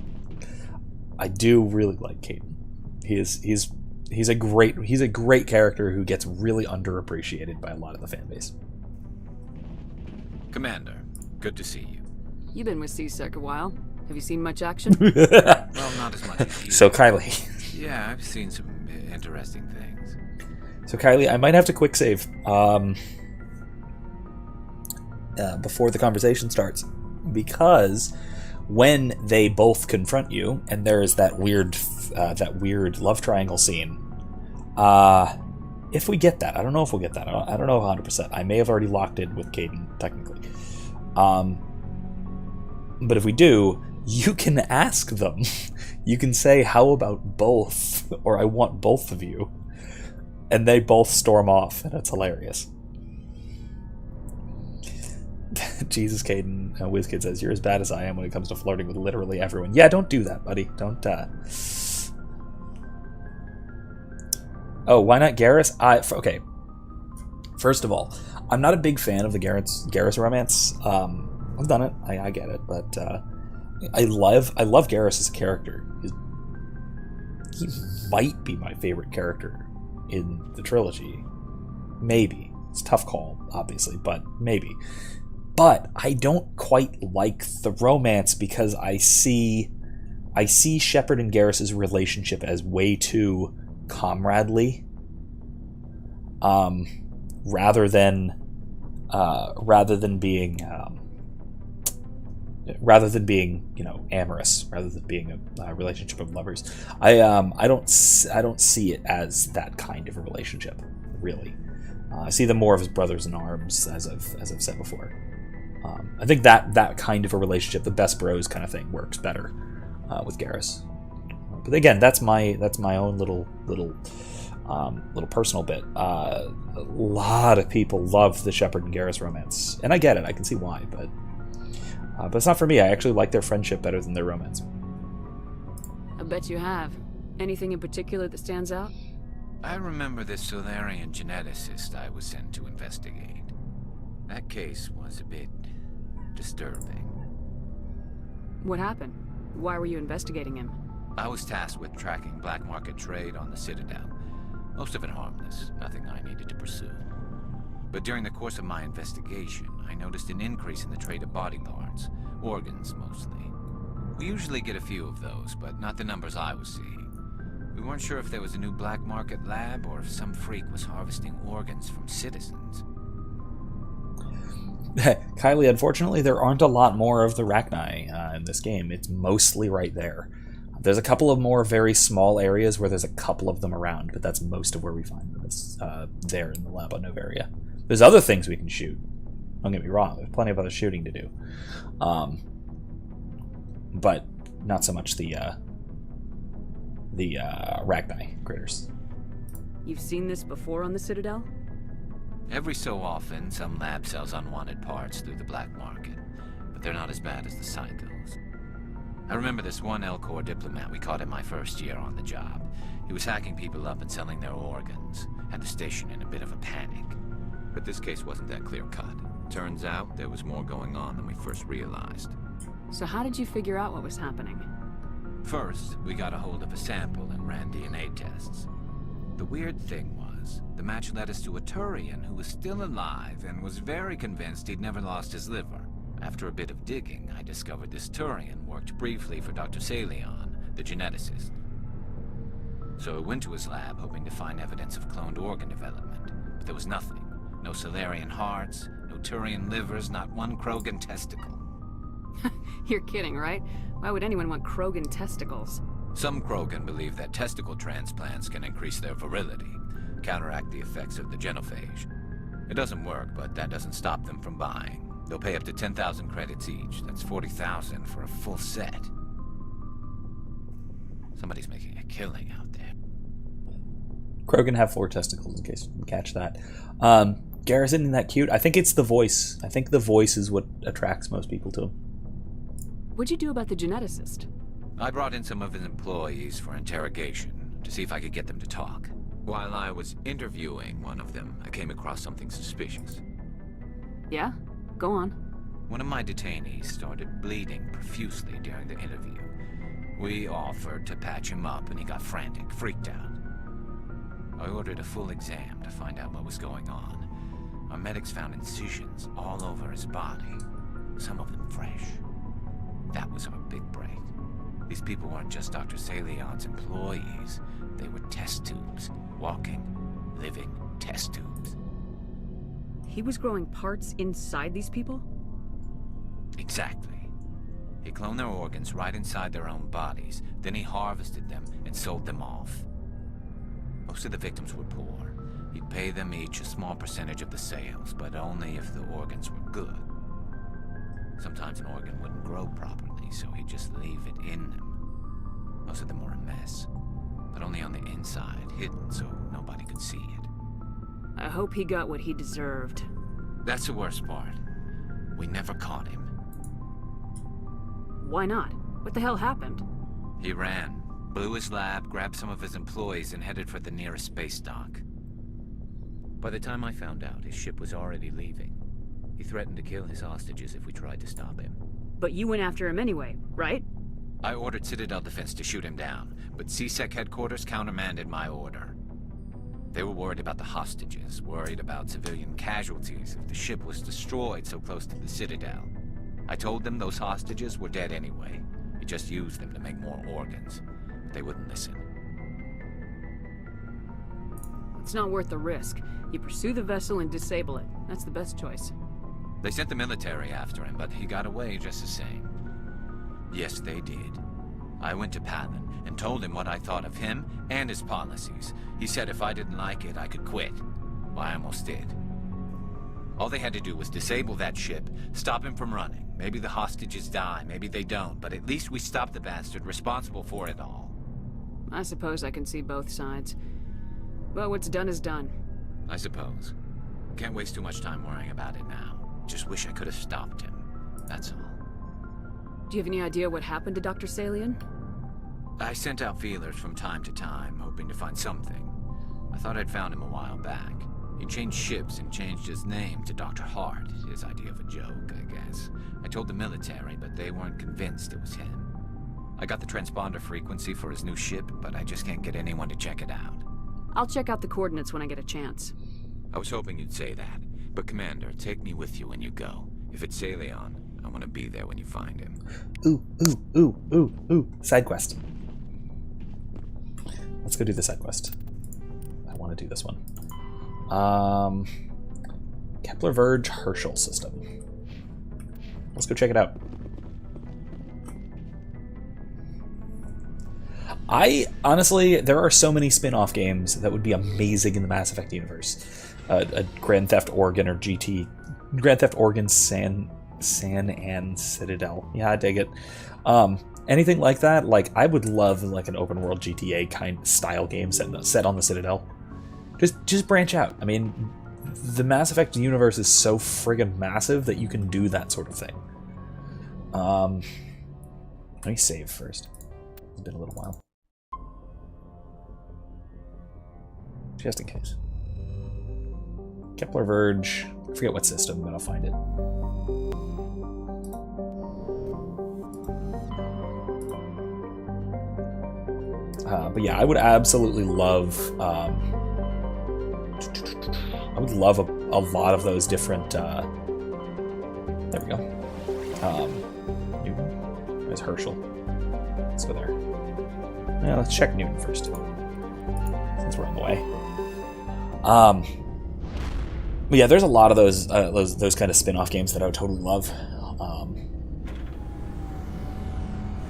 do really like Kaiden. He's a great character who gets really underappreciated by a lot of the fan base. Commander, good to see you. You've been with C-Sec a while. Have you seen much action? Well, not as much as you. So, Kylie. Yeah, I've seen some interesting things. So, Kylie, I might have to quick save before the conversation starts. Because when they both confront you, and there is that weird love triangle scene, if we get that, I don't know if we'll get that. I don't know 100%. I may have already locked in with Kaiden, technically. But if we do, you can ask them. You can say, how about both? Or I want both of you. And they both storm off, and it's hilarious. Jesus, Kaiden, WizKid says, you're as bad as I am when it comes to flirting with literally everyone. Yeah, don't do that, buddy. Don't, Oh, why not Garrus? Okay. First of all, I'm not a big fan of the Garrus romance. I've done it. I get it, but I love Garrus as a character. He might be my favorite character in the trilogy. Maybe. It's a tough call, obviously, but maybe. But I don't quite like the romance because I see Shepard and Garrus' relationship as way too comradely, rather than being amorous, rather than being a relationship of lovers. I don't see it as that kind of a relationship, really. I see them more of as brothers in arms, as I've said before. I think that kind of a relationship, the best bros kind of thing, works better with Garrus. But again, that's my own little personal bit. A lot of people love the Shepard and Garrus romance, and I get it. I can see why, but it's not for me. I actually like their friendship better than their romance. I bet you have. Anything in particular that stands out? I remember this Silurian geneticist I was sent to investigate. That case was a bit disturbing. What happened? Why were you investigating him? I was tasked with tracking black market trade on the Citadel. Most of it harmless, nothing I needed to pursue. But during the course of my investigation, I noticed an increase in the trade of body parts, organs mostly. We usually get a few of those, but not the numbers I was seeing. We weren't sure if there was a new black market lab or if some freak was harvesting organs from citizens. Kylie, unfortunately, there aren't a lot more of the Therachni in this game. It's mostly right there. There's a couple of more very small areas where there's a couple of them around, but that's most of where we find them. It's there in the lab on Noveria. There's other things we can shoot. Don't get me wrong. There's plenty of other shooting to do. But not so much the Therachni critters. You've seen this before on the Citadel? Every so often, some lab sells unwanted parts through the black market, but they're not as bad as the psychos. I remember this one L-Corps diplomat we caught in my first year on the job. He was hacking people up and selling their organs. Had the station in a bit of a panic. But this case wasn't that clear-cut. Turns out there was more going on than we first realized. So how did you figure out what was happening? First, we got a hold of a sample and ran DNA tests. The weird thing was, the match led us to a Turian who was still alive and was very convinced he'd never lost his liver. After a bit of digging, I discovered this Turian worked briefly for Dr. Salion, the geneticist. So I went to his lab hoping to find evidence of cloned organ development, but there was nothing. No Silurian hearts, no Turian livers, not one Krogan testicle. You're kidding, right? Why would anyone want Krogan testicles? Some Krogan believe that testicle transplants can increase their virility, counteract the effects of the genophage. It doesn't work, but that doesn't stop them from buying. They'll pay up to 10,000 credits each. That's 40,000 for a full set. Somebody's making a killing out there. Krogan have 4 testicles, in case you didn't catch that. Garrus isn't that cute. I think it's the voice. I think the voice is what attracts most people to him. What'd you do about the geneticist? I brought in some of his employees for interrogation, to see if I could get them to talk. While I was interviewing one of them, I came across something suspicious. Yeah? Go on. One of my detainees started bleeding profusely during the interview. We offered to patch him up and he got frantic, freaked out. I ordered a full exam to find out what was going on. Our medics found incisions all over his body, some of them fresh. That was our big break. These people weren't just Dr. Salion's employees. They were test tubes. Walking, living test tubes. He was growing parts inside these people? Exactly. He cloned their organs right inside their own bodies. Then he harvested them and sold them off. Most of the victims were poor. He'd pay them each a small percentage of the sales, but only if the organs were good. Sometimes an organ wouldn't grow properly, so he'd just leave it in them. Most of them were a mess, but only on the inside, hidden so nobody could see it. I hope he got what he deserved. That's the worst part. We never caught him. Why not? What the hell happened? He ran, blew his lab, grabbed some of his employees, and headed for the nearest space dock. By the time I found out, his ship was already leaving. He threatened to kill his hostages if we tried to stop him. But you went after him anyway, right? I ordered Citadel Defense to shoot him down, but CSEC headquarters countermanded my order. They were worried about the hostages, worried about civilian casualties if the ship was destroyed so close to the Citadel. I told them those hostages were dead anyway. We just used them to make more organs. But they wouldn't listen. It's not worth the risk. You pursue the vessel and disable it. That's the best choice. They sent the military after him, but he got away just the same. Yes, they did. I went to Palin and told him what I thought of him and his policies. He said if I didn't like it, I could quit. Well, I almost did. All they had to do was disable that ship, stop him from running. Maybe the hostages die, maybe they don't, but at least we stopped the bastard responsible for it all. I suppose I can see both sides. But what's done is done. I suppose. Can't waste too much time worrying about it now. Just wish I could have stopped him. That's all. Do you have any idea what happened to Dr. Salion? I sent out feelers from time to time, hoping to find something. I thought I'd found him a while back. He changed ships and changed his name to Dr. Hart, his idea of a joke, I guess. I told the military, but they weren't convinced it was him. I got the transponder frequency for his new ship, but I just can't get anyone to check it out. I'll check out the coordinates when I get a chance. I was hoping you'd say that. But Commander, take me with you when you go. If it's Salion, I want to be there when you find him. Ooh. Side quest. Let's go do the side quest. I want to do this one. Kepler Verge Herschel system. Let's go check it out. Honestly, there are so many spin-off games that would be amazing in the Mass Effect universe. A Grand Theft Oregon or Grand Theft Oregon San An Citadel. Yeah, I dig it. Anything like that, like I would love like an open world GTA kind of style game set on the Citadel. Just branch out. I mean, the Mass Effect universe is so friggin' massive that you can do that sort of thing. Let me save first. It's been a little while. Just in case. Kepler Verge. I forget what system, but I'll find it. But yeah, I would absolutely love. I would love a lot of those different. There we go. Newton. There's Herschel. Let's go there. Yeah, let's check Newton first, since we're on the way. But yeah, there's a lot of those kind of spin-off games that I would totally love. I'm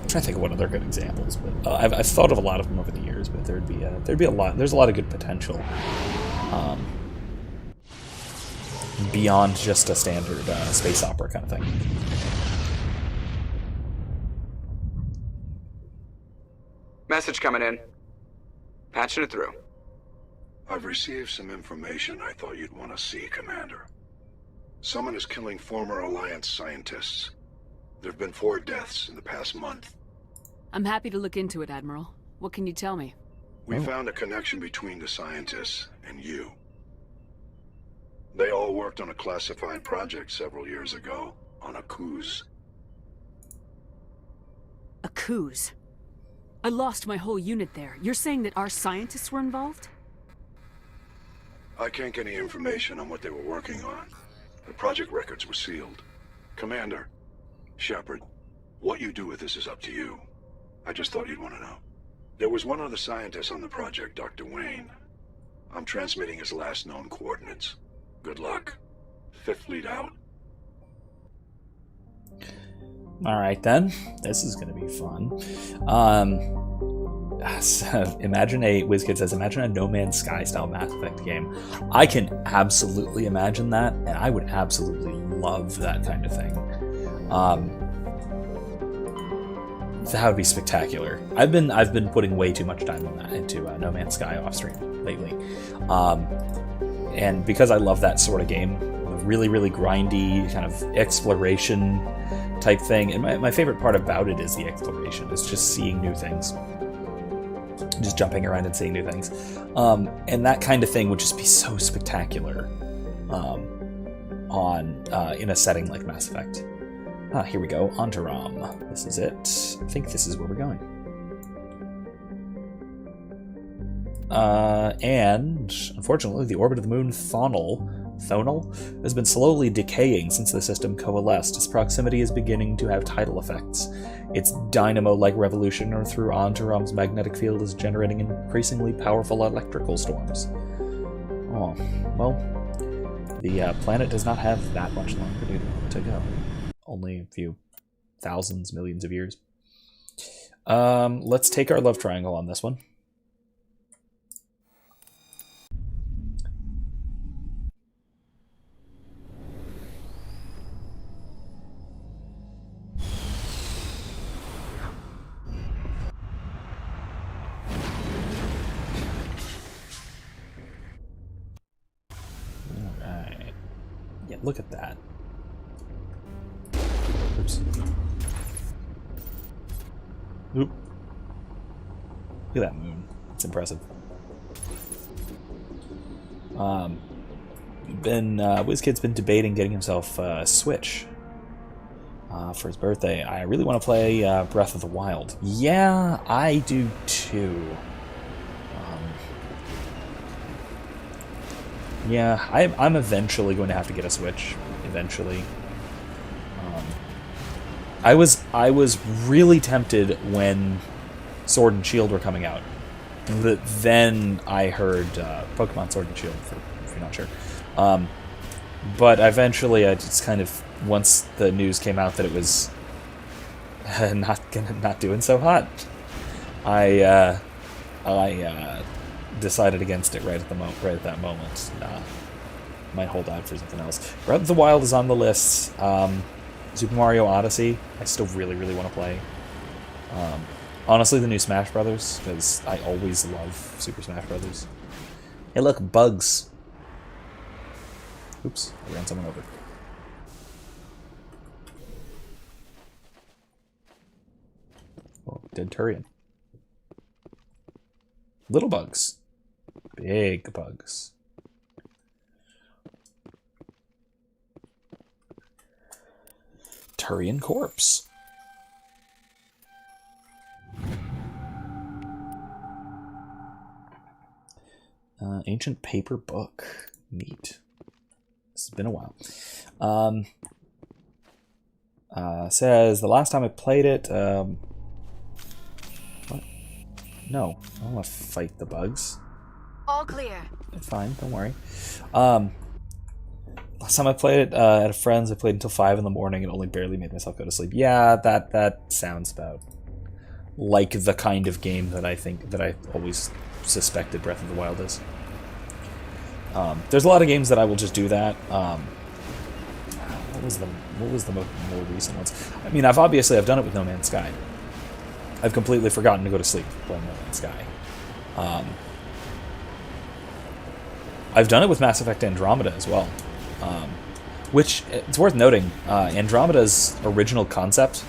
trying to think of what other good examples, but I've thought of a lot of them over the years. But there'd be a lot. There's a lot of good potential beyond just a standard space opera kind of thing. Message coming in. Patching it through. I've received some information I thought you'd want to see, Commander. Someone is killing former Alliance scientists. There have been 4 deaths in the past month. I'm happy to look into it, Admiral. What can you tell me? We found a connection between the scientists and you. They all worked on a classified project several years ago, on a cruise. A cruise? I lost my whole unit there. You're saying that our scientists were involved? I can't get any information on what they were working on. The project records were sealed. Commander, Shepard, What you do with this is up to you. I just thought you'd want to know. There was one other scientist on the project, Dr. Wayne. I'm transmitting his last known coordinates. Good luck. Fifth Fleet out. Alright then. This is going to be fun. Imagine a... WizKid says, imagine a No Man's Sky style Mass Effect game. I can absolutely imagine that, and I would absolutely love that kind of thing. That would be spectacular. I've been putting way too much time into No Man's Sky off stream lately, and because I love that sort of game, a really grindy kind of exploration type thing. And my favorite part about it is the exploration. It's just seeing new things, just jumping around and seeing new things, and that kind of thing would just be so spectacular in a setting like Mass Effect. Here we go, Antaram. This is it. I think this is where we're going. And, unfortunately, the orbit of the moon, Thonal, has been slowly decaying since the system coalesced. Its proximity is beginning to have tidal effects. Its dynamo-like revolution through Antaram's magnetic field is generating increasingly powerful electrical storms. Oh, well, the planet does not have that much longer to go. Only a few thousands, millions of years. Let's take our love triangle on this one. Alright. Yeah, look at that. Oops. Oop. Look at that moon. It's impressive. WizKid's been debating getting himself a Switch for his birthday. I really want to play Breath of the Wild. Yeah, I do too. Yeah, I'm eventually going to have to get a Switch. Eventually. I was really tempted when Sword and Shield were coming out. But then I heard Pokemon Sword and Shield, if you're not sure. But eventually I just kind of, once the news came out that it was not doing so hot, I decided against it right at that moment. Might hold out for something else. Breath of the Wild is on the list. Super Mario Odyssey, I still really want to play. Honestly, the new Smash Brothers, because I always love Super Smash Brothers. Hey look, bugs. Oops, I ran someone over. Oh, dead Turian. Little bugs. Big bugs. Turian corpse. Ancient paper book. Neat. This has been a while. Says, the last time I played it... what? No, I don't want to fight the bugs. All clear. Fine, don't worry. Last time I played it at a friend's, I played until 5 in the morning and only barely made myself go to sleep. Yeah, that sounds about like the kind of game that I always suspected Breath of the Wild is. There's a lot of games that I will just do that. What was the more recent ones? I mean, I've done it with No Man's Sky. I've completely forgotten to go to sleep playing No Man's Sky. I've done it with Mass Effect Andromeda as well. Which, it's worth noting, Andromeda's original concept...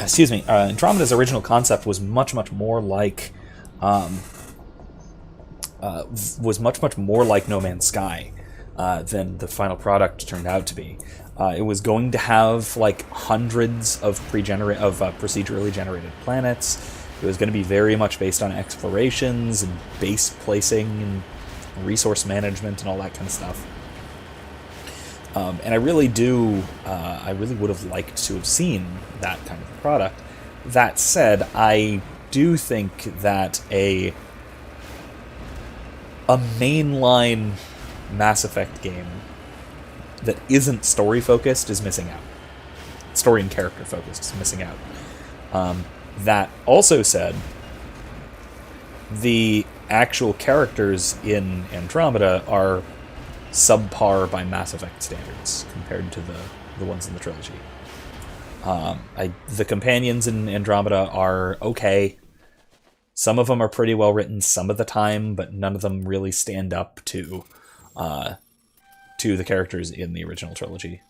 excuse me. Andromeda's original concept was much more like... was much more like No Man's Sky than the final product turned out to be. It was going to have like hundreds of procedurally generated planets. It was going to be very much based on explorations and base placing and resource management and all that kind of stuff. And I really do, I really would have liked to have seen that kind of a product. That said, I do think that a mainline Mass Effect game that isn't story-focused is missing out. Story and character-focused is missing out. That also said, the actual characters in Andromeda are subpar by Mass Effect standards compared to the ones in the trilogy. The companions in Andromeda are okay. Some of them are pretty well written some of the time, but none of them really stand up to the characters in the original trilogy.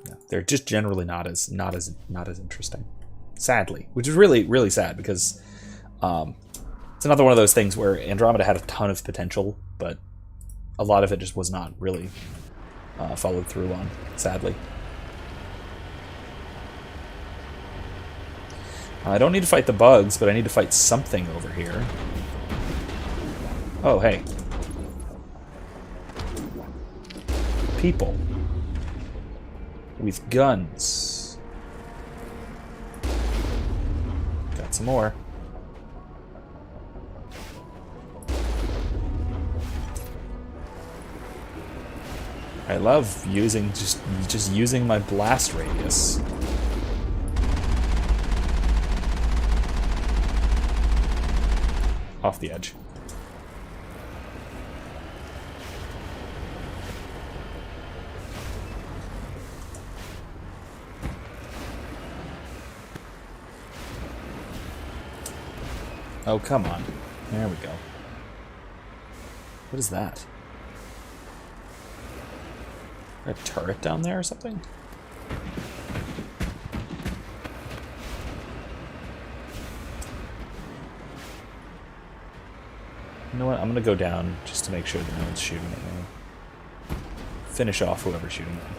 Yeah, they're just generally not as interesting. Sadly, which is really, really sad because it's another one of those things where Andromeda had a ton of potential, but a lot of it just was not really followed through on, sadly. I don't need to fight the bugs, but I need to fight something over here. Oh, hey. People. With guns. Got some more. I love using just using my blast radius. Off the edge. Oh, come on. There we go. What is that? A turret down there or something? You know what? I'm gonna go down just to make sure that no one's shooting at me. Finish off whoever's shooting at me.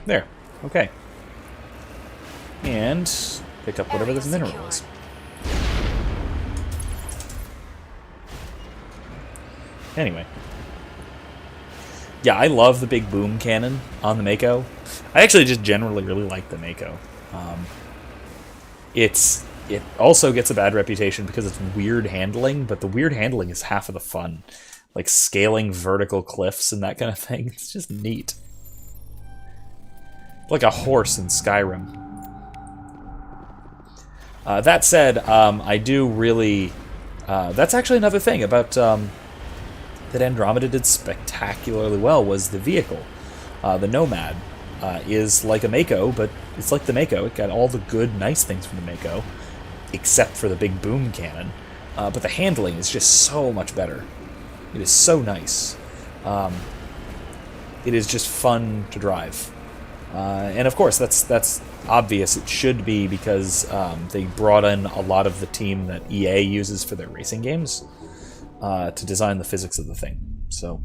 There. Okay. And pick up whatever this mineral is. Anyway. Yeah, I love the big boom cannon on the Mako. I actually just generally really like the Mako. It also gets a bad reputation because it's weird handling, but the weird handling is half of the fun. Like scaling vertical cliffs and that kind of thing. It's just neat. Like a horse in Skyrim. That said, I do really... that's actually another thing about... that Andromeda did spectacularly well was the vehicle. The Nomad is like a Mako, but it's like the Mako. It got all the good, nice things from the Mako, except for the big boom cannon. But the handling is just so much better. It is so nice. It is just fun to drive. And of course, that's obvious. It should be because they brought in a lot of the team that EA uses for their racing games to design the physics of the thing. So,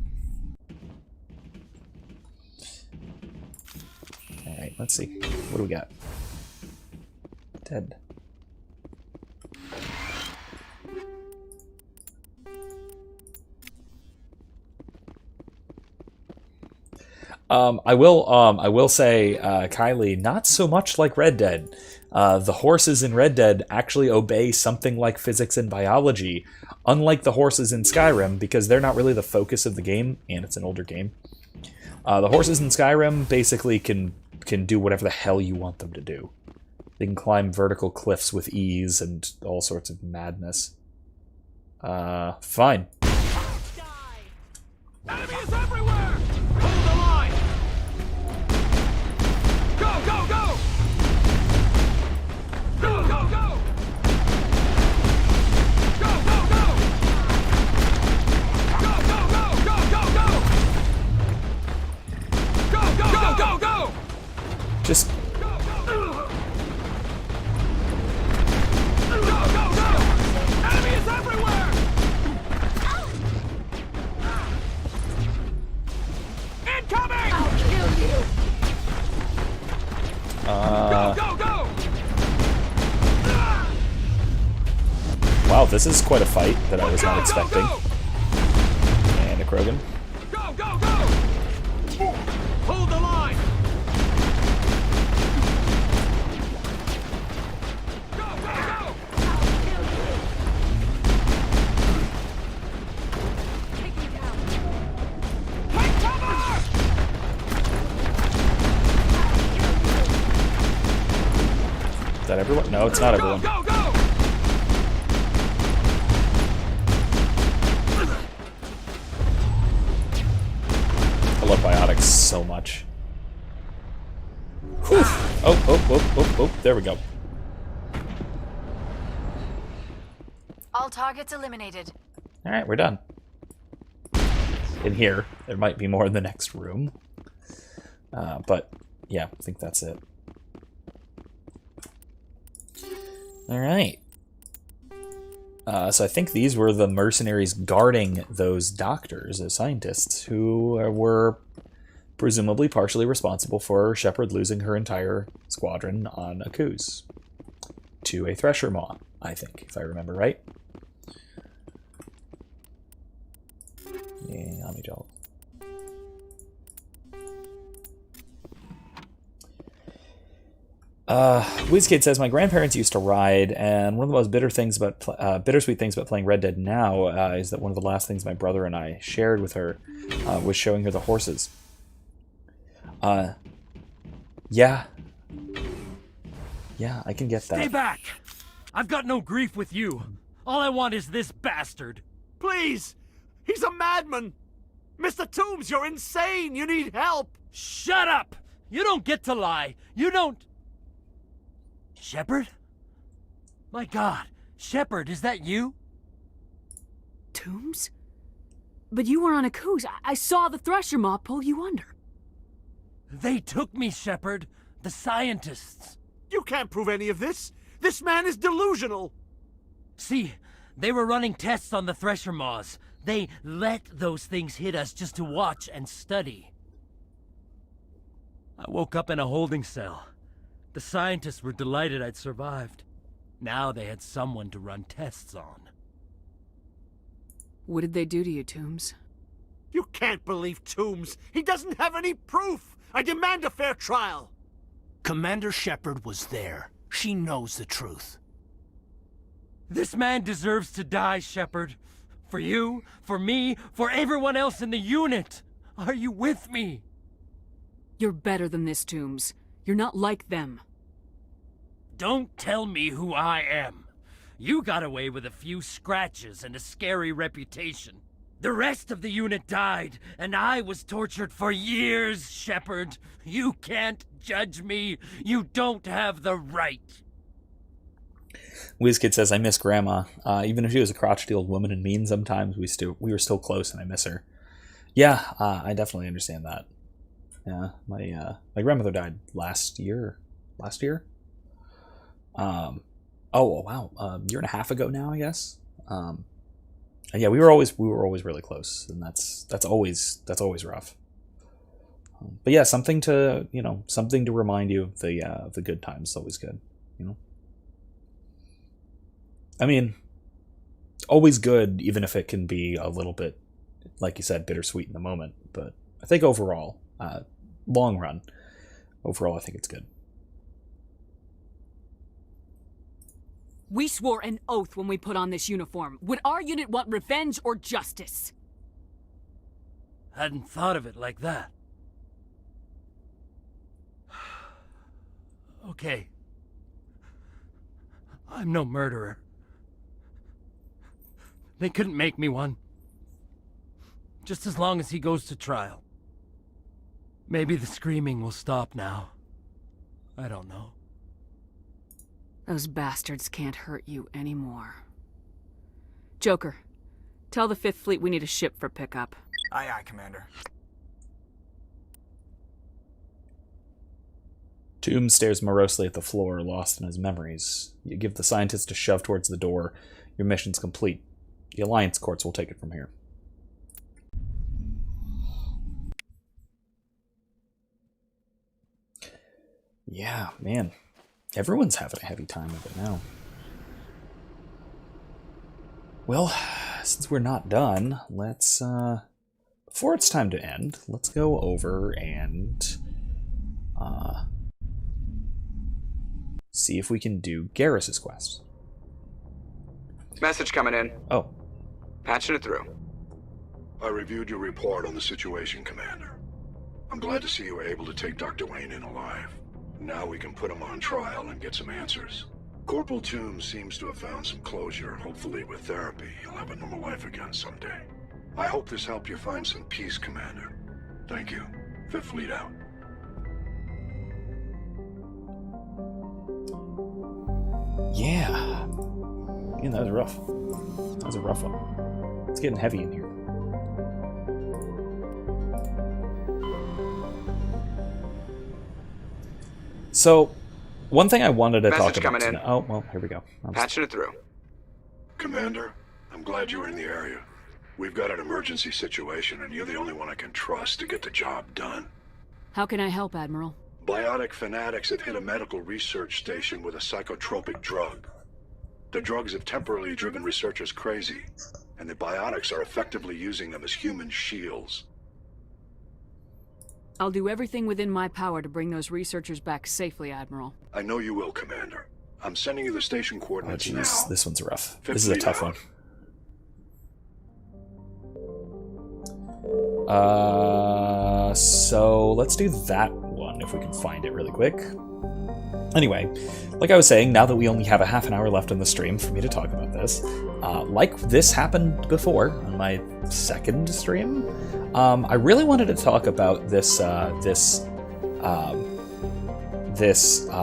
all right, let's see. What do we got? Dead. I will say, Kylie, not so much like Red Dead. The horses in Red Dead actually obey something like physics and biology, unlike the horses in Skyrim, because they're not really the focus of the game, and it's an older game. The horses in Skyrim basically can do whatever the hell you want them to do. They can climb vertical cliffs with ease and all sorts of madness. Fine. Enemies everywhere! Hold the line! Go, go, go! Go, go, go! Go, go, go! Go, go, go, go, go, go! Go, go, go, go, go! Just... Go, go, go, go! Enemy is everywhere! this is quite a fight that I was not expecting. And a Krogan. Go, go, go! Hold the line! Go, go, go! Take cover! Is that everyone? No, it's not everyone. Go, go! I love biotics so much. Whew. Oh, there we go. All targets eliminated. Alright, we're done. In here. There might be more in the next room. But, yeah, I think that's it. Alright. So I think these were the mercenaries guarding those doctors, those scientists, who were presumably partially responsible for Shepard losing her entire squadron on a cruise to a Thresher Maw, I think, if I remember right. Yeah, let me jump. WizKid says, my grandparents used to ride, and one of the most bittersweet things about playing Red Dead now is that one of the last things my brother and I shared with her was showing her the horses. Yeah. Yeah, I can get that. Stay back! I've got no grief with you. All I want is this bastard. Please! He's a madman! Mr. Toombs, you're insane! You need help! Shut up! You don't get to lie. You don't... Shepard? My God, Shepard, is that you? Toombs? But you were on a cruise. I saw the Thresher Maw pull you under. They took me, Shepard. The scientists. You can't prove any of this. This man is delusional. See, they were running tests on the Thresher Maws. They let those things hit us just to watch and study. I woke up in a holding cell. The scientists were delighted I'd survived. Now they had someone to run tests on. What did they do to you, Toombs? You can't believe Toombs. He doesn't have any proof. I demand a fair trial. Commander Shepard was there. She knows the truth. This man deserves to die, Shepard. For you, for me, for everyone else in the unit. Are you with me? You're better than this, Toombs. You're not like them. Don't tell me who I am. You got away with a few scratches and a scary reputation. The rest of the unit died, and I was tortured for years, Shepard. You can't judge me. You don't have the right. WizKid says, I miss Grandma. Even if she was a crotchety old woman and mean sometimes, we were still close, and I miss her. Yeah, I definitely understand that. Yeah, my grandmother died last year. Oh wow, a year and a half ago now, I guess. Yeah, we were always really close, and that's always rough. But yeah, something to remind you of the good times is always good, you know. I mean, always good, even if it can be a little bit, like you said, bittersweet in the moment. But I think overall, long run, overall, I think it's good. We swore an oath when we put on this uniform. Would our unit want revenge or justice? Hadn't thought of it like that. Okay. I'm no murderer. They couldn't make me one. Just as long as he goes to trial. Maybe the screaming will stop now. I don't know. Those bastards can't hurt you anymore. Joker, tell the 5th Fleet we need a ship for pickup. Aye, aye, Commander. Toombs stares morosely at the floor, lost in his memories. You give the scientist a shove towards the door. Your mission's complete. The Alliance courts will take it from here. Yeah, man. Everyone's having a heavy time of it now. Well, since we're not done, let's, before it's time to end, let's go over and, see if we can do Garrus's quest. Message coming in. Oh. Patching it through. I reviewed your report on the situation, Commander. I'm glad to see you were able to take Dr. Wayne in alive. Now we can put him on trial and get some answers. Corporal Toombs seems to have found some closure. Hopefully with therapy, he'll have a normal life again someday. I hope this helped you find some peace, Commander. Thank you. Fifth Fleet out. Yeah. Man, that was rough. That was a rough one. It's getting heavy in here. So, one thing I wanted to talk about tonight. Oh, well, here we go. Patching it through. Commander, I'm glad you were in the area. We've got an emergency situation, and you're the only one I can trust to get the job done. How can I help, Admiral? Biotic fanatics have hit a medical research station with a psychotropic drug. The drugs have temporarily driven researchers crazy, and the biotics are effectively using them as human shields. I'll do everything within my power to bring those researchers back safely, Admiral. I know you will, Commander. I'm sending you the station coordinates now. This one's rough. This is a tough one. So let's do that one if we can find it really quick. Anyway, like I was saying, now that we only have a half an hour left on the stream for me to talk about this, like this happened before on my second stream, I really wanted to talk about this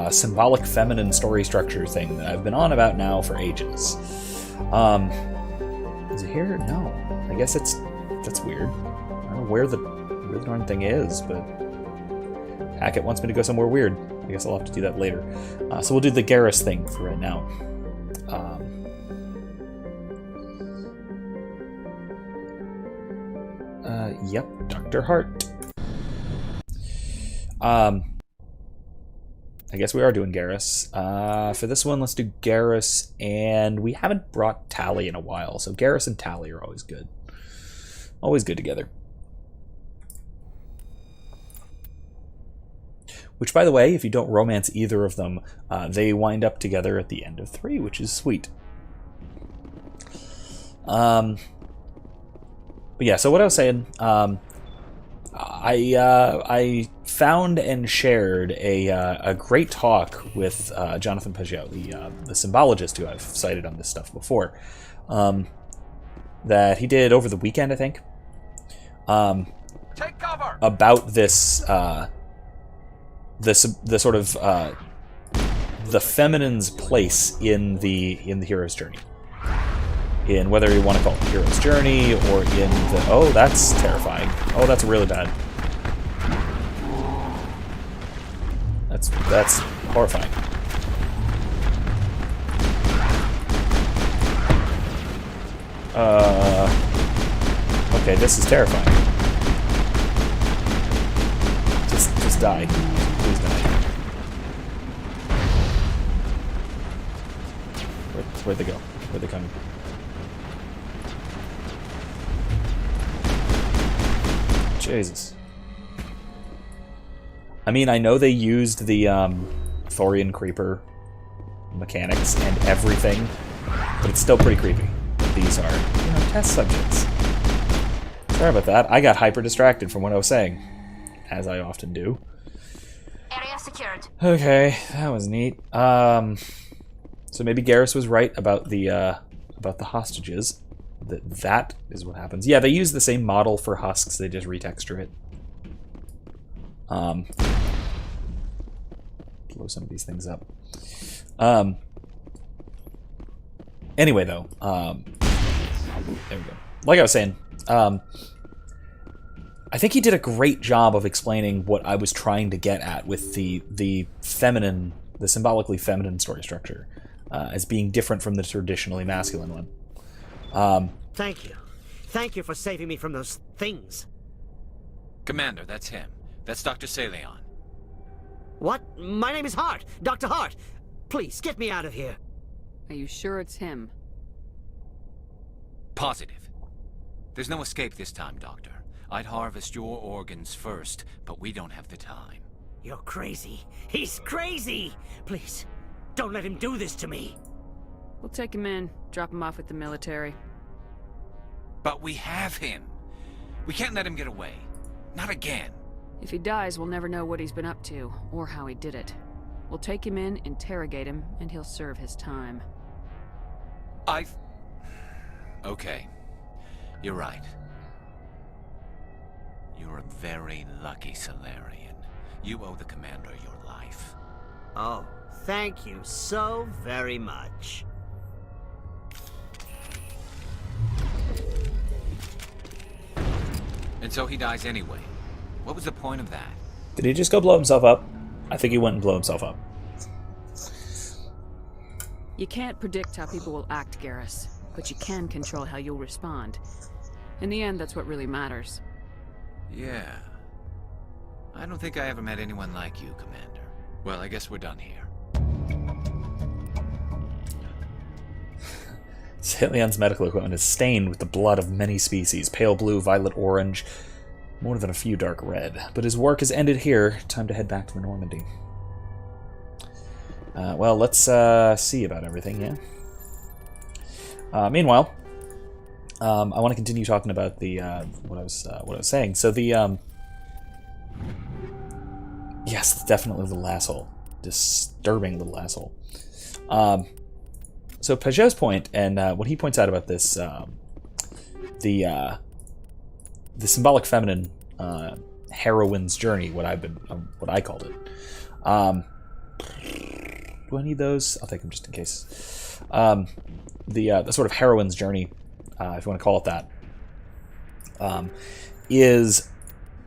symbolic feminine story structure thing that I've been on about now for ages. Is it here? No. I guess that's weird. I don't know where the darn thing is, but Hackett wants me to go somewhere weird. I guess I'll have to do that later. So we'll do the Garrus thing for right now. Yep, Dr. Hart. I guess we are doing Garrus. For this one, let's do Garrus, and we haven't brought Tally in a while, so Garrus and Tally are always good. Always good together. Which, by the way, if you don't romance either of them, they wind up together at the end of 3, which is sweet. But yeah, so what I was saying, I found and shared a great talk with Jonathan Pageau, the symbologist who I've cited on this stuff before, that he did over the weekend, I think, Take cover! About this the sort of the feminine's place in the hero's journey, in whether you want to call it the hero's journey or in the that's terrifying. Oh, that's really bad. That's horrifying. Okay, this is terrifying. Just die. Please die. Where'd they go? Where'd they come? Jesus. I mean, I know they used the Thorian Creeper mechanics and everything, but it's still pretty creepy. These are, test subjects. Sorry about that. I got hyper distracted from what I was saying, as I often do. Area secured. Okay, that was neat. So maybe Garrus was right about the hostages. That is what happens. Yeah, they use the same model for husks. They just retexture it. Blow some of these things up. Anyway, though, there we go. Like I was saying, I think he did a great job of explaining what I was trying to get at with the feminine, the symbolically feminine story structure, as being different from the traditionally masculine one. Thank you. Thank you for saving me from those things. Commander, that's him. That's Dr. Saleon. What? My name is Hart. Dr. Hart. Please, get me out of here. Are you sure it's him? Positive. There's no escape this time, Doctor. I'd harvest your organs first, but we don't have the time. You're crazy. He's crazy! Please, don't let him do this to me. We'll take him in, drop him off with the military. But we have him. We can't let him get away. Not again. If he dies, we'll never know what he's been up to, or how he did it. We'll take him in, interrogate him, and he'll serve his time. Okay. You're right. You're a very lucky Silurian. You owe the commander your life. Oh, thank you so very much. And so he dies anyway. What was the point of that? Did he just go blow himself up? I think he went and blew himself up. You can't predict how people will act, Garrus, but you can control how you'll respond. In the end, that's what really matters. Yeah. I don't think I ever met anyone like you, Commander. Well, I guess we're done here. Cillian's medical equipment is stained with the blood of many species, pale blue, violet, orange, more than a few dark red. But his work is ended here. Time to head back to the Normandy. Well, let's see about everything, yeah? Meanwhile, I want to continue talking about the what I was saying. So the yes, definitely the little asshole, disturbing little asshole. So Paget's point, and what he points out about this, the symbolic feminine heroine's journey, what I called it. Do I need those? I'll take them just in case. The sort of heroine's journey, if you want to call it that, is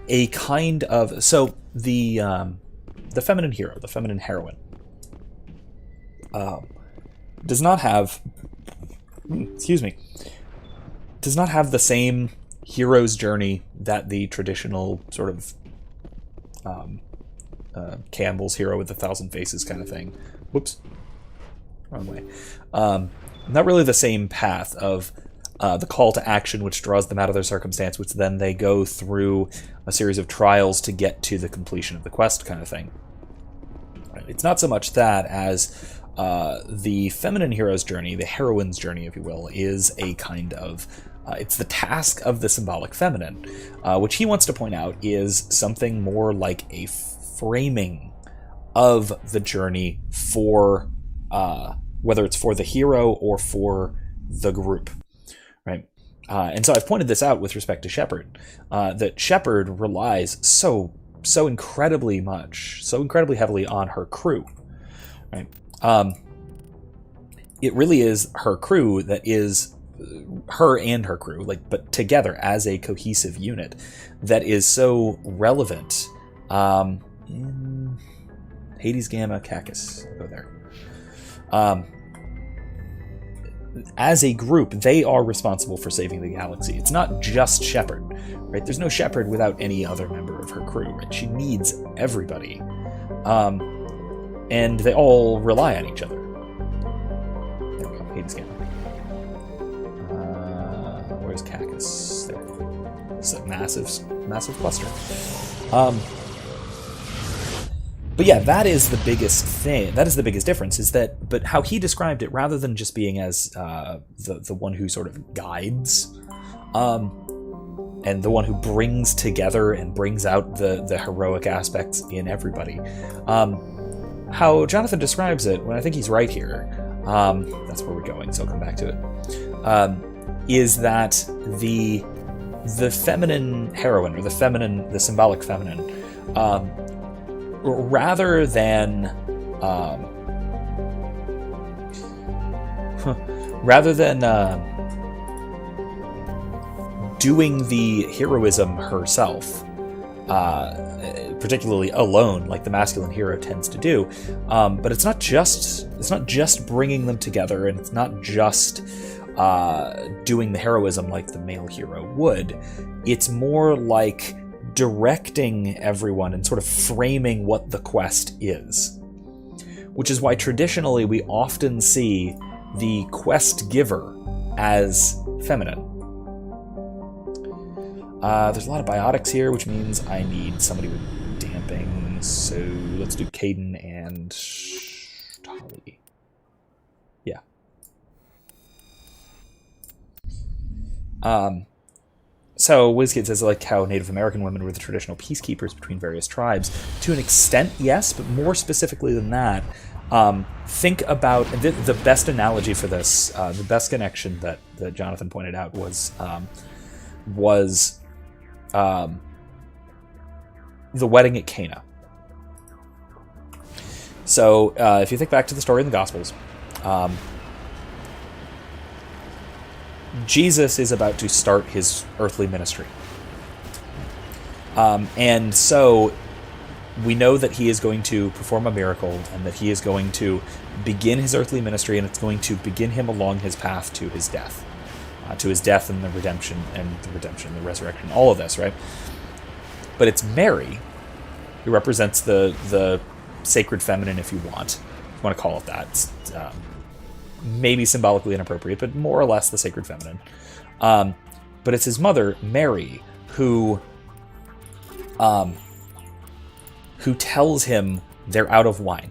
a kind of the feminine hero, the feminine heroine, does not have the same hero's journey that the traditional sort of Campbell's hero with 1,000 faces kind of thing. Whoops, wrong way. Not really the same path of the call to action, which draws them out of their circumstance, which then they go through a series of trials to get to the completion of the quest kind of thing. It's not so much that as the feminine hero's journey, the heroine's journey, if you will, is a kind of it's the task of the symbolic feminine, which he wants to point out is something more like a framing of the journey for whether it's for the hero or for the group, right? And so I've pointed this out with respect to Shepard, that Shepard relies so incredibly heavily on her crew, right? It really is her crew that is her and her crew, but together as a cohesive unit that is so relevant. In Hades, Gamma, Cacus, go there. As a group, they are responsible for saving the galaxy. It's not just Shepard, right? There's no Shepard without any other member of her crew, right? She needs everybody. And they all rely on each other. There we go, Hades Gamma. Where's Cacus? There. It's a massive cluster. But yeah, that is the biggest thing. That is the biggest difference. Is that, but how he described it, rather than just being as the one who sort of guides, and the one who brings together and brings out the heroic aspects in everybody. How Jonathan describes it, when I think he's right here, that's where we're going, so I'll come back to it, is that the feminine heroine, or the symbolic feminine, rather than doing the heroism herself, particularly alone, like the masculine hero tends to do, but it's not just bringing them together, and it's not just doing the heroism like the male hero would. It's more like directing everyone and sort of framing what the quest is, which is why traditionally we often see the quest giver as feminine. There's a lot of biotics here, which means I need somebody with damping. So let's do Kaiden and Tali. Yeah. So WizKid says, like how Native American women were the traditional peacekeepers between various tribes. To an extent, yes, but more specifically than that, think about the best analogy for this, the best connection that Jonathan pointed out was the wedding at Cana. So if you think back to the story in the Gospels, Jesus is about to start his earthly ministry. And so we know that he is going to perform a miracle and that he is going to begin his earthly ministry, and it's going to begin him along his path to his death. To his death and the redemption, the resurrection, all of this, right? But it's Mary who represents the sacred feminine, if you want to call it that. It's, maybe symbolically inappropriate, but more or less the sacred feminine. But it's his mother, Mary, who tells him they're out of wine.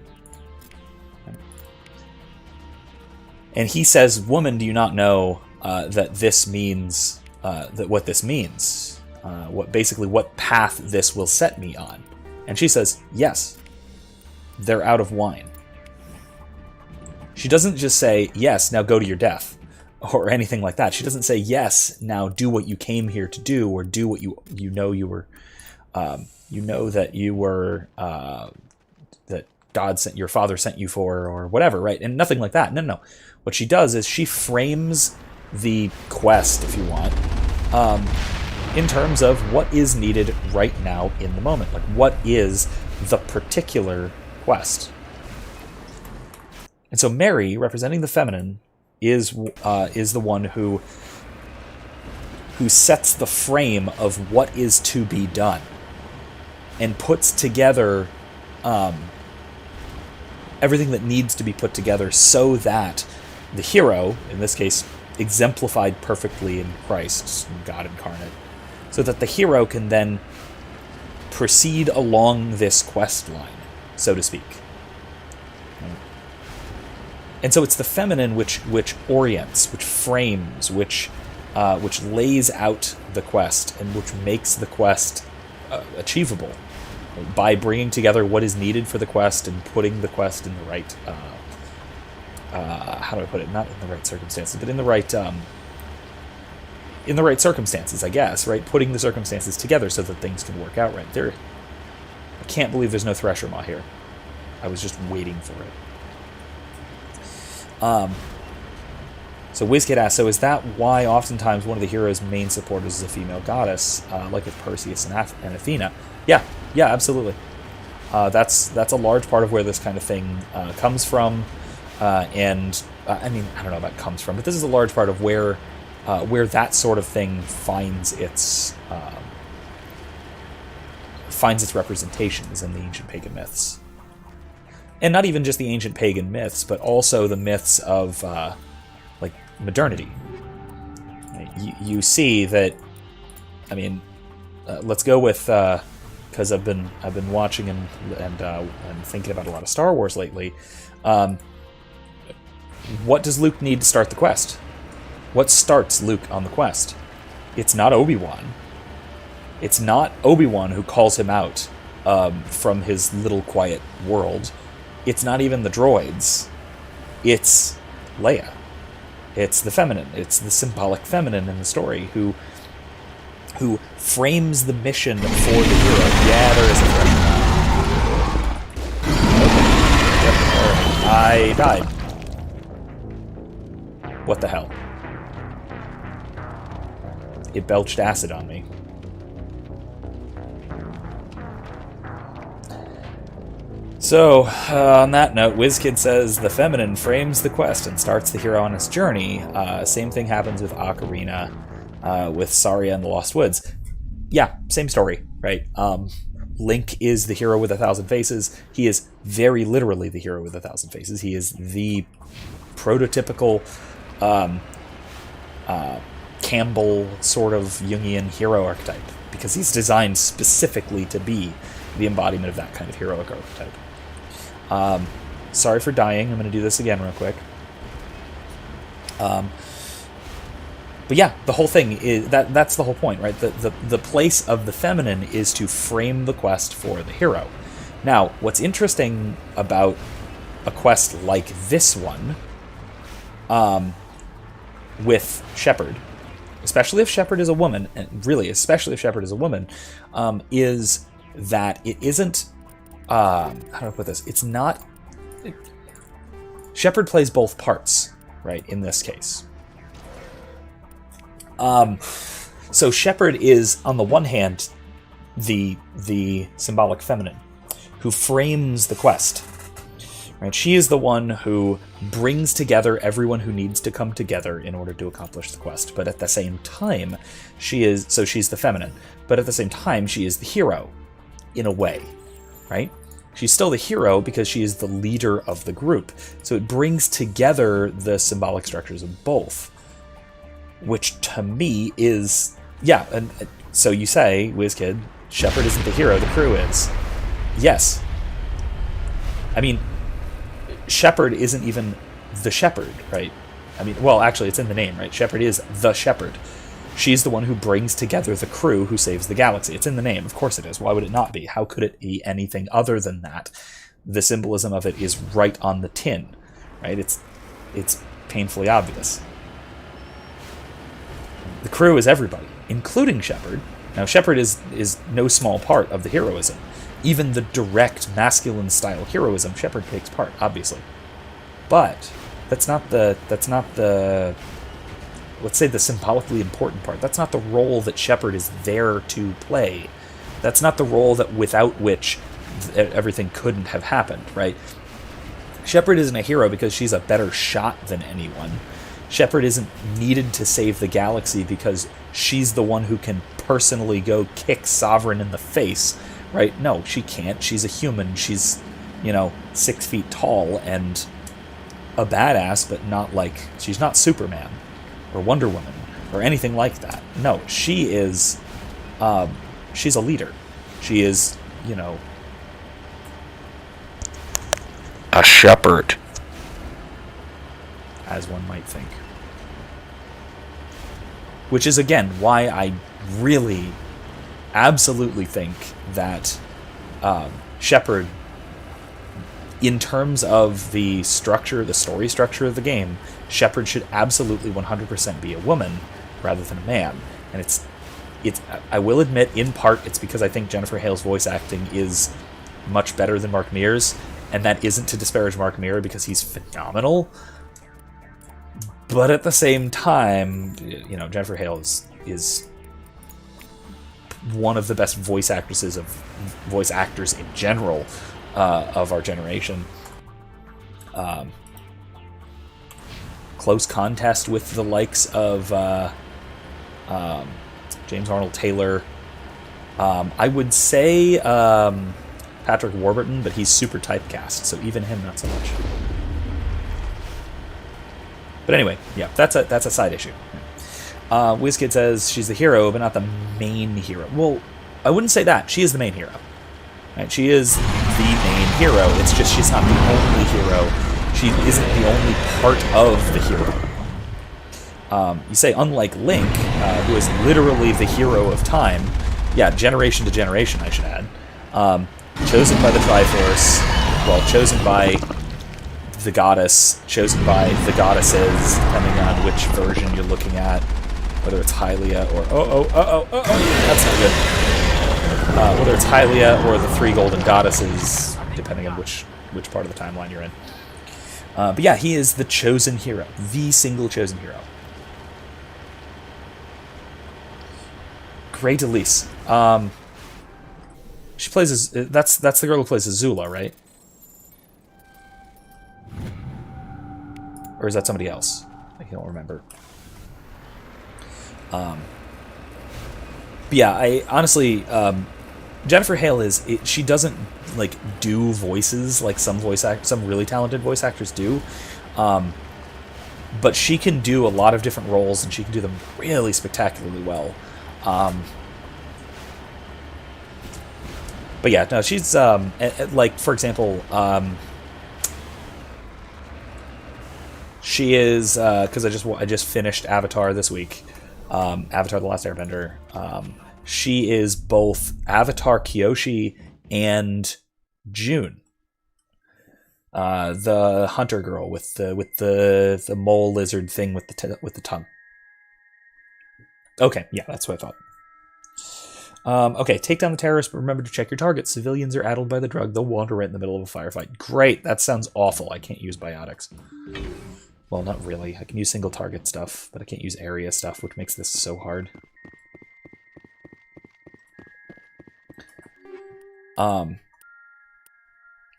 And he says, "Woman, do you not know that this means what this means? What path this will set me on?" And she says, "Yes, they're out of wine." She doesn't just say, "Yes, now go to your death," or anything like that. She doesn't say, "Yes, now do what you came here to do," or do what you know that you were that God sent, your father sent you for, or whatever, right? And nothing like that. No. What she does is she frames the quest, if you want, in terms of what is needed right now in the moment. Like, what is the particular quest? And so Mary, representing the feminine, is the one who sets the frame of what is to be done, and puts together everything that needs to be put together so that the hero, in this case, exemplified perfectly in Christ, God incarnate, so that the hero can then proceed along this quest line, so to speak. And so it's the feminine which orients, which frames, which lays out the quest, and which makes the quest achievable by bringing together what is needed for the quest and putting the quest in the right, how do I put it? Not in the right circumstances, but in the right circumstances, I guess, right? Putting the circumstances together so that things can work out right. I can't believe there's no Thresher Maw here. I was just waiting for it. So WizKid asks, so is that why oftentimes one of the hero's main supporters is a female goddess, like with Perseus and Athena? Yeah, absolutely. That's a large part of where this kind of thing comes from, and I mean, I don't know about comes from, but this is a large part of where that sort of thing finds its representations in the ancient pagan myths. And not even just the ancient pagan myths, but also the myths of like modernity. You see that. I mean, let's go with because I've been watching and thinking about a lot of Star Wars lately. What does Luke need to start the quest? What starts Luke on the quest? It's not Obi-Wan. It's not Obi-Wan who calls him out from his little quiet world. It's not even the droids. It's Leia. It's the feminine. It's the symbolic feminine in the story who frames the mission for the hero. Yeah, there is a threat. Okay. Yep. Alright. I died. What the hell? It belched acid on me. So, on that note, WizKid says, the feminine frames the quest and starts the hero on his journey. Same thing happens with Ocarina, with Saria and the Lost Woods. Yeah, same story, right? Link is the hero with 1,000 faces. He is very literally the hero with 1,000 faces. He is the prototypical Campbell sort of Jungian hero archetype, because he's designed specifically to be the embodiment of that kind of heroic archetype. Sorry for dying. I'm going to do this again real quick. But yeah, the whole thing is that's the whole point, right? The place of the feminine is to frame the quest for the hero. Now, what's interesting about a quest like this one, with Shepard, especially if Shepard is a woman, and really, especially if Shepard is a woman, is that it isn't, how do I put this? It's not, Shepard plays both parts, right, in this case. So Shepard is, on the one hand, the symbolic feminine, who frames the quest. Right? She is the one who brings together everyone who needs to come together in order to accomplish the quest. But at the same time, she's the feminine. But at the same time, she is the hero, in a way, right? She's still the hero because she is the leader of the group. So it brings together the symbolic structures of both, which to me is, yeah. And so you say, WizKid, Shepard isn't the hero, the crew is. Yes. I mean, Shepard isn't even the Shepard, right? I mean, well, actually, it's in the name, right? Shepard is the Shepard. She's the one who brings together the crew who saves the galaxy. It's in the name. Of course it is. Why would it not be? How could it be anything other than that? The symbolism of it is right on the tin, right? It's painfully obvious. The crew is everybody, including Shepard. Now, Shepard is no small part of the heroism. Even the direct masculine-style heroism, Shepard takes part, obviously. But that's not the, let's say, the symbolically important part. That's not the role that Shepard is there to play. That's not the role that without which everything couldn't have happened, right? Shepard isn't a hero because she's a better shot than anyone. Shepard isn't needed to save the galaxy because she's the one who can personally go kick Sovereign in the face, right? No, she can't. She's a human. She's, 6 feet tall and a badass, but not like, she's not Superman or Wonder Woman or anything like that. No, she is, she's a leader. She is, a Shepard, as one might think. Which is, again, why I really, absolutely think that Shepard, in terms of the structure, the story structure of the game, Shepard should absolutely 100% be a woman rather than a man. And it's I will admit, in part, it's because I think Jennifer Hale's voice acting is much better than Mark Mears, and that isn't to disparage Mark Mears because he's phenomenal. But at the same time, Jennifer Hale is one of the best voice actors in general of our generation. Close contest with the likes of James Arnold Taylor. I would say Patrick Warburton, but he's super typecast, so even him not so much. But anyway, yeah, that's a side issue. WizKid says she's the hero, but not the main hero. Well, I wouldn't say that. She is the main hero. Right? She is the main hero. It's just she's not the only hero. She isn't the only part of the hero. You say, unlike Link, who is literally the hero of time, yeah, generation to generation, I should add, chosen by the Triforce, well, chosen by the goddess, chosen by the goddesses, depending on which version you're looking at, whether it's Hylia or that's not good. Whether it's Hylia or the three golden goddesses, depending on which part of the timeline you're in. But yeah, he is the chosen hero, the single chosen hero. Great Ellis. She plays as that's the girl who plays Azula, right? Or is that somebody else? I don't remember. But yeah, I honestly, Jennifer Hale she doesn't do voices like some really talented voice actors do. but she can do a lot of different roles, and she can do them really spectacularly well. But yeah, no, she's like, for example, she is because I just finished Avatar this week, Avatar: The Last Airbender. She is both Avatar Kyoshi and June, the hunter girl with the mole lizard thing with the tongue. Okay, yeah, that's what I thought. Okay, take down the terrorists, but remember to check your targets. Civilians are addled by the drug. They'll wander right in the middle of a firefight. Great, that sounds awful. I can't use biotics. Well, not really. I can use single target stuff, but I can't use area stuff, which makes this so hard.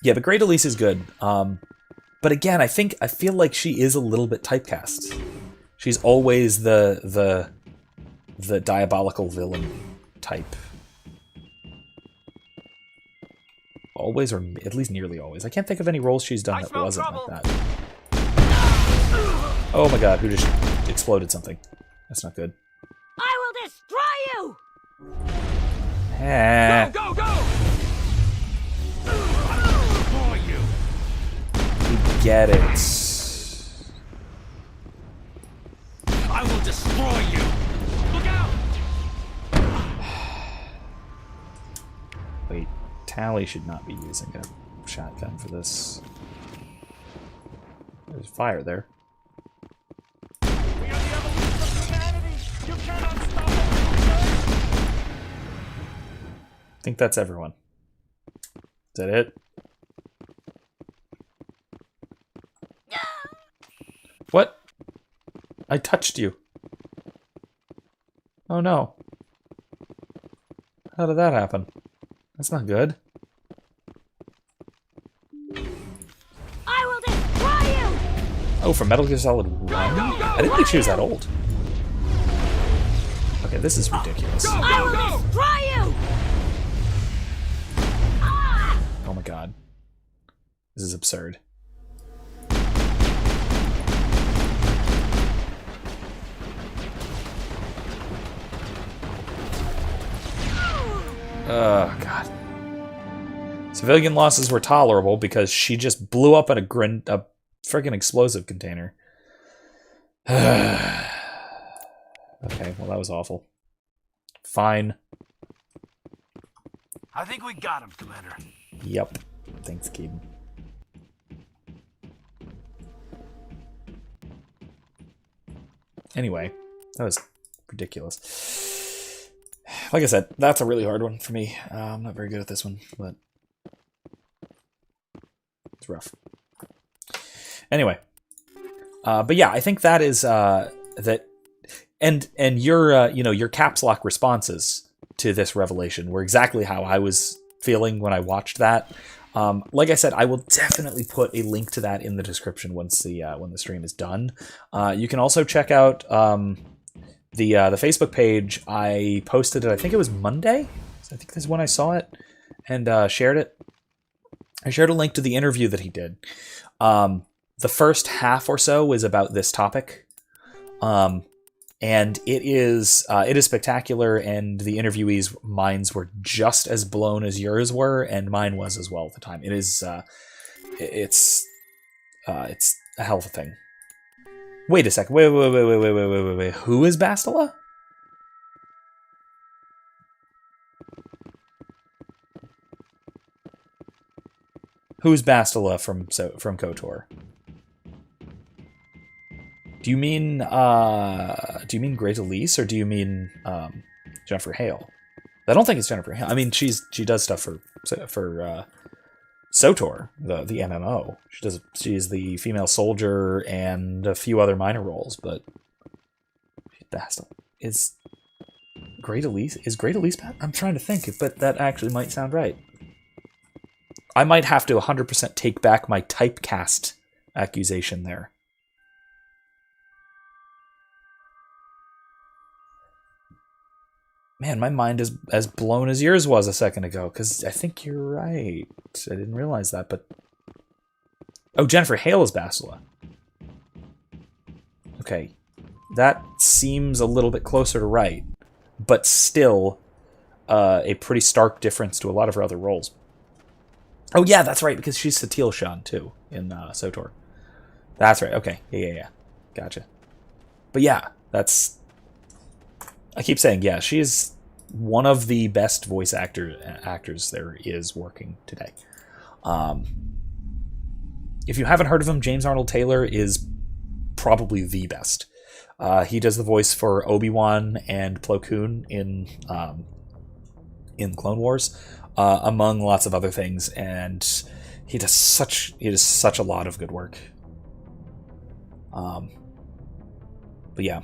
Yeah, but Great Elise is good. But again, I feel like she is a little bit typecast. She's always the diabolical villain type. Always, or at least nearly always. I can't think of any roles she's done that wasn't like that. Oh my god, who just exploded something? That's not good. I will destroy you! Go, go, go! We get it. I will destroy you! Look out! Wait, Tally should not be using a shotgun for this. There's fire there. I think that's everyone. Is that it? What? I touched you. Oh no. How did that happen? That's not good. I will destroy you! Oh, from Metal Gear Solid 1? I didn't think she was that old. Okay, this is ridiculous. I will destroy you! Oh my god. This is absurd. Oh god. Civilian losses were tolerable because she just blew up in a friggin' explosive container. Okay, well that was awful. Fine. I think we got him, Commander. Yep. Thanks, Kaiden. Anyway, that was ridiculous. Like I said, that's a really hard one for me. I'm not very good at this one, but it's rough. Anyway, but yeah, I think that is that, and your your caps lock responses to this revelation were exactly how I was feeling when I watched that. Like I said, I will definitely put a link to that in the description once when the stream is done. You can also check out the Facebook page. I posted it. I think it was Monday. I think this is when I saw it and shared it. I shared a link to the interview that he did. The first half or so was about this topic. And it is spectacular, and the interviewees' minds were just as blown as yours were, and mine was as well at the time. It is it's a hell of a thing. Wait a second. Wait. Who is Bastila? Who's Bastila from KOTOR? Do you mean Great Elise, or do you mean Jennifer Hale? I don't think it's Jennifer Hale. I mean, she does stuff for SOTOR, the MMO. She's the female soldier and a few other minor roles, but Bastila is Great Elise. Is Great Elise bad? I'm trying to think, but that actually might sound right. I might have to 100% take back my typecast accusation there. Man, my mind is as blown as yours was a second ago, because I think you're right. I didn't realize that, but... Oh, Jennifer Hale is Bastila. Okay. That seems a little bit closer to right, but still a pretty stark difference to a lot of her other roles. Oh yeah, that's right, because she's Satil Shan too in SWTOR. That's right. Okay. Yeah. Gotcha. But yeah, that's... I keep saying, yeah, she is one of the best voice actors there is working today. If you haven't heard of him, James Arnold Taylor is probably the best. He does the voice for Obi-Wan and Plo Koon in Clone Wars, among lots of other things, and he does such a lot of good work. But yeah.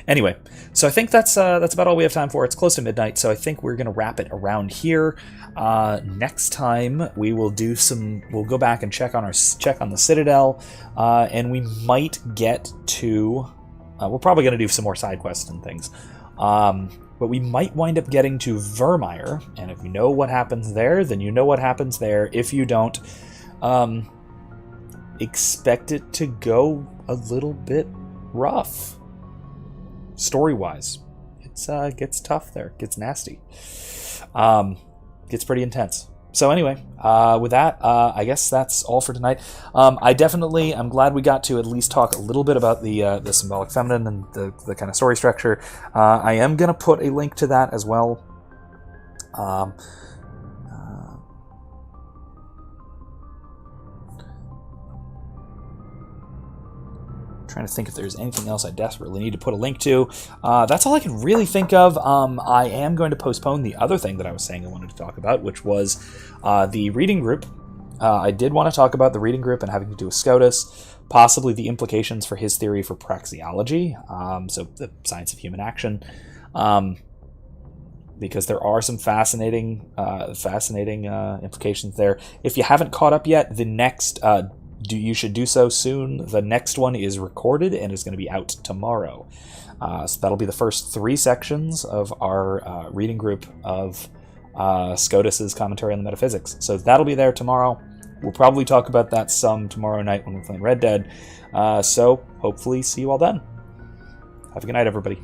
Anyway, so I think that's about all we have time for. It's close to midnight, so I think we're gonna wrap it around here. Next time we will do we'll go back and check on the Citadel, and we might get to. We're probably gonna do some more side quests and things, but we might wind up getting to Vermeer. And if you know what happens there, then you know what happens there. If you don't, expect it to go a little bit rough. Story-wise, it gets tough there. It gets nasty. Gets pretty intense. So anyway, with that, I guess that's all for tonight. I'm glad we got to at least talk a little bit about the symbolic feminine and the kind of story structure. I am going to put a link to that as well. Trying to think if there's anything else I desperately need to put a link to. That's all I can really think of. I am going to postpone the other thing that I was saying I wanted to talk about, which was the reading group. I did want to talk about the reading group and having to do with SCOTUS, possibly the implications for his theory for praxeology, so the science of human action, because there are some fascinating implications there. If you haven't caught up yet, the next... you should do so soon. The next one is recorded and is going to be out tomorrow. So that'll be the first 3 sections of our reading group of SCOTUS's commentary on the metaphysics. So that'll be there tomorrow. We'll probably talk about that some tomorrow night when we're playing Red Dead. So hopefully see you all then. Have a good night, everybody.